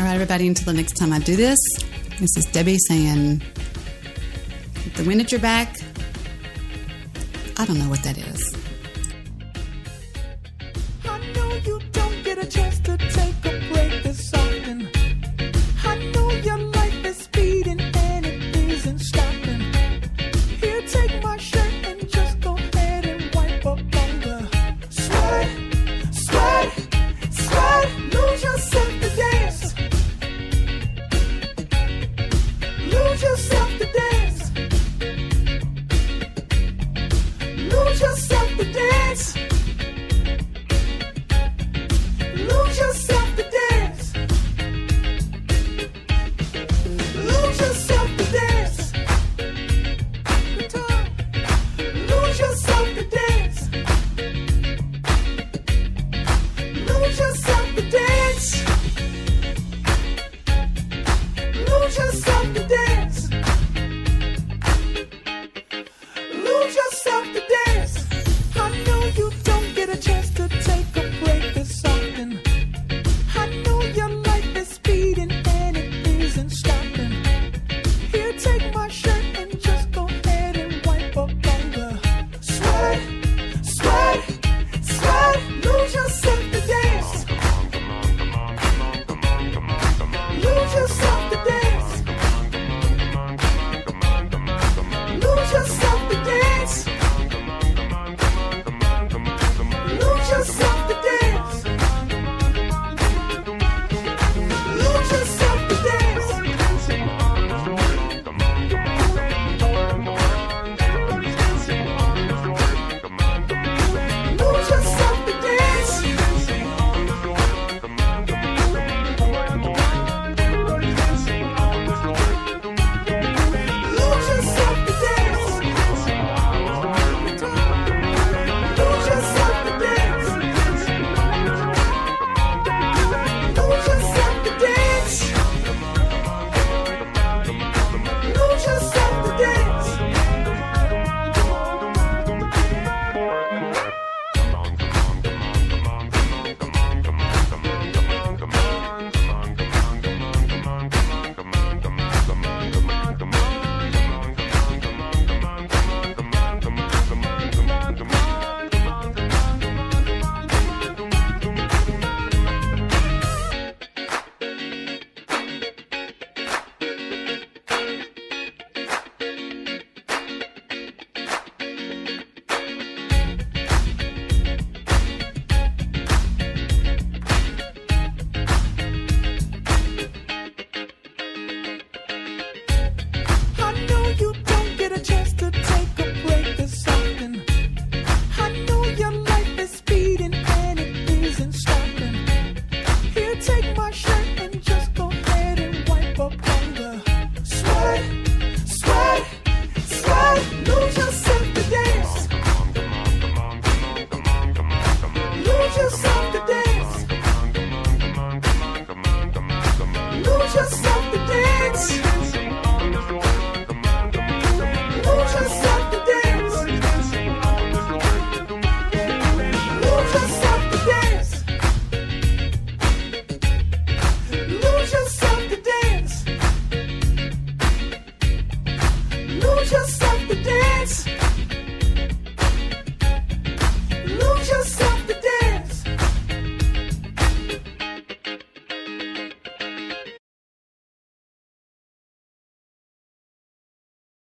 All right, everybody, until the next time I do this, this is Debbie saying, with the wind at your back, I don't know what that is. I know you don't get a chance to take a break this often. I know your life is speeding and it isn't stopping. Here, take my shirt and just go ahead and wipe up on the sweat, sweat, sweat. Lose yourself to dance. Lose yourself to dance. Lose yourself to dance. Lose yourself to dance. Lose yourself to dance. Lose yourself to dance. Lose yourself to dance. Lose yourself to dance. Lose yourself to dance. I know you don't get a chance to take a break this often. I know your life is speeding and it isn't stopping. Here, take my shirt and just go ahead and wipe up on the sweat, sweat, sweat. Lose yourself to dance. Lose yourself to dance. Lose yourself to dance. Lose yourself to dance. Lose yourself to dance. Lose yourself to dance. Lose yourself to dance. Lose yourself to dance. Lose yourself to dance. Lose yourself to dance. I know you don't get a chance to take a break this often. I know your life is speeding and it isn't stopping. Here, take my shirt and just go ahead and wipe up on the sweat, sweat, sweat. Lose yourself to dance. Lose yourself to dance. Lose yourself to dance. Lose yourself to dance. Lose yourself to dance. Lose yourself to dance. Lose yourself to dance.